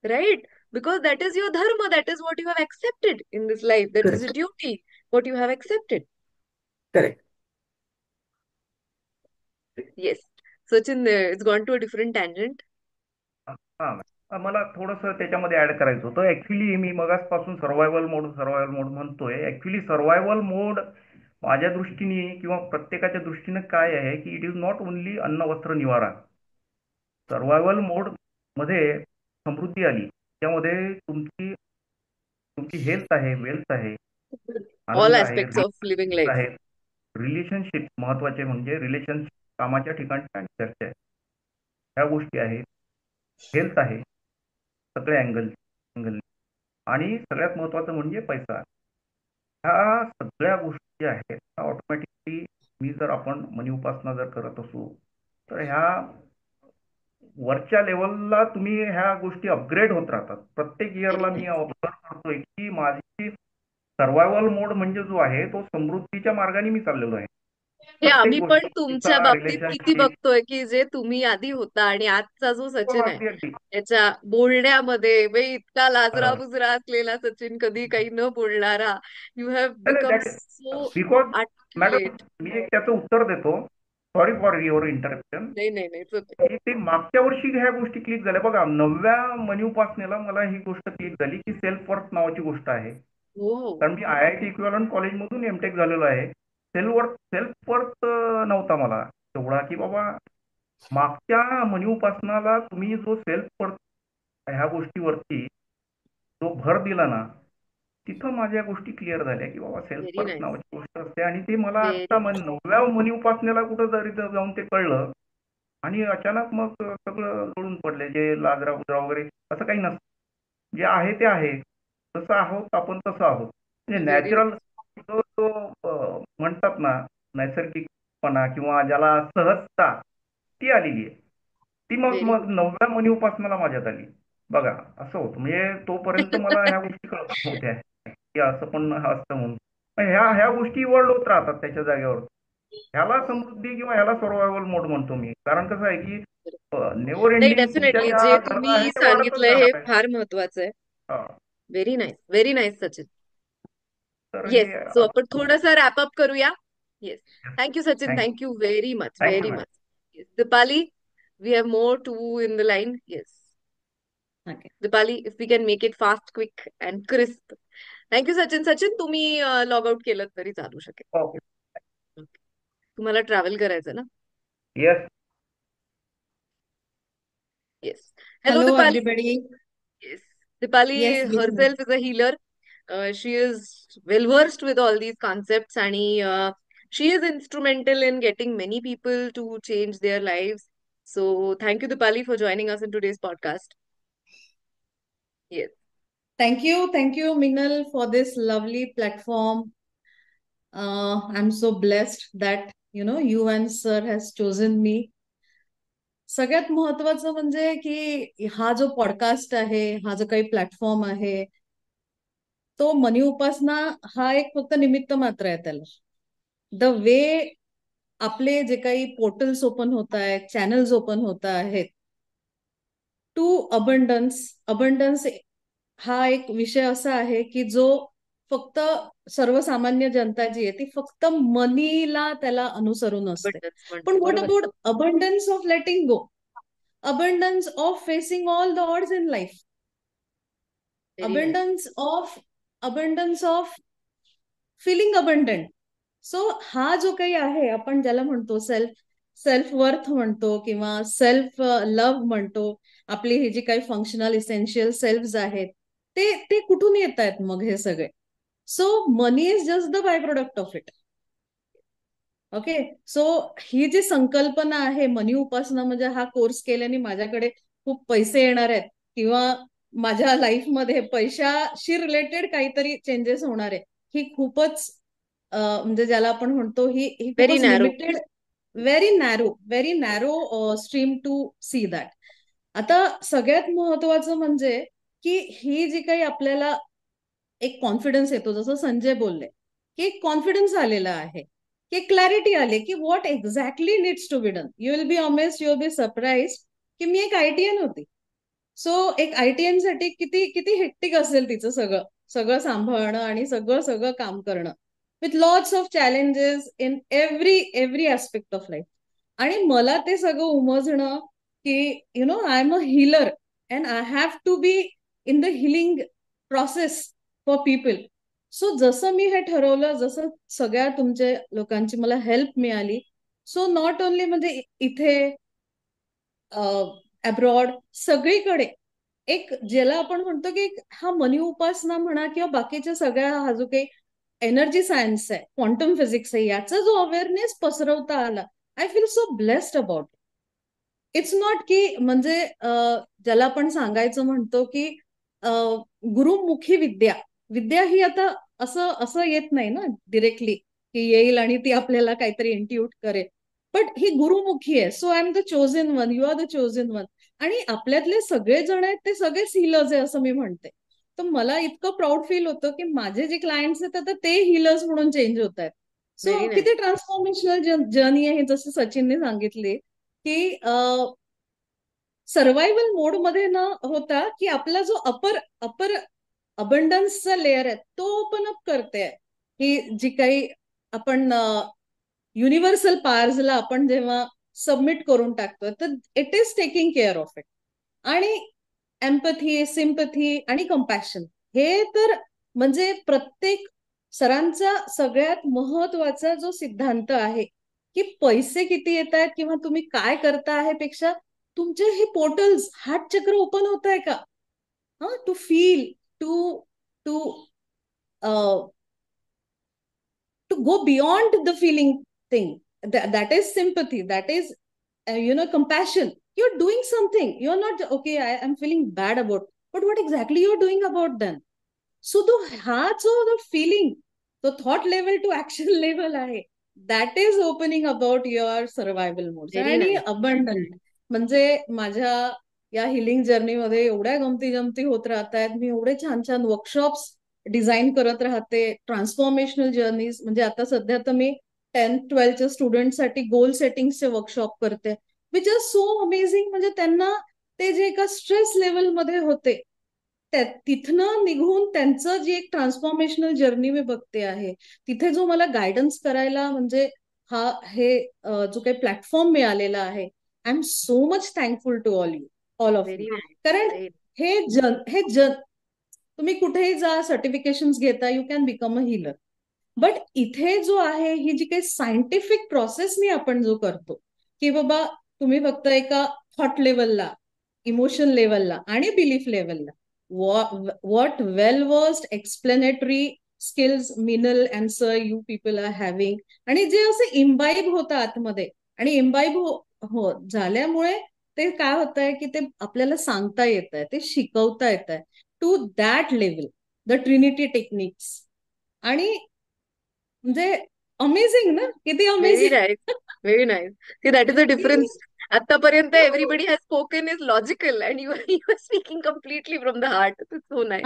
right? Because that is your dharma, that is what you have accepted in this life, that is a Correct. duty, what you have accepted. Correct. Yes. Sachin, it's gone to a different tangent. हा, मला थोडंसं त्याच्यामध्ये add करायचं होतं. Actually मी मगासपासून survival मोड म्हणतोय. Actually survival मोड माझ्या दृष्टीने किंवा प्रत्येकाच्या दृष्टीने काय आहे की इट इज नॉट ओनली अन्न वस्त्र निवारा. सर्व्हायव्हल मोड मध्ये समृद्धी आली, त्यामध्ये तुमची तुमची हेल्थ आहे, वेल्थ आहे, All आनंद आहे, aspects of living life. आहे, रिलेशनशिप महत्वाचे म्हणजे रिलेशनशिप कामाच्या ठिकाणी आणि चर्चा आहे, ह्या गोष्टी आहेत, हेल्थ आहे सगळ्या अँगल आणि सगळ्यात महत्वाचं म्हणजे पैसा. ह्या सगळ्या गोष्टी आहेत ऑटोमॅटिकली मी जर आपण मनी उपासना जर करत असू तर ह्या वरच्या लेवलला तुम्ही ह्या गोष्टी अपग्रेड होत राहतात. प्रत्येक इयरला मी ऑब्झर्व करतोय की माझी सर्व्हायव्हल मोड म्हणजे जो आहे तो समृद्धीच्या मार्गाने मी चाललेलो आहे. हे आम्ही प्रत्येक पण गोष्टी, तुमच्या पैसा, बाबतीत किती रिलेशनशिप, बघतोय की जे तुम्ही आधी होता आणि आजचा जो सचिन आहे अगदी अगदी त्याच्या बोलण्यामध्ये इतका लाजरा हा. बुजरा असलेला सचिन, कधी काही न बोलणारा, यू हॅव नाही, become that is so because madam articulate. मी एक त्याचं उत्तर देतो. Sorry for your interruption. नाही नाही नाही, it's okay. की ते मागच्या वर्षी ह्या गोष्टी क्लिक झाल्या बघा. 9व्या मनी उपासनेला मला ही गोष्ट क्लिक झाली की सेल्फ वर्थ नावाची गोष्ट आहे. हो. कारण मी IIT इक्विव्हॅलंट कॉलेजमधून एमटेक झालेलो आहे. सेल्फ वर्थ नव्हता मला तेवढा की बाबा मागच्या मनी उपासनाला तुम्ही जो सेल्फ वर्थ ह्या गोष्टीवरती जो भर दिला ना, तिथं माझ्या गोष्टी क्लिअर झाल्या की बाबा सेल्फ व्हेरी वर्थ नाईस, नावाची गोष्ट असते. आणि ते मला व्हेरी आता 9व्या मनी उपासनेला कुठं जरी जाऊन ते कळलं आणि अचानक मग सगळं जोडून पडले. जे लाजरा उजरा वगैरे असं काही नसतं, जे आहे ते आहे, तसं आहोत आपण, तसं आहोत म्हणजे व्हेरी नॅचरल म्हणतात ना, नैसर्गिकपणा किंवा ज्याला सहजता ती आलेली आहे. ती मग व्हेरी मग 9व्या मनी उपासनाला माझ्यात आली. बघा असं होतं. म्हणजे तोपर्यंत मला ह्या गोष्टी कळत नव्हत्या की असं पण असतं म्हणून. पण ह्या गोष्टी वर्ल्ड होत राहतात त्याच्या जागेवर. ह्याला समृद्धी किंवा ह्याला सर्व्हायव्हल मोड म्हणतो मी. कारण कसं आहे की नेव्हर नाही, एंडिंग तुमच्या डेफिनेटली जे ज्या गरजा आहे तुम्ही ते वाढतच सांगितलंय हे जाणार आहे. फार महत्वाचं आहे. हा. Very nice Sachin. तर येस, हे सो आपण थोडंसं रॅप अप करूया. Yes, thank you Sachin, thank you thank you very much, thank you very madam. Much. Yes. Dipali, we have more two in the line. Yes. Okay. Dipali, if we can make it fast, quick and crisp. Thank you, Sachin. Sachin, तुम्ही log out केलं तरी चालू शकेल. Okay. Okay. तुम्हाला travel करायचं ना? Yes. Yes. Hello, Hello, Dipali. everybody. Yes. Dipali Yes, listening. herself is a healer. She is well versed with all these concepts, and she is instrumental in getting many people to change their lives. So, thank you, Dipali, for joining us in today's podcast. Yes. Thank you, Minal, for this lovely platform. I'm so blessed that you and sir has chosen me. सगळ्यात महत्वाचं म्हणजे की हा जो podcast आहे, हा जो काही प्लॅटफॉर्म आहे, तो मनी उपासना हा एक फक्त निमित्त मात्र आहे त्याला. द वे आपले जे काही पोर्टल्स ओपन होत आहेत, चॅनल्स ओपन होत आहेत टू अबंडन्स हा एक विषय असा आहे की जो फक्त सर्वसामान्य जनता जी आहे ती फक्त मनीला त्याला अनुसरून असते. Abundance म्हणते. पण व्हॉट बरोबर. About abundance of letting go, abundance of facing all the odds in life, Very nice. abundance of feeling abundant. So हा जो काही आहे, आपण ज्याला म्हणतो सेल्फ वर्थ म्हणतो किंवा सेल्फ लव्ह म्हणतो, आपली ही जी काही फंक्शनल इसेन्शियल सेल्फ आहेत ते कुठून येत आहेत मग हे सगळे. So money is just the by product of it. Okay, so ही जी संकल्पना आहे मनी उपासना म्हणजे हा कोर्स केल्याने माझ्याकडे खूप पैसे येणार आहेत किंवा माझ्या लाईफमध्ये पैशाशी रिलेटेड काहीतरी चेंजेस होणार आहे, ही खूपच म्हणजे ज्याला आपण म्हणतो ही Very खूपच narrow. Limited, very narrow stream to see that. आता सगळ्यात महत्वाचं म्हणजे की ही जी काही आपल्याला एक कॉन्फिडन्स येतो, जसं संजय बोलले की एक कॉन्फिडन्स आलेला आहे की क्लॅरिटी आली की what exactly needs to be done. You will be amazed, you will be surprise की मी एक आयटीएन होती. सो एक आयटीएन साठी किती किती हेक्टिक असेल तिचं सगळं सगळं सांभाळणं आणि सगळं सगळं काम करणं, with lots of challenges in every aspect of life. आणि मला ते सगळं उमजणं की I am a healer and I have to be in the healing process for people. So जसं मी हे ठरवलं, जसं सगळ्या तुमच्या लोकांची मला हेल्प मिळाली, सो नॉट ओनली म्हणजे इथे अब्रॉड सगळीकडे एक ज्याला आपण म्हणतो की हा मनी उपासना म्हणा किंवा बाकीच्या सगळ्या हा जो काही एनर्जी सायन्स आहे, क्वांटम फिजिक्स आहे, याचा जो अवेअरनेस पसरवता आला, I feel so blessed about. It's not की म्हणजे ज्याला आपण सांगायचं म्हणतो की गुरुमुखी विद्या विद्या ही आता असं असं येत नाही ना डिरेक्टली की येईल आणि ती आपल्याला काहीतरी इंट्यूट करेल, बट ही गुरुमुखी आहे. So I am the chosen one, you are the chosen one. आणि आपल्यातले सगळे जण आहेत ते सगळेच हिलर्स आहे असं मी म्हणते. तर मला इतकं प्राऊड फील होतं की माझे जे क्लायंट्स आहेत आता ते हिलर्स म्हणून चेंज होत आहेत. Very so nice. किती ट्रान्सफॉर्मेशनल जर्नी आहे जसं सचिनने सांगितले की सर्व्हायवल मोड मध्ये न होता की आपला जो अपर अपर अबंडन्सचा लेअर आहे तो ओपन अप करते, की जी काही आपण युनिव्हर्सल पार्सला आपण जेव्हा सबमिट करून टाकतोय तर it is taking care of it. आणि एम्पथी, सिम्पथी आणि कम्पॅशन हे तर म्हणजे प्रत्येक सरांचा सगळ्यात महत्वाचा जो सिद्धांत आहे की पैसे किती येत आहेत किंवा तुम्ही काय करता आहे पेक्षा तुमचे हे पोर्टल्स हार्ट चक्र ओपन होत आहे का, हा to feel, to to to go beyond the feeling thing. That is sympathy, that is compassion. You're doing something, you're not okay I am feeling bad about, but what exactly you're doing about them. So the heart of the feeling, the thought level to action level आहे, that is opening about your survival modes. Very आणि nice. abundant म्हणजे माझ्या या healing जर्नीमध्ये एवढ्या गमती जमती होत राहत आहेत. मी एवढे छान छान वर्कशॉप्स डिझाईन करत राहते, ट्रान्सफॉर्मेशनल जर्नीज. म्हणजे आता सध्या तर मी 10th-12th स्टुडंटसाठी गोल सेटिंगचे वर्कशॉप करते, विच आर सो अमेझिंग. म्हणजे त्यांना ते जे एका स्ट्रेस लेवलमध्ये होते तिथनं निघून त्यांचं जी एक ट्रान्सफॉर्मेशनल जर्नी मी बघते आहे, तिथे जो मला गायडन्स करायला म्हणजे हे जो काही प्लॅटफॉर्म मिळालेला आहे, I am so much thankful to all of very you. Nice. कारण हे जन तुम्ही कुठेही जा, सर्टिफिकेशन घेता, you can become a healer. But इथे जो आहे ही जी काही सायंटिफिक प्रोसेसनी आपण जो करतो की बाबा तुम्ही फक्त एका थॉट लेवलला, इमोशन लेवलला आणि बिलीफ लेवलला what well versed explanatory skills Minal and sir you people are having. आणि जे असे इम्बाईब होतं आतमध्ये, आणि इम्बाईब हो झाल्यामुळे ते काय होत आहे की ते आपल्याला सांगता येत आहे, ते शिकवता येत आहे to that level, the trinity techniques. आणि म्हणजे अमेझिंग ना, किती very amazing. Nice. Very nice. See that is the difference. आतापर्यंत everybody has spoken is logical and you are speaking completely from the heart. So nice.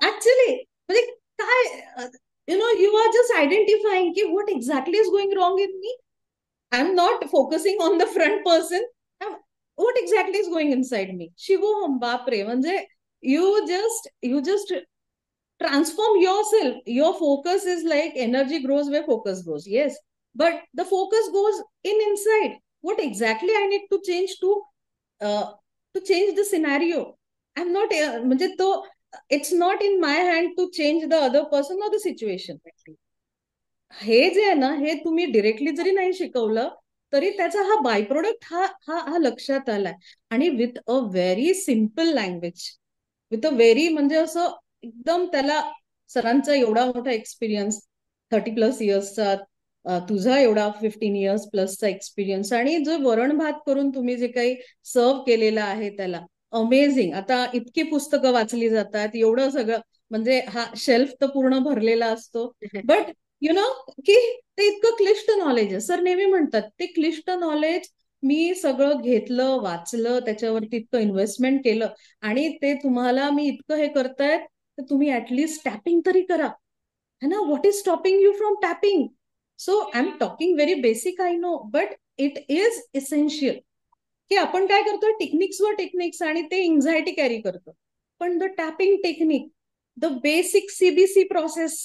Actually म्हणजे काय you are just identifying की what exactly is going wrong in me. I am not focusing on the front person, what exactly is going inside मी. शिवोहम, बापरे. म्हणजे you just transform yourself. Your focus is like energy grows where focus goes, yes, but the focus goes inside. What exactly I need to change to change the scenario. I'm not म्हणजे तो it's not in my hand to change the other person or the situation. हे जे आहे ना, हे तुम्ही directly जरी नाही शिकवलं तरी त्याचा हा बाय प्रोडक्ट हा लक्षात आलाय. आणि with a very simple language, with a very म्हणजे असं एकदम त्याला सरांचा एवढा मोठा एक्सपिरियन्स 30+ इयर्सचा, तुझा एवढा 15 इयर्स प्लसचा एक्सपिरियन्स, आणि जो वरण भात करून तुम्ही जे काही सर्व केलेलं आहे त्याला अमेझिंग. आता इतकी पुस्तकं वाचली जातात, एवढं सगळं म्हणजे हा शेल्फ तर पूर्ण भरलेला असतो, बट की ते इतकं क्लिष्ट नॉलेज आहे. सर नेहमी म्हणतात ते क्लिष्ट नॉलेज मी सगळं घेतलं, वाचलं, त्याच्यावरती इतकं इन्व्हेस्टमेंट केलं, आणि ते तुम्हाला मी इतकं हे करतायत तर तुम्ही ऍटलिस्ट टॅपिंग तरी करा, है ना. What is stopping you from tapping. So I am talking very basic, I know, but it is essential की आपण काय करतोय, टेक्निक्स आणि ते एन्झायटी कॅरी करतो. पण the tapping technique, the basic CBC process.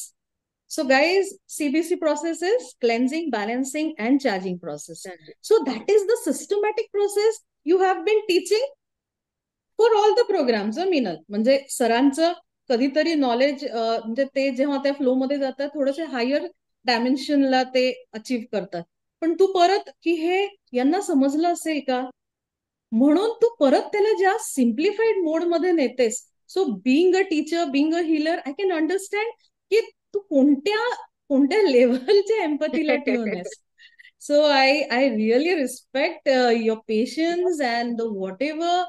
So guys, CBC process is cleansing, balancing and charging process. So that is the systematic process you have been teaching for all the programs. Minal, म्हणजे सरांचं कधीतरी knowledge म्हणजे ते जेव्हा त्या flow मध्ये जातात थोडेसे हायर डायमेन्शनला ते अचीव करतात. पण तू परत की हे यांना समजलं असेल का म्हणून तू परत त्याला ज्या सिम्प्लिफाईड मोड मध्ये नेतेस. So being a teacher, being a healer, I can understand की तू कोणत्या लेवलच्या एम्पथीला ट्यून आहेस. So I really respect your patience and whatever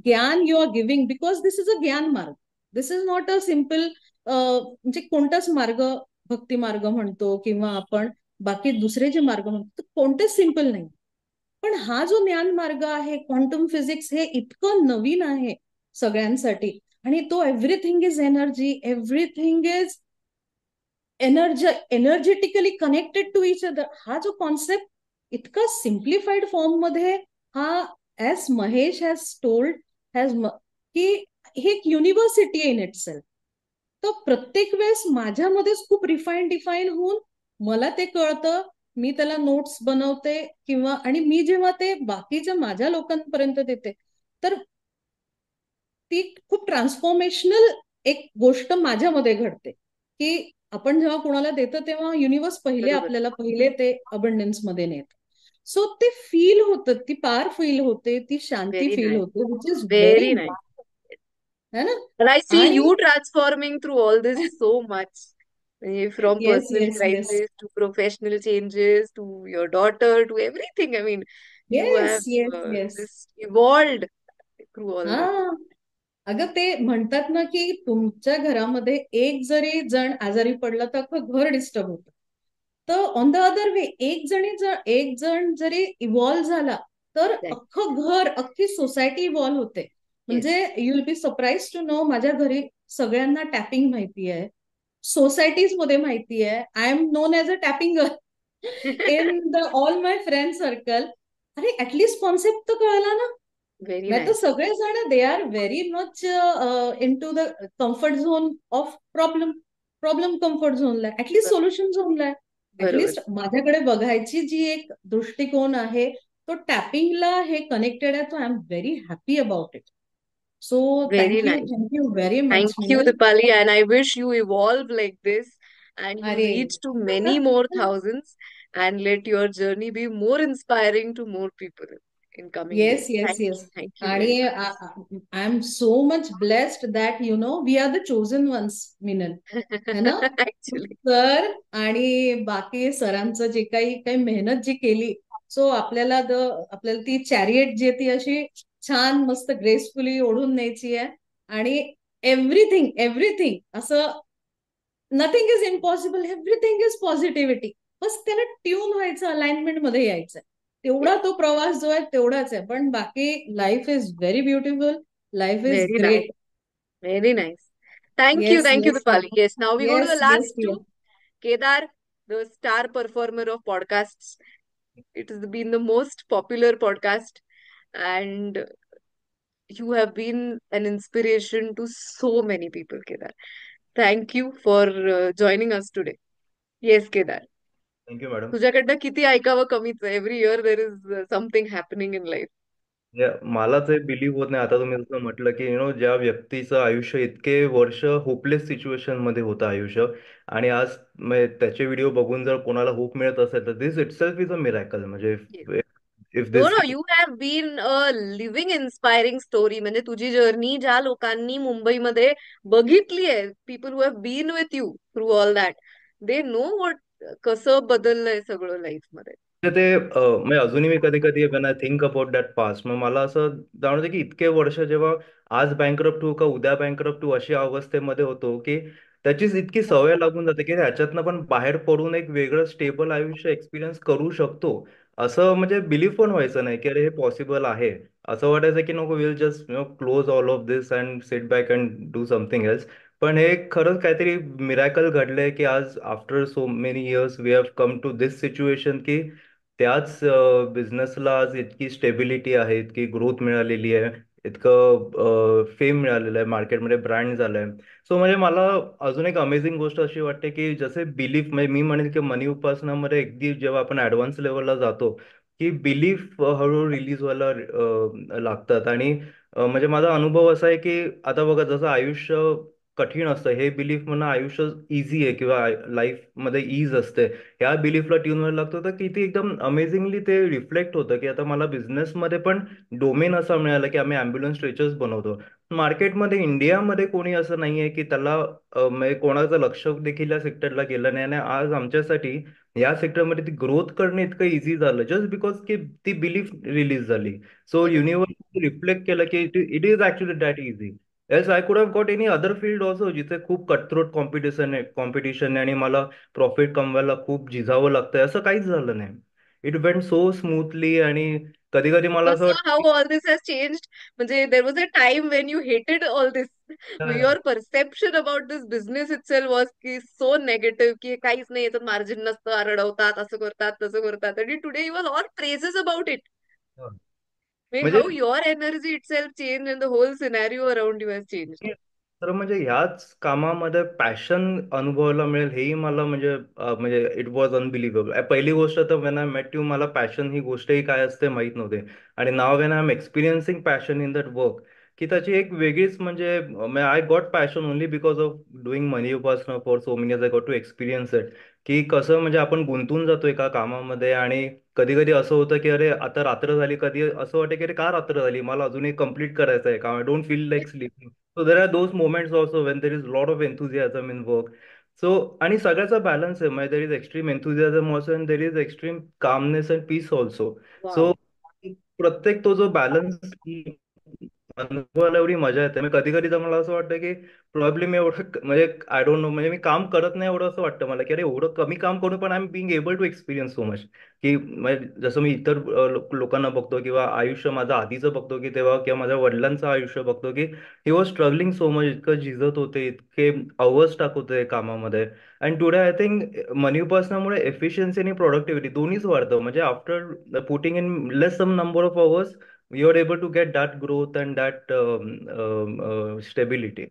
gyan you are giving, because this is a gyan marg. This is not a simple म्हणजे कोणताच मार्ग, भक्ती मार्ग म्हणतो किंवा आपण बाकी दुसरे जे मार्ग म्हणतो कोणतेच सिम्पल नाही. पण हा जो ज्ञान मार्ग आहे क्वांटम फिजिक्स, हे इतकं नवीन आहे सगळ्यांसाठी. आणि तो everything is energy, everything is energetically connected to each other. हा जो कॉन्सेप्ट इतका सिम्प्लिफाईड फॉर्म मध्ये हा, ऍज महेश हॅज टोल्ड, की हे एक युनिव्हर्सिटी इन इट सेल्फ. तर प्रत्येक वेळेस माझ्यामध्येच खूप डिफाईन होऊन मला ते कळतं, मी त्याला नोट्स बनवते किंवा आणि मी जेव्हा ते बाकीच्या माझ्या लोकांपर्यंत देते तर ती खूप ट्रान्सफॉर्मेशनल एक गोष्ट माझ्यामध्ये घडते की आपण जेव्हा कोणाला देतो तेव्हा युनिव्हर्स आपल्याला पहिले ते अबंडन्स मध्ये नेत. सो ते फील होतं, ती पार फील होते, ती शांती फील होते, विच इज व्हेरी इम्पॉर्टंट है ना. And I see आणि you transforming through all this so much. From yes personal yes yes crisis to professional changes to your daughter to everything. I mean, you yes have yes yes just evolved through all हा. this. अगं ते म्हणतात ना की तुमच्या घरामध्ये एक जरी जण आजारी पडला तर अख्खं घर डिस्टर्ब होतं. तर ऑन द अदर वे एक जण जरी इव्हॉल्व्ह झाला तर Right. अख्खं घर, अख्खी सोसायटी इव्हॉल्व्ह होते. म्हणजे you will be surprise to know, माझ्या घरी सगळ्यांना टॅपिंग माहिती आहे, सोसायटीज मध्ये माहिती आहे. I am known as a tapping girl in the all my friend circle. अरे ऍटलीस्ट कॉन्सेप्ट तर कळला ना. Very नाही तर nice. सगळेजण they are very much into the comfort zone of problem comfort झोनला आहे, ऍटलीस्ट सोल्युशन झोनला आहे. बरोबर. ऍटलीस्ट माझ्याकडे बघायची जी एक दृष्टिकोन आहे तो टॅपिंगला हे कनेक्टेड आहे. तो I am very happy about it. So Very nice. Thank you very Thank much you, Minal. Dipali, and I wish you evolve like this and you अरे reach to many more thousands and let your journey be more inspiring to more people in coming yes days. Yes yes. Thank you very आणि I am so much blessed that you know we are the chosen ones Minal, है ना. much. Actually, sir आणि बाकी सरांचं जे काही मेहनत जी केली, सो आपल्याला ती चॅरिएट जी आहे ती अशी छान मस्त ग्रेसफुली ओढून न्यायची आहे. आणि एव्हरीथिंग असं, nothing is impossible, everything is positivity. बस त्याला ट्यून व्हायचं, अलाइनमेंट मध्ये यायचं. तेवढा yes, तो प्रवास जो आहे तेवढाच आहे. पण बाकी life is very beautiful, life is very nice, great. very nice. Yes Thank you, yes Dipali. Yes, now we go to the yes last yes two. Yes. Kedar, the star performer of podcasts. It has been the most popular podcast, and you have been an inspiration to so many people, Kedar. Thank you for joining us today. Yes, Kedar. Thank you madam. तुझ्याकडनं किती ऐकावं कमीच आहे. Every year there is something happening in life. मला ते believe होत नाही. आता तुम्ही जसं म्हटलं की ज्या व्यक्तीचं आयुष्य इतके वर्ष होपलेस सिच्युएशन मध्ये होतं आयुष्य, आणि आज त्याचे व्हिडिओ बघून जर कोणाला होप मिळत असेल तर this itself is a miracle. म्हणजे if no this no, you have been a living inspiring story. म्हणजे तुझी जर्नी ज्या लोकांनी मुंबईमध्ये बघितली आहे, people who have been with you through all that, they know what, कसं बदललंय सगळं लाईफ मध्ये. म्हणजे म्हणजे अजूनही मी कधी कधी when I think about that past, मग मला असं जाणवतं की इतके वर्ष जेव्हा आज बँकरप्ट होऊ का उद्या बँकरप्ट होऊ अशी अवस्थेमध्ये होतो की त्याचीच इतकी सवय लागून जाते की ह्याच्यातनं पण बाहेर पडून एक वेगळं स्टेबल आयुष्य एक्सपिरियन्स करू शकतो असं म्हणजे बिलीव्ह पण व्हायचं नाही की अरे हे पॉसिबल आहे. असं वाटायचं की नको will just close all of this and sit back and do something else. पण हे खरंच काहीतरी मिरॅकल घडलंय की आज after so many years we have come to this situation की त्याच बिझनेसला आज इतकी स्टेबिलिटी आहे, इतकी ग्रोथ मिळालेली आहे, इतकं फेम मिळालेलं आहे मार्केटमध्ये, ब्रँड झालंय. सो म्हणजे मला अजून एक अमेझिंग गोष्ट अशी वाटते की जसे बिलीफ, म्हणजे मी म्हणेन की मनी उपासनामध्ये अगदी जेव्हा आपण ऍडव्हान्स लेवलला जातो की बिलीफ हळूहळू रिलीज व्हायला लागतात. आणि म्हणजे माझा अनुभव असा आहे की आता बघा, जसं आयुष्य कठीण असतं हे बिलीफ म्हणणं आयुष्य इझी आहे किंवा लाईफ मध्ये ईज असते, ह्या बिलीफला ट्यून व्हायला लागतं. तर किती एकदम अमेझिंगली ते रिफ्लेक्ट होतं की आता मला बिझनेसमध्ये पण डोमेन असा मिळाला की आम्ही अँब्युलन्स स्ट्रेचर्स बनवतो. मार्केटमध्ये इंडियामध्ये कोणी असं नाहीये की त्याला म्हणजे कोणाचं लक्ष देखील या सेक्टरला गेलं नाही. आणि आज आमच्यासाठी या सेक्टरमध्ये ती ग्रोथ करणं इतकं इझी झालं जस्ट बिकॉज की ती बिलीफ रिलीज झाली. सो बरोबर. युनिव्हर्स रिफ्लेक्ट केलं की it is actually that easy. Yes, I could have got any other field also जिथे खूप कटथ्रोट कॉम्पिटिशन आहे आणि मला प्रॉफिट कमवायला खूप झिजावं लागतंय, असं काहीच झालं नाही. It went so smoothly. आणि कधी कधी मला असं कसं वाटतं how all this has changed. म्हणजे there was a time when you hated all this. की your perception about this business itself was की सो नेगेटिव्ह की काहीच नाही, याच्यात मार्जिन नसतं, अडवतात, असं करतात, तसं करतात. आणि today you are all praises about it. म्हणजे how your energy itself change and the whole scenario around you has change. तर म्हणजे ह्याच कामामध्ये पॅशन अनुभवायला मिळेल हेही मला म्हणजे इट वॉज अनबिलिव्हेबल. पहिली गोष्ट तर वेन आय मेट यू मला पॅशन ही गोष्टही काय असते माहीत नव्हते. आणि now when I am experiencing passion in that work की त्याची एक वेगळीच म्हणजे I got passion only because of doing money Upasana for so many years. I got to experience it की कसं म्हणजे आपण गुंतून जातो एका कामामध्ये. आणि कधी कधी असं होतं की अरे आता रात्र झाली, कधी असं वाटतं की अरे का रात्र झाली, मला अजूनही कंप्लीट करायचं आहे काम, I don't feel like sleeping. So there are those moments also when there is lot of enthusiasm in work. So आणि सगळ्याचा बॅलन्स आहे, म्हणजे there is extreme enthusiasm also and there is extreme calmness and peace also. So wow. प्रत्येक तो जो balance अनुभवायला एवढी मजा येते. म्हणजे कधी कधी तर मला असं वाटतं की प्रॉब्लेम मी एवढं म्हणजे आय डोंट नो, म्हणजे मी काम करत नाही एवढं असं वाटतं मला की अरे एवढं कमी काम करून पण I am being able to experience so much. की म्हणजे जसं मी इतर लोकांना बघतो किंवा आयुष्य माझं आधीचं बघतो की तेव्हा, किंवा माझ्या वडिलांचं आयुष्य बघतो की he was struggling so much, इतकं झिजत होते, इतके अवर्स टाकत होते कामामध्ये. And today I think money उपासनामुळे एफिशियन्सी आणि प्रोडक्टिव्हिटी दोन्हीच वाढतं. म्हणजे after putting in less some number of hours you are able to get that growth and that stability.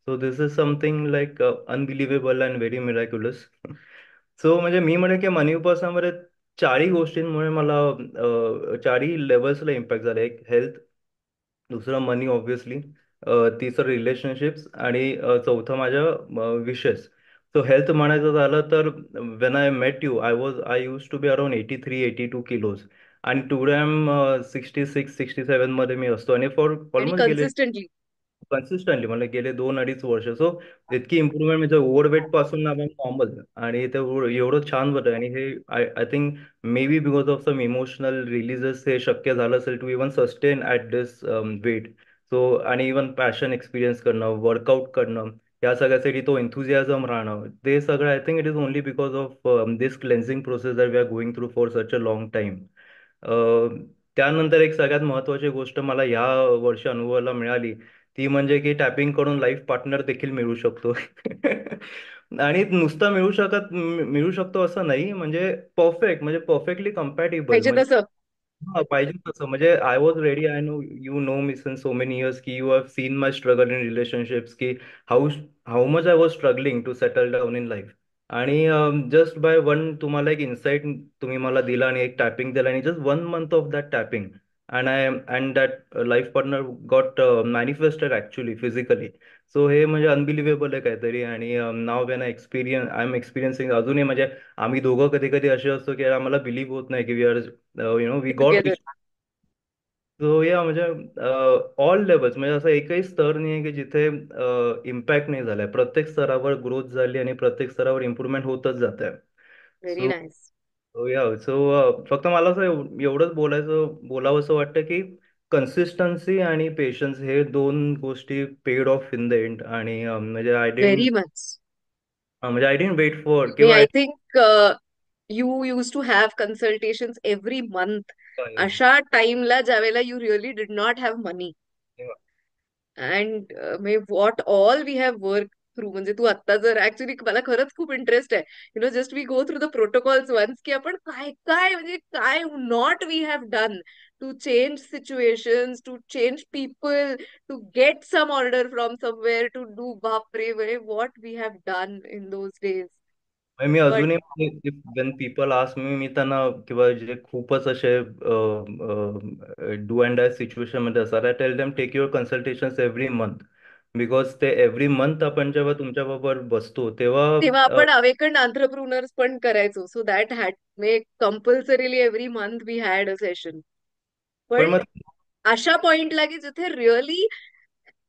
So this is something like unbelievable and very miraculous. So म्हणजे मी म्हणेन की मनी उपासनामध्ये चारही गोष्टींमुळे मला चारही लेवल्सला इम्पॅक्ट झाला. एक हेल्थ, दुसरं मनी ऑब्व्हियसली, तिसरं रिलेशनशिप्स आणि चौथं माझ्या विशेस. सो हेल्थ म्हणायचं झालं तर when I met you I use to be around 83-82 kilos. आणि टुडे आय एम 66-67 मध्ये मी असतो. आणि फॉर आणि ऑलमोस्ट गेले कन्सिस्टंटली. कन्सिस्टंटली मला गेले 2-2.5 वर्ष. सो इतकी इम्प्रुव्हमेंट म्हणजे ओव्हरवेट पासून आपण नॉर्मल. आणि ते एवढं छान होतं. आणि हे I I think may be because of some emotional releases हे शक्य झालं असेल to even sustain at this weight. So आणि इवन पॅशन एक्सपिरियन्स करणं, वर्कआउट करणं, या सगळ्यासाठी तो एन्थुझियाझम राहणं, ते सगळं I think it is only because of this cleansing process that we are going through for such a long time. त्यानंतर एक सगळ्यात महत्त्वाची गोष्ट मला या वर्षी अनुभवायला मिळाली ती म्हणजे की टॅपिंग करून लाईफ पार्टनर देखील मिळू शकतो. आणि नुसता मिळू शकतो असं नाही, म्हणजे परफेक्ट, म्हणजे परफेक्टली कम्पॅटिबल. पाहिजे म्हणजे तसं. हा पाहिजे तसं. म्हणजे I was ready. I know you know me since so many years की you have seen my struggle in relationships की how how much I was struggling to settle down in life. आणि जस्ट बाय वन तुम्हाला एक insight तुम्ही मला दिला आणि एक टॅपिंग दिला आणि just 1 month of that tapping and that life partner got manifested actually physically. So हे म्हणजे अनबिलिव्हेबल आहे काहीतरी. आणि now when I am experiencing अजूनही म्हणजे आम्ही दोघं कधी कधी असे असतो की आम्हाला बिलीव्ह होत नाही की we are we got. Together. So या म्हणजे ऑल लेवल्स, म्हणजे असं एकही स्तर नाही आहे की जिथे इम्पॅक्ट नाही झालाय. प्रत्येक स्तरावर ग्रोथ झाली आणि प्रत्येक स्तरावर इम्प्रुव्हमेंट होतच जात आहे. Very so nice. या सो फक्त मला असं एवढंच बोलावंसं वाटतं की कन्सिस्टन्सी आणि पेशन्स हे दोन गोष्टी paid off in the end. आणि व्हेरी मच. म्हणजे I didn't wait for me किंवा I think you used to have consultations every month. अशा टाइमला ज्यावेळेला you really did not have money. And may what all we have work through, म्हणजे तू आता जर ऍक्च्युली मला खरंच खूप इंटरेस्ट आहे, just we go through the protocols once, की आपण काय काय म्हणजे काय not we have done to change situations, to change people, to get some order from somewhere, to do बापरे what we have done in those days. म्हणजे मी but अजूनही वेन पीपल आस्क मी मी त्यांना किंवा जे खूपच असे डू अँड डाय सिच्युएशन मध्ये असतात, I tell them take your consultations every month. Because ते एव्हरी मंथ आपण जेव्हा तुमच्याबरोबर बसतो तेव्हा तेव्हा आपण अवेकंड एंटरप्रुनर्स पण करायचो, so that had may compulsorily every month we had a session. पण पण मग अशा पॉइंटला की जिथे रिअली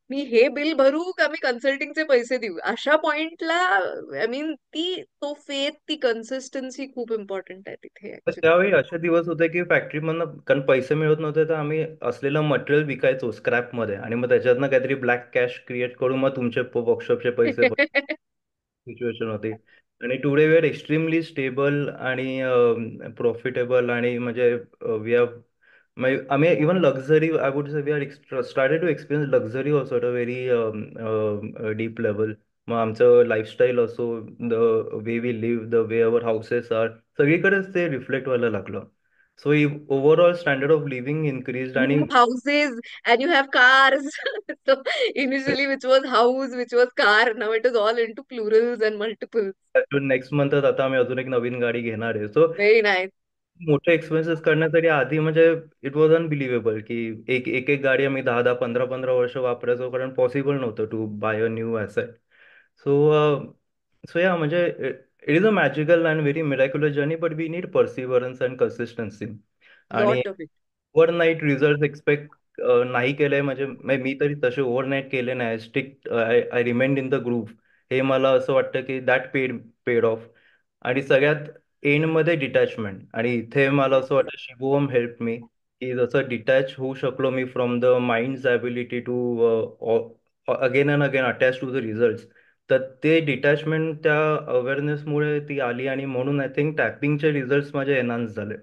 मी हे बिल भरू का मी कन्सल्टिंगचे पैसे देऊ, अशा पॉइंटला आय मीन तो फेथ, ती कन्सिस्टन्सी खूप इम्पॉर्टंट आहे तिथे तर ऍक्च्युली. त्यावेळी असे दिवस होते की फॅक्टरीमधनं कारण पैसे मिळत नव्हते, तर आम्ही असलेलं मटेरियल विकायचो स्क्रॅपमध्ये आणि मग त्याच्यातनं काहीतरी ब्लॅक कॅश क्रिएट करून मग तुमचे वर्कशॉपचे पैसे सिच्युएशन होती. आणि today we are extremely stable आणि प्रॉफिटेबल आणि म्हणजे वी हॅव आम्ही even luxury I would say we are started to experience luxury also at a very deep level. मग आमचं लाईफस्टाईल असो, the way we live, the way our houses are, सगळीकडेच ते reflect व्हायला लागलं. सो overall standard of living increase. You आणि have houses and you have cars. So initially, which was house, which was car, now it is all into plurals and multiples. Next मंथच आता आम्ही अजून एक नवीन गाडी घेणार आहे. So Very nice. मोठे एक्सपेन्सेस करण्यासाठी आधी म्हणजे इट वॉज अनबिलिव्हेबल की एक एक एक गाडी आम्ही 10-10, 15-15 वर्ष वापरायचो, कारण पॉसिबल नव्हतं to buy a new asset. So so या म्हणजे it is a magical and very miraculous journey, but we need perseverance and consistency. आणि Lot of it. Overnight result expect नाही केलंय, म्हणजे मी तरी तसे ओव्हरनाईट केले नाही. Stick I remained in the group. हे मला असं वाटतं की दॅट पेड ऑफ. आणि सगळ्यात एंडमध्ये डिटॅचमेंट. आणि इथे मला असं वाटतं शिवोम हेल्प मी, की जसं डिटॅच होऊ शकलो मी from the mind's ability to again and again attach to the result. तर ते डिटॅचमेंट त्या अवेअरनेसमुळे ती आली आणि म्हणून आय थिंक टॅपिंगचे रिझल्ट माझे एनहान्स झाले.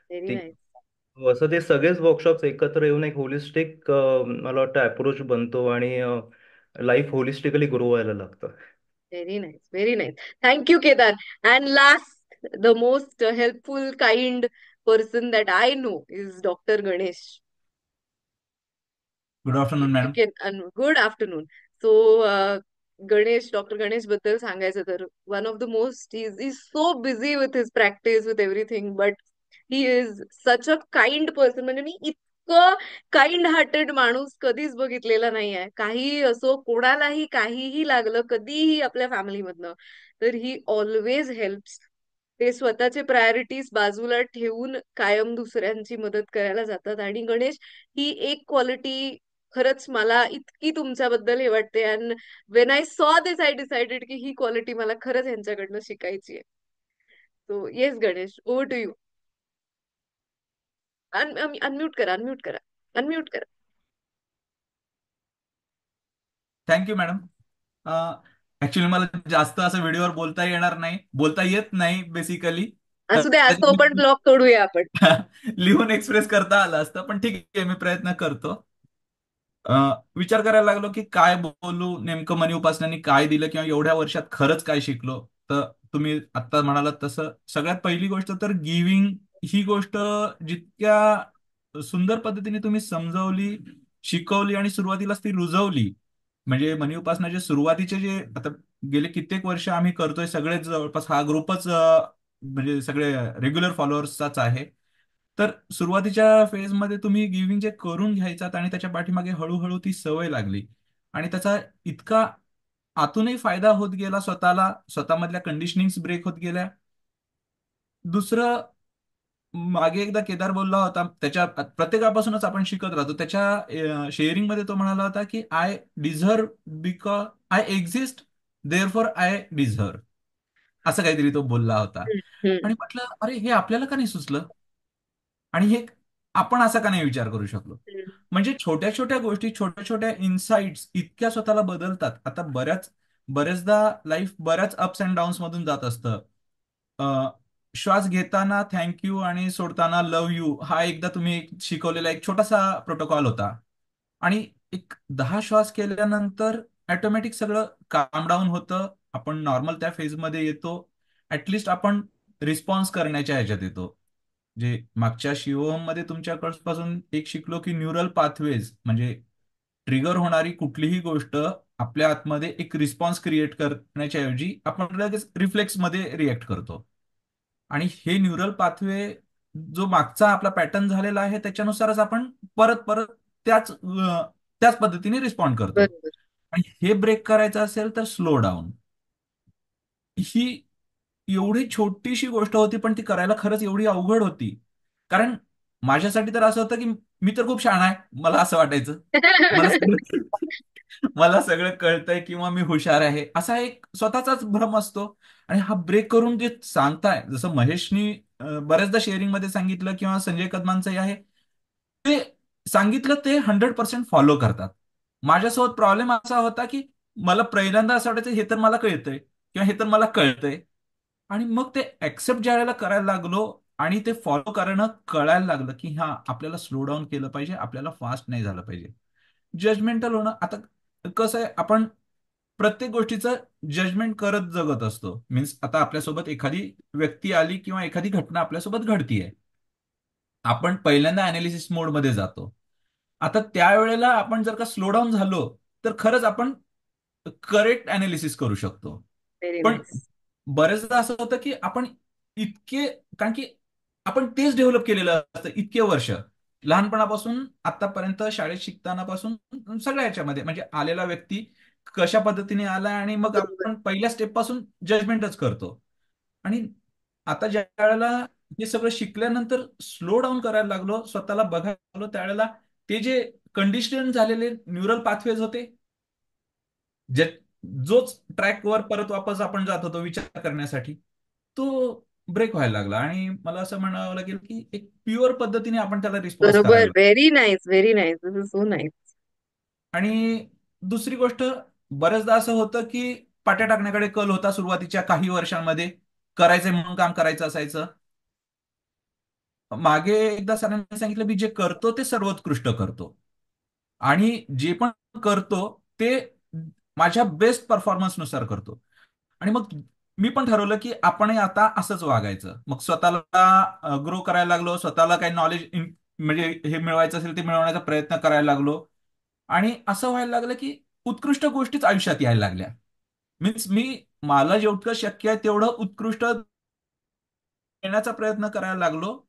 Very ती nice. असं ते सगळेच वर्कशॉप्स एकत्र येऊन एक होलिस्टिक मला वाटतं अप्रोच बनतो आणि लाईफ होलिस्टिकली ग्रो व्हायला लागतं. Very nice. Very nice. Thank you, Kedar. And last, the most helpful, kind person that I know is Dr. Ganesh. Good afternoon If you madam. can, good afternoon. So, Ganesh, Dr. Ganesh बद्दल सांगायचं तर one of the most, he's so busy with his practice, with everything, but he is such a kind person. म्हणजे मी इतकं kind hearted माणूस कधीच बघितलेला नाही आहे. काहीही असो, कोणालाही काहीही लागलं कधीही आपल्या फॅमिलीमधनं, तर ही ऑलवेज हेल्प्स. ते स्वतःचे प्रायोरिटीज बाजूला ठेवून कायम दुसऱ्यांची मदत करायला जातात. आणि गणेश, ही एक क्वालिटी खरंच मला इतकी तुमच्याबद्दल हे वाटते. And when I saw this I decided की ही क्वालिटी मला खरंच यांच्याकडनं शिकायची आहे. So yes Ganesh, over to you. Unmute करा, अनम्यूट करा, अनम्यूट करा. Thank you madam. ऍक्च्युली मला जास्त असं व्हिडिओवर बोलता येत नाही बेसिकली. असू दे, आज तो पण ब्लॉग तोडूया आपण. लिहून एक्सप्रेस करता आलं असतं, पण ठीक आहे, मी प्रयत्न करतो. विचार करायला लागलो की काय बोलू, नेमकं मनी उपासनांनी काय दिलं किंवा एवढ्या वर्षात खरंच काय शिकलो. तर तुम्ही आता म्हणालात तसं सगळ्यात पहिली गोष्ट तर गिव्हिंग ही गोष्ट जितक्या सुंदर पद्धतीने तुम्ही समजावली, शिकवली आणि सुरुवातीलाच ती रुजवली. म्हणजे मनी उपासनाचे सुरुवातीचे जे आता गेले कित्येक वर्ष आम्ही करतोय, सगळेच जवळपास हा ग्रुपच म्हणजे सगळे रेग्युलर फॉलोअर्सचाच आहे. तर सुरुवातीच्या फेजमध्ये तुम्ही गिव्हिंग जे करून घ्यायचात आणि त्याच्या पाठीमागे हळूहळू ती सवय लागली आणि त्याचा इतका आतूनही फायदा होत गेला, स्वतःमधल्या कंडिशनिंग्स ब्रेक होत गेल्या. दुसरं, मागे एकदा केदार बोलला होता, त्याच्या प्रत्येकापासूनच आपण शिकत राहतो. त्याच्या शेअरिंग मध्ये तो म्हणाला होता की I deserve because I exist, there for I deserve, असं काहीतरी तो बोलला होता. आणि म्हटलं अरे हे आपल्याला का नाही सुचलं आणि हे आपण असा का नाही विचार करू शकलो. म्हणजे छोट्या छोट्या गोष्टी, छोट्या छोट्या इन्साइट्स इतक्या स्वतःला बदलतात. आता बऱ्याचदा लाईफ बऱ्याच अप्स अँड डाऊन्स मधून जात असतं. श्वास घेताना थँक्यू आणि सोडताना लव्ह यू हा एकदा तुम्ही शिकवलेला एक छोटासा प्रोटोकॉल होता. आणि एक 10 श्वास केल्यानंतर ऑटोमॅटिक सगळं काम डाऊन होतं, आपण नॉर्मल त्या फेजमध्ये येतो. ऍटलिस्ट आपण रिस्पॉन्स करण्याच्या ह्याच्यात येतो. जे मागच्या शिवम मध्ये तुमच्यापासून एक शिकलो की न्यूरल पाथवेज म्हणजे ट्रिगर होणारी कुठलीही गोष्ट आपल्या आतमध्ये एक रिस्पॉन्स क्रिएट करण्याच्या ऐवजी आपण लगेच रिफ्लेक्स मध्ये रिएक्ट करतो. आणि हे न्यूरल पाथवे जो मागचा आपला पॅटर्न झालेला आहे त्याच्यानुसारच आपण परत परत त्याच पद्धतीने रिस्पॉन्ड करतो. बरोबर. आणि हे ब्रेक करायचं असेल तर स्लो डाऊन. ही एवढी छोटीशी गोष्ट होती पण ती करायला खरंच एवढी अवघड होती. कारण माझ्यासाठी तर असं होतं की मी तर खूप शहाणा आहे, मला असं वाटायचं. मला सगळं मला सगळं कळतंय किंवा मी हुशार आहे असा एक स्वतःचाच भ्रम असतो. आणि हा ब्रेक करून जे सांगताय, जसं महेशनी बऱ्याचदा शेअरिंग मध्ये सांगितलं किंवा संजय कदमांचंही आहे, ते सांगितलं ते 100% फॉलो करतात. माझ्यासोबत प्रॉब्लेम असा होता की मला पहिल्यांदा असं वाटायचं हे तर मला कळतंय किंवा हे तर मला कळतंय. आणि मग ते ऍक्सेप्ट ज्या वेळेला करायला लागलो आणि ते फॉलो करणं कळायला लागलं की हा आपल्याला स्लो डाऊन केलं पाहिजे, आपल्याला फास्ट नाही झालं पाहिजे. जजमेंटल होणं, आता कसं आहे, आपण प्रत्येक गोष्टीचं जजमेंट करत जगत असतो. मीन्स आता आपल्यासोबत एखादी व्यक्ती आली किंवा एखादी घटना आपल्यासोबत घडतीये, आपण पहिल्यांदा अनालिसिस मोडमध्ये जातो. आता त्यावेळेला आपण जर का स्लो डाऊन झालो तर खरंच आपण करेक्ट अनालिसिस करू शकतो. व्हेरी पण नाईस. बरेचदा असं होतं की आपण इतके, कारण की आपण तेच डेव्हलप केलेलं असतं इतके वर्ष, लहानपणापासून आतापर्यंत शाळेत शिकतानापासून सगळ्या याच्यामध्ये म्हणजे आलेला व्यक्ती कशा पद्धतीने आला आणि मग बरोबर. आपण पहिल्या स्टेप पासून जजमेंटच करतो. आणि आता ज्या वेळेला हे सगळं शिकल्यानंतर स्लो डाऊन करायला लागलो, स्वतःला बघायला लागलो, त्यावेळेला ते जे कंडिशन झालेले न्यूरल पाथवेज होते, जे जोच ट्रॅकवर परत वापस आपण जात होतो विचार करण्यासाठी, तो ब्रेक व्हायला लागला. आणि मला असं म्हणावं लागेल की एक प्युअर पद्धतीने आपण त्याला रिस्पॉन्स बरोबर. करायला. Very nice, very nice. This is so nice. आणि दुसरी गोष्ट, बऱ्याचदा असं होतं की पाट्या टाकण्याकडे कल होता सुरुवातीच्या काही वर्षांमध्ये, करायचंय म्हणून काम करायचं असायचं. मागे एकदा सरांनी सांगितलं मी जे करतो ते सर्वोत्कृष्ट करतो आणि जे पण करतो ते माझ्या बेस्ट परफॉर्मन्सनुसार करतो. आणि मग मी पण ठरवलं की आपणही आता असंच वागायचं. मग स्वतःला ग्रो करायला लागलो, स्वतःला काही नॉलेज म्हणजे हे मिळवायचं असेल ते मिळवण्याचा प्रयत्न करायला लागलो. आणि असं व्हायला लागलं की उत्कृष्ट गोष्टीच आयुष्यात यायला लागल्या. मीन्स मला जेवढं शक्य आहे तेवढं उत्कृष्ट येण्याचा प्रयत्न करायला लागलो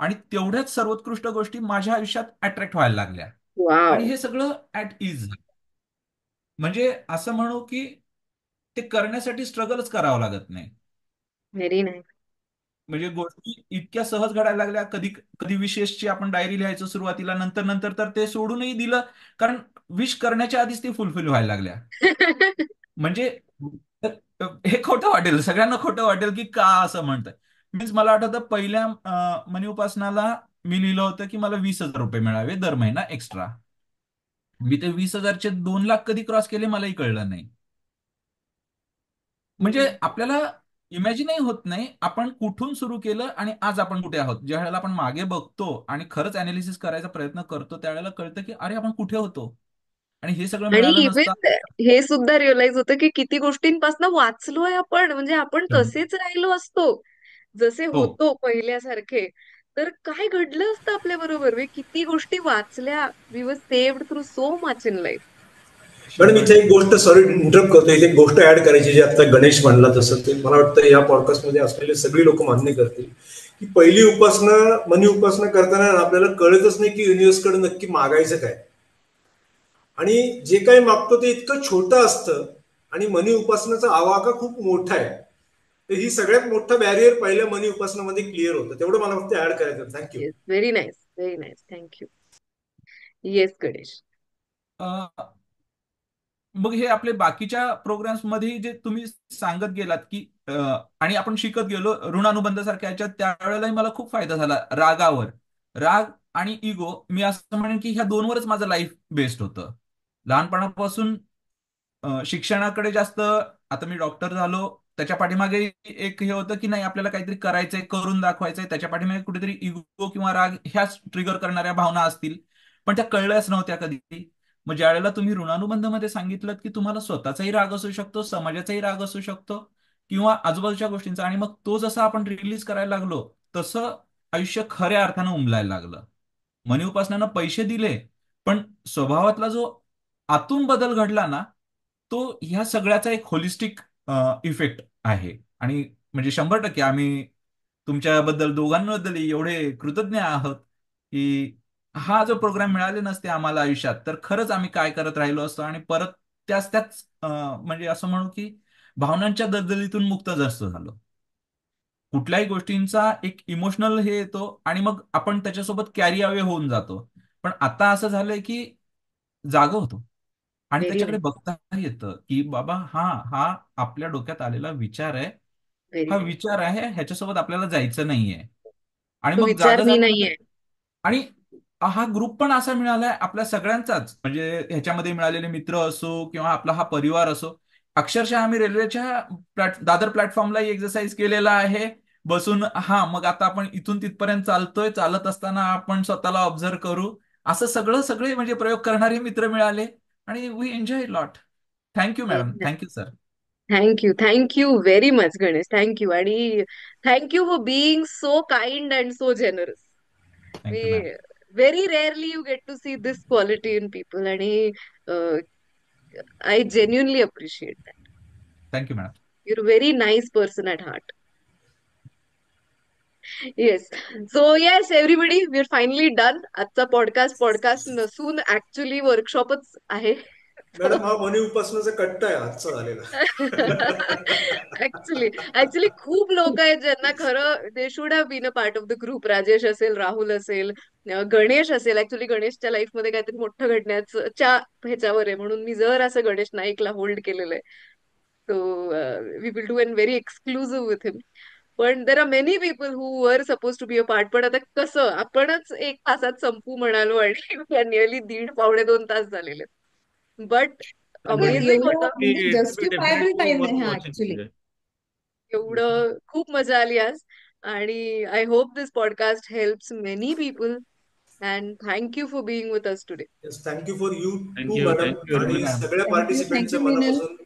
आणि तेवढ्याच सर्वोत्कृष्ट गोष्टी माझ्या आयुष्यात अट्रॅक्ट व्हायला लागल्या. आणि वाव. हे सगळं ऍट इज, म्हणजे असं म्हणू की ते करण्यासाठी स्ट्रगलच करावं लागत नाही. Very nice. म्हणजे गोष्टी इतक्या सहज घडायला लागल्या. कधी कधी विशेषची आपण डायरी लिहायचो सुरुवातीला, नंतर नंतर तर ते सोडूनही दिलं, कारण विश करण्याच्या आधीच ती फुलफिल व्हायला लागल्या. म्हणजे हे खोटं वाटेल, सगळ्यांना खोटं वाटेल की का असं म्हणतंय. मीन्स मला आठवतं पहिल्या मनी उपासनाला मी लिहिलं होतं की मला 20,000 रुपये मिळावे दर महिना एक्स्ट्रा. मी ते 20,000चे 2 लाख कधी क्रॉस केले मलाही कळलं नाही. म्हणजे आपल्याला इमॅजिनही होत नाही आपण कुठून सुरू केलं आणि आज आपण कुठे आहोत. ज्या वेळेला आपण मागे बघतो आणि खरंच अनालिसिस करायचा प्रयत्न करतो त्यावेळेला कळतं की अरे आपण कुठे होतो आणि हे सगळं आणि मिळालं नसतं. इव्हन हे सुद्धा रिअलाइज होतं की किती गोष्टींपासून वाचलोय आपण, म्हणजे आपण तसेच राहिलो असतो जसे हो. होतो पहिल्यासारखे, तर काय घडलं असतं आपल्या बरोबर. मी किती गोष्टी वाचल्या. We were saved through so much in life. Madam इथे एक गोष्ट, सॉरी इंटरप्ट करतो, इथे एक गोष्ट ऍड करायची जी आता गणेश म्हणला तसं, ते मला वाटतं या पॉडकास्टमध्ये असलेले सगळी लोक मान्य करतील की पहिली उपासना, मनी उपासना करताना आपल्याला कळतच नाही की युनिव्हर्सकडे नक्की मागायचं काय, आणि जे काही मागतो ते इतकं छोटं असतं आणि मनी उपासनाचा आवाका खूप मोठा आहे. तर ही सगळ्यात मोठा बॅरियर पहिल्या मनी उपासनामध्ये क्लिअर होतं. तेवढं मला फक्त ऍड करायचं. Thank you. Yes, very nice, very nice. Thank you. Yes Ganesh. मग हे आपले बाकीच्या प्रोग्राम्स मध्ये जे तुम्ही सांगत गेलात की आणि आपण शिकत गेलो ऋणानुबंध सारख्या याच्यात, त्यावेळेलाही मला खूप फायदा झाला. राग आणि इगो, मी असं म्हणेन की ह्या दोनवरच माझं लाईफ बेस्ड होतं. लहानपणापासून शिक्षणाकडे जास्त, आता मी डॉक्टर झालो त्याच्या पाठीमागे एक हे होतं की नाही आपल्याला काहीतरी करायचंय, करून दाखवायचंय. त्याच्या पाठीमागे कुठेतरी इगो किंवा राग ह्याच ट्रिगर करणाऱ्या भावना असतील, पण त्या कळल्याच नव्हत्या कधी. मग ज्या वेळेला तुम्ही ऋणानुबंधमध्ये सांगितलं की तुम्हाला स्वतःचाही राग असू शकतो, समाजाचाही राग असू शकतो किंवा आजूबाजूच्या गोष्टींचा, आणि मग तो जसा आपण रिलीज करायला लागलो तसं आयुष्य खऱ्या अर्थानं उमलायला लागलं. मनी उपासनानं पैसे दिले, पण स्वभावातला जो आतून बदल घडला ना, तो ह्या सगळ्याचा एक होलिस्टिक इफेक्ट आहे. आणि म्हणजे 100% आम्ही तुमच्याबद्दल दोघांबद्दल एवढे कृतज्ञ आहोत की हा जो प्रोग्राम मिळाले नसते आम्हाला आयुष्यात, तर खरंच आम्ही काय करत राहिलो असतो आणि परत त्याच म्हणजे असं म्हणू की भावनांच्या दलदलीतून मुक्त असतो झालो. कुठल्याही गोष्टींचा एक इमोशनल हे येतो आणि मग आपण त्याच्यासोबत कॅरी अवे होऊन जातो. पण आता असं झालंय की जाग होतो आणि व्हेरी त्याच्याकडे नाईस. बघता येतं की बाबा हा हा आपल्या डोक्यात आलेला विचार आहे, व्हेरी हा नाईस. विचार आहे, ह्याच्यासोबत आपल्याला जायचं नाहीये. आणि तो मग विचार जागा मी झाल्यानंतर नाहीये. आणि हा ग्रुप पण असा मिळालाय आपल्या सगळ्यांचाच, म्हणजे ह्याच्यामध्ये मिळालेले मित्र असो किंवा आपला हा परिवार असो. अक्षरशः आम्ही रेल्वेच्या दादर प्लॅटफॉर्मला एक्सरसाइज केलेला आहे बसून. हा मग आता आपण इथून तिथपर्यंत चालतोय, चालत असताना आपण स्वतःला ऑब्झर्व करू, असं सगळे म्हणजे प्रयोग करणारे मित्र मिळाले आणि we enjoy lot. Thank you madam, thank you sir. Thank you very much Ganesh. Thank you. आणि thank you for being so kind and so generous. Thank you ma'am. मी very rarely you get to see this quality in people, आणि I genuinely appreciate that. Thank you madam. Your very nice person at heart. Yes. So yes everybody, we are finally done. आजचा podcast नसून actually वर्कशॉपच आहे. Madam, हा मनी उपासनाचा कट्टा आहे आजचा झालेला. ऍक्च्युली खूप लोक आहेत ज्यांना खरं they should have been a part of the group. Rajesh असेल, राहुल असेल, गणेश असेल. ऍक्च्युली गणेशच्या लाईफमध्ये काहीतरी मोठं घडण्याच्या ह्याच्यावर आहे, म्हणून मी जर असं गणेश नाईकला होल्ड केलेलं आहे. So we will do an very exclusive with him. पण there are many people who were suppose to be a part. पण आता कसं आपणच 1 तासात संपू म्हणालो आणि नियरली 1.5-2 तास झालेले. बट नाही, अमेझिंग एवढं होतं. म्हणजे जस्टिफायबल डेफिनेटली टाइम आहे वर्थ हा वॉचिंग ऍक्च्युली. म्हणजे. एवढं खूप मजा आली आज. आणि I hope this podcast helps many people. And thank you for being with us today. Thank you for you too thank you madam, very आणि मच. मॅडम. सगळ्या थँक्यू पार्टिसिपेंटचे मिनल. मनापासून